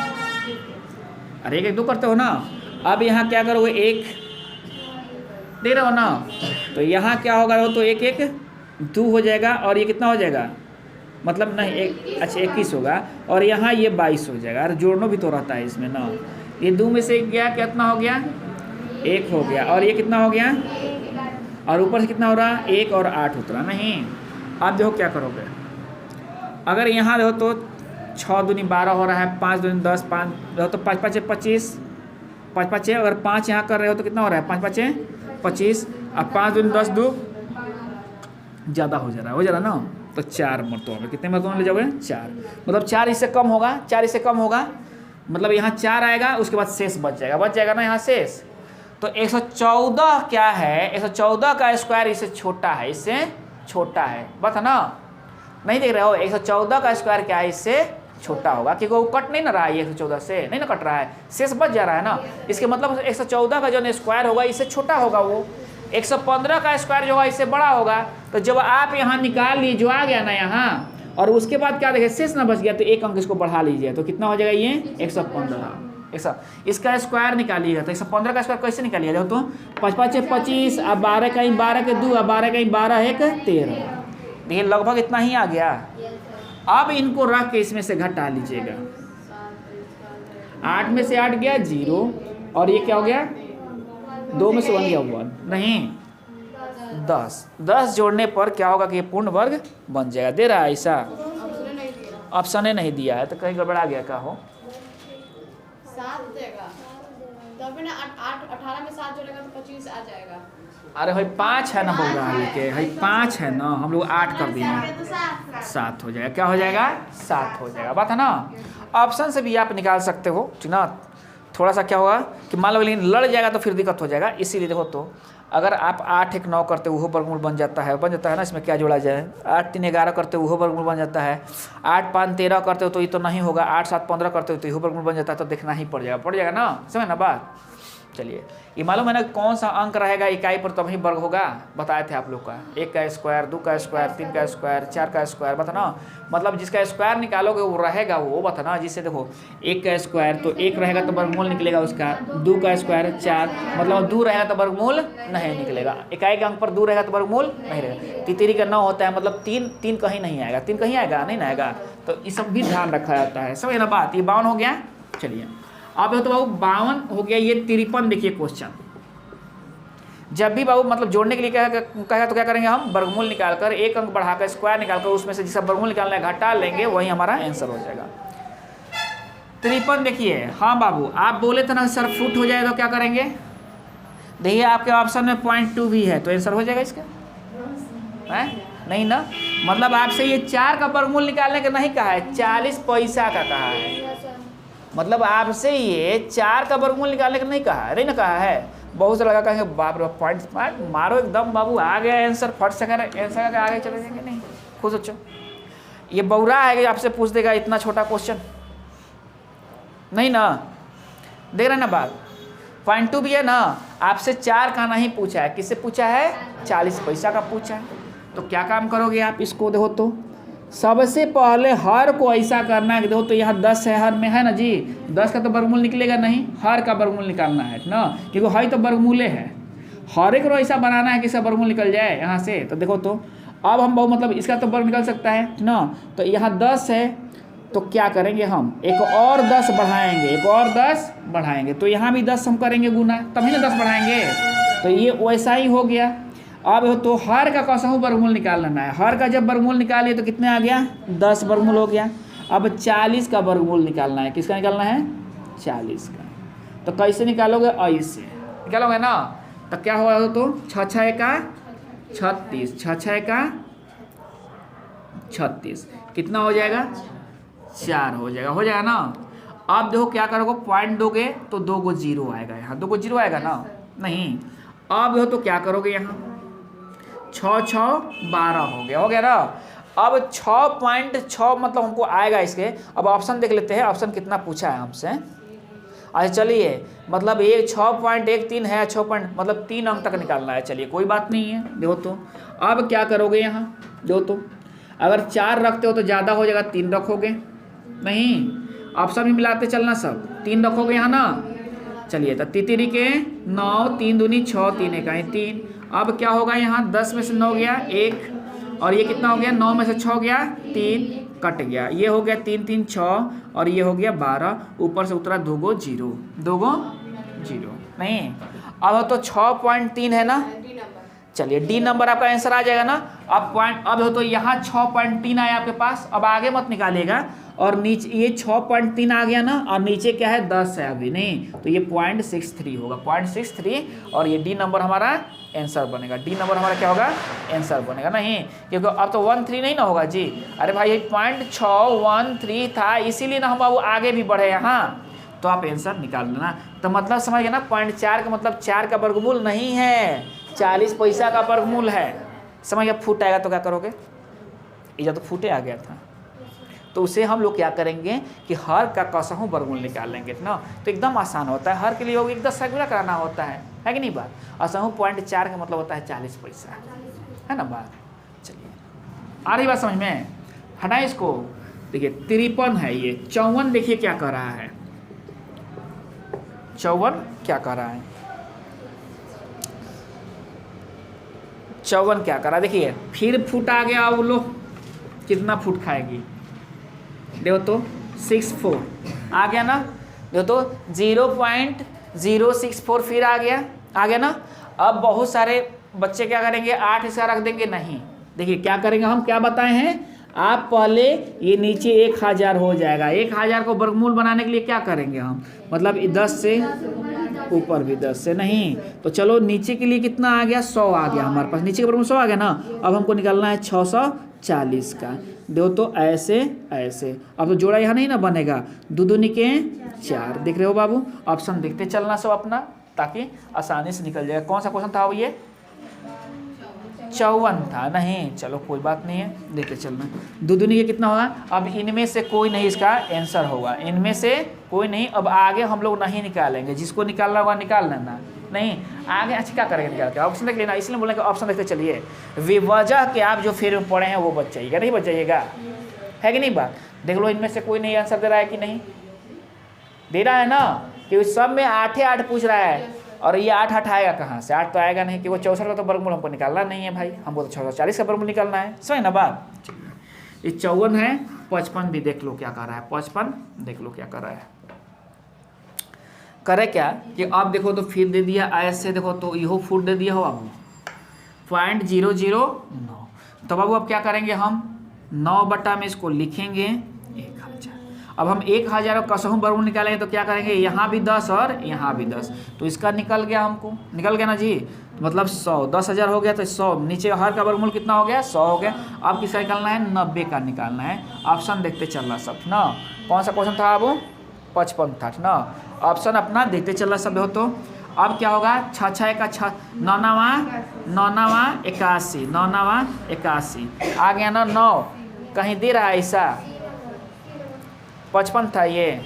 अरे एक 1 2 करते हो ना। अब यहाँ क्या करोगे, एक दे रहे हो ना, तो यहाँ क्या होगा, तो 1 1 2 हो जाएगा, और ये कितना हो जाएगा, मतलब नहीं एक, अच्छा 21 होगा, और यहाँ ये 22 हो जाएगा। अरे जोड़ना भी तो रहता है इसमें ना। ये 2 में से 1 गया, कितना हो गया, 1 हो गया, और ये कितना हो गया, और ऊपर से कितना हो रहा, 1 और 8 उतरा। नहीं, अब देखो क्या करोगे, अगर यहाँ देखो तो 6 दूनी 12 हो रहा है, 5 दूनी 10, 5 देखो तो 5 5 25, 5 5 अगर 5 यहाँ कर रहे हो तो कितना हो रहा है, 5 5 25, अब 5 दूनी 10 2 ज़्यादा हो जा रहा है ना। तो 4 मरतबा में, कितने मरतबा में ले जाओगे, 4, मतलब 4 इससे कम होगा, 4 इससे कम होगा, मतलब यहाँ 4 आएगा, उसके बाद शेष बच जाएगा ना यहाँ शेष। तो 114 क्या है, 114 का स्क्वायर इससे छोटा है, इससे छोटा है, बता ना, नहीं देख रहे हो। 114 का स्क्वायर क्या है, इससे छोटा होगा, क्योंकि वो कट नहीं ना रहा है, 114 से नहीं ना कट रहा है, शेष बच जा रहा है ना। इसके मतलब 114 का जो स्क्वायर होगा इससे छोटा होगा, वो 115 का स्क्वायर जो होगा इससे बड़ा होगा। तो जब आप यहाँ निकाल लीजिए, जो आ गया ना यहाँ, और उसके बाद क्या देखे, शेष ना बच गया, तो 1 अंक इसको बढ़ा लीजिए, तो कितना हो जाएगा, ये 115। इसका स्क्वायर निकालिएगा, तो 115 का स्क्वायर कैसे निकालिएगा, तो 5 5 25, अब 12 का 12 के 2, अब 12 का 12 1 13। देखिए लगभग इतना ही आ गया। अब इनको रख के इसमें से घटा लीजिएगा, 8 में से 8 गया 0, और ये क्या हो गया, 2 में से 1 गया 1, नहीं 10 जोड़ने पर क्या होगा कि ये पूर्ण वर्ग बन जाएगा। दे रहा है ऐसा, ऑप्शन नहीं दिया है, तो कहीं गड़बड़ा गया का हो। 7 देगा, तब ना 18 में 7 जोड़ेगा तो 25 आ जाएगा। अरे भाई 5 है ना बउरा लेके, भाई 5 है ना, हम लोग 8 कर दिए, 7 हो जाएगा। क्या हो जाएगा, 7 हो जाएगा, बात है ना। ऑप्शन से भी आप निकाल सकते हो, ठीक ना। थोड़ा सा क्या होगा कि मान लो लेकिन लड़ जाएगा तो फिर दिक्कत हो जाएगा, इसीलिए देखो तो अगर आप 8 1 9 करते वो वर्गमूल बन जाता है ना। इसमें क्या जोड़ा जाए, 8 3 11 करते वो वर्गमूल बन जाता है, 8 5 13 करते हो तो ये तो नहीं होगा, 8 7 15 करते हो तो ये वर्गमूल बन जाता है, तो देखना ही पड़ जाएगा ना, समझ ना बात। चलिए ये मालूम है ना कौन सा अंक रहेगा इकाई पर, तभी वर्ग होगा, बताए थे आप लोग का। 1 का स्क्वायर, 2 का स्क्वायर, 3 का स्क्वायर, 4 का स्क्वायर, बता ना, मतलब जिसका स्क्वायर निकालोगे वो रहेगा वो, बता ना। जिससे देखो 1 का स्क्वायर तो 1 रहेगा तो वर्गमूल निकलेगा उसका, 2 का स्क्वायर 4, मतलब 2 रहेगा तो वर्गमूल नहीं निकलेगा, इकाई के अंक पर 2 रहेगा तो वर्गमूल नहीं रहेगा। तितरी का 9 होता है, मतलब 3 कहीं नहीं आएगा, 3 कहीं आएगा नहीं ना आएगा, तो ये सब भी ध्यान रखा जाता है, समझ ना बात। ये 52 हो गया। चलिए अब तो बाबू 52 हो गया, ये 53 देखिए क्वेश्चन। जब भी बाबू मतलब जोड़ने के लिए कहेगा तो क्या करेंगे हम, वर्गमूल निकालकर 1 अंक बढ़ाकर स्क्वायर निकालकर उसमें से जिसका वर्गमूल निकालना है घटा लेंगे, वही हमारा आंसर हो जाएगा। 53 देखिए, हाँ बाबू आप बोले थे ना सर फुट हो जाए तो क्या करेंगे, देखिए आपके ऑप्शन में 0.2 भी है, तो आंसर हो जाएगा इसका, है नहीं ना। मतलब आपसे ये 4 का वर्गमूल निकालने का नहीं कहा है, 40 पैसा का कहा है। मतलब आपसे ये 4 का वर्गमूल निकालने का नहीं कहा है, नहीं ना कहा है। बहुत से लगा कहेंगे बाप रे पॉइंट मारो एकदम बाबू, आ गया आंसर फट से आंसर का आगे चले जाएंगे, नहीं खुद सोचो। ये बौरा है कि आपसे पूछ देगा इतना छोटा क्वेश्चन, नहीं ना, देख रहे ना बात। 0.2 भी है ना, आपसे 4 का नहीं पूछा है, किससे पूछा है, 40 पैसा का पूछा है। तो क्या काम करोगे आप, इसको देखो तो सबसे पहले हर को ऐसा करना है कि देखो तो यहाँ 10 है, हर में है ना जी, 10 का तो वर्गमूल निकलेगा नहीं, हर का वर्गमूल निकालना है ना, क्योंकि हर तो वर्गमूले है। हर एक रो ऐसा बनाना है कि इसका वर्गमूल निकल जाए यहाँ से। तो देखो तो अब हम बहुत मतलब इसका तो वर्ग निकल सकता है ना। तो यहाँ 10 है तो क्या करेंगे हम, एक और 10 बढ़ाएंगे, एक और 10 बढ़ाएंगे, तो यहाँ भी 10 हम करेंगे गुना, तभी ना 10 बढ़ाएंगे। तो ये वैसा ही हो गया। अब तो हर का कसहू वर्गमूल निकाल लेना है। हर का जब वर्गमूल निकालिए तो कितने आ गया, 10 वर्गमूल हो गया। अब 40 का वर्गमूल निकालना है। किसका निकालना है, 40 का। तो कैसे निकालोगे, ऐसे निकालोगे ना। तो क्या होगा, तो 6 6 का 36, 6 6 का 36, कितना हो जाएगा, 4 हो जाएगा ना। अब देखो क्या करोगे, पॉइंट दोगे तो 2 को 0 आएगा, यहाँ 2 को 0 आएगा ना, नहीं। अब देखो तो क्या करोगे, यहाँ 6 6 12 हो गया ना। अब 6.6 मतलब हमको आएगा इसके। अब ऑप्शन देख लेते हैं, ऑप्शन कितना पूछा है हमसे। अच्छा चलिए, मतलब ये 6.13 है, 6 मतलब 3 अंक तक निकालना है। चलिए कोई बात नहीं है। देखो तो अब क्या करोगे, यहाँ देखो तो अगर 4 रखते हो तो ज़्यादा हो जाएगा, 3 रखोगे, नहीं ऑप्शन भी मिलाते चलना, सब 3 रखोगे यहाँ ना। चलिए तो 3 के 9, 3 दूनी 6, 3 1 3। अब क्या होगा, यहाँ 10 में से 9 गया 1, और ये कितना हो गया, 9 में से 6 गया 3, कट गया, ये हो गया 3 3 6, और ये हो गया 12, ऊपर से उतरा 2 को 0, 2 को 0, नहीं। अब तो 6.3 है ना, चलिए डी नंबर आपका आंसर आ जाएगा ना। अब पॉइंट, अब तो यहाँ 6.3 आया आपके पास, अब आगे मत निकालिएगा। और नीचे ये 6.3 आ गया ना, और नीचे क्या है, 10 है अभी, नहीं तो ये 0.63 होगा, 0.63, और ये डी नंबर हमारा आंसर बनेगा। डी नंबर हमारा क्या होगा, आंसर बनेगा, नहीं क्योंकि अब तो 13 नहीं ना होगा जी। अरे भाई ये 0.613 था, इसीलिए ना हम अब आगे भी बढ़े यहाँ। तो आप आंसर निकाल लेना। तो मतलब समझ गए ना, 0.4 का मतलब 4 का वर्गमूल नहीं है, 40 पैसा का वर्गमूल है। समझ गया। फुट आएगा तो क्या करोगे, ये तो फुटे आ गया था, तो उसे हम लोग क्या करेंगे कि हर का कसहू वर्गमूल निकाल लेंगे ना। तो एकदम आसान होता है, हर के लिए एक 10 गुना कराना होता है कि नहीं बात। असहू 0.4 का मतलब होता है 40 पैसा, है ना बात। चलिए आ रही बात समझ में, हटाए इसको। देखिए 53 है, ये 54 देखिए क्या कर रहा है, 54 क्या कर रहा है, 54 क्या कर रहा है, देखिए फिर फुट आ गया। अब लो कितना फुट खाएगी, देखो तो 64 आ गया ना। देखो तो 0.064 फिर आ गया ना। अब बहुत सारे बच्चे क्या करेंगे, 8 इसका रख देंगे, नहीं। देखिए क्या करेंगे हम, क्या बताए हैं आप, पहले ये नीचे 1000 हो जाएगा। 1000 को वर्गमूल बनाने के लिए क्या करेंगे हम, मतलब 10 से ऊपर भी 10 से, नहीं तो चलो नीचे के लिए कितना आ गया, 100 आ गया हमारे पास, नीचे के वर्गमूल 100 आ गया ना। अब हमको निकालना है 640 का। देखो तो ऐसे ऐसे, अब तो जोड़ा यहाँ नहीं ना बनेगा, 2 दूनी के 4, देख रहे हो बाबू। ऑप्शन देखते चलना सब अपना, ताकि आसानी से निकल जाएगा। कौन सा क्वेश्चन था वो, ये 54 था, नहीं चलो कोई बात नहीं है, देखते चलना। 2 दूनी के कितना होगा, अब इनमें से कोई नहीं इसका आंसर होगा, इनमें से कोई नहीं। अब आगे हम लोग नहीं निकालेंगे, जिसको निकालना होगा निकाल लेना, नहीं आगे। अच्छा क्या करेंगे, निकाल के ऑप्शन देख लेना, इसलिए बोलेंगे ऑप्शन देखते चलिए। विवजह के आप जो फिर पढ़े हैं वो बच जाइएगा, नहीं बच जाइएगा, है कि नहीं बात। देख लो इनमें से कोई नहीं आंसर दे रहा है कि नहीं, दे रहा है ना, कि सब में 8 पूछ रहा है, और ये 8 आएगा कहाँ से, 8 तो आएगा नहीं, कि वो 64 का तो वर्गमूल हमको निकालना नहीं है भाई, हमको तो 640 का वर्गमूल निकालना है, समझ ना बात। ये 54 है, 55 भी देख लो क्या कर रहा है, 55 देख लो क्या कर रहा है। करे क्या कि अब देखो तो फिर दे दिया ऐसे, देखो तो यो फुट दे दिया हो बाबू 0.009। तो बाबू अब क्या करेंगे हम, 9 बटा में इसको लिखेंगे 1000। अब हम 1000 और कसहू वर्गमूल निकालेंगे तो क्या करेंगे, यहाँ भी 10 और यहाँ भी 10, तो इसका निकल गया, हमको निकल गया ना जी, मतलब 100, 10,000 हो गया तो 100, नीचे हर का वर्गमूल कितना हो गया, 100 हो गया। अब किसका निकालना है, 90 का निकालना है। ऑप्शन देखते चलना सब ना, कौन सा क्वेश्चन था बाबू, 55 था ना। ऑप्शन अपना देखते चलना सब हो। तो अब क्या होगा, 6 6 का 6, 9 9 81, 9 9 81 आ गया ना, 9 कहीं दे रहा है ऐसा, 55 था ये।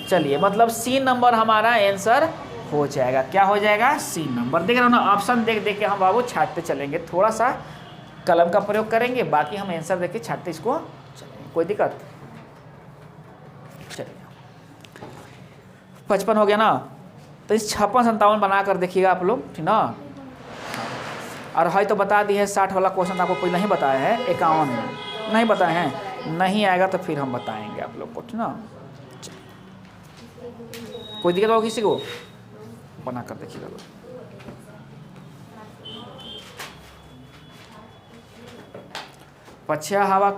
चलिए मतलब सी नंबर हमारा आंसर हो जाएगा, क्या हो जाएगा, सी नंबर। देख रहे हो ना, ऑप्शन देख देख के हम बाबू छाटते चलेंगे, थोड़ा सा कलम का प्रयोग करेंगे, बाकी हम आंसर देख के छाटते इसको चलेंगे, कोई दिक्कत। चलिए 55 हो गया ना, तो इस 56 57 बना कर देखिएगा आप लोग, ठीक ना। और है तो बता दी है 60 वाला क्वेश्चन आपको कोई नहीं बताया है, 51 में नहीं बताए हैं, नहीं आएगा तो फिर हम बताएंगे आप लोग को ना। कोई दिक्कत हो किसी को, बना कर देखिएगा लोग। पछया हवा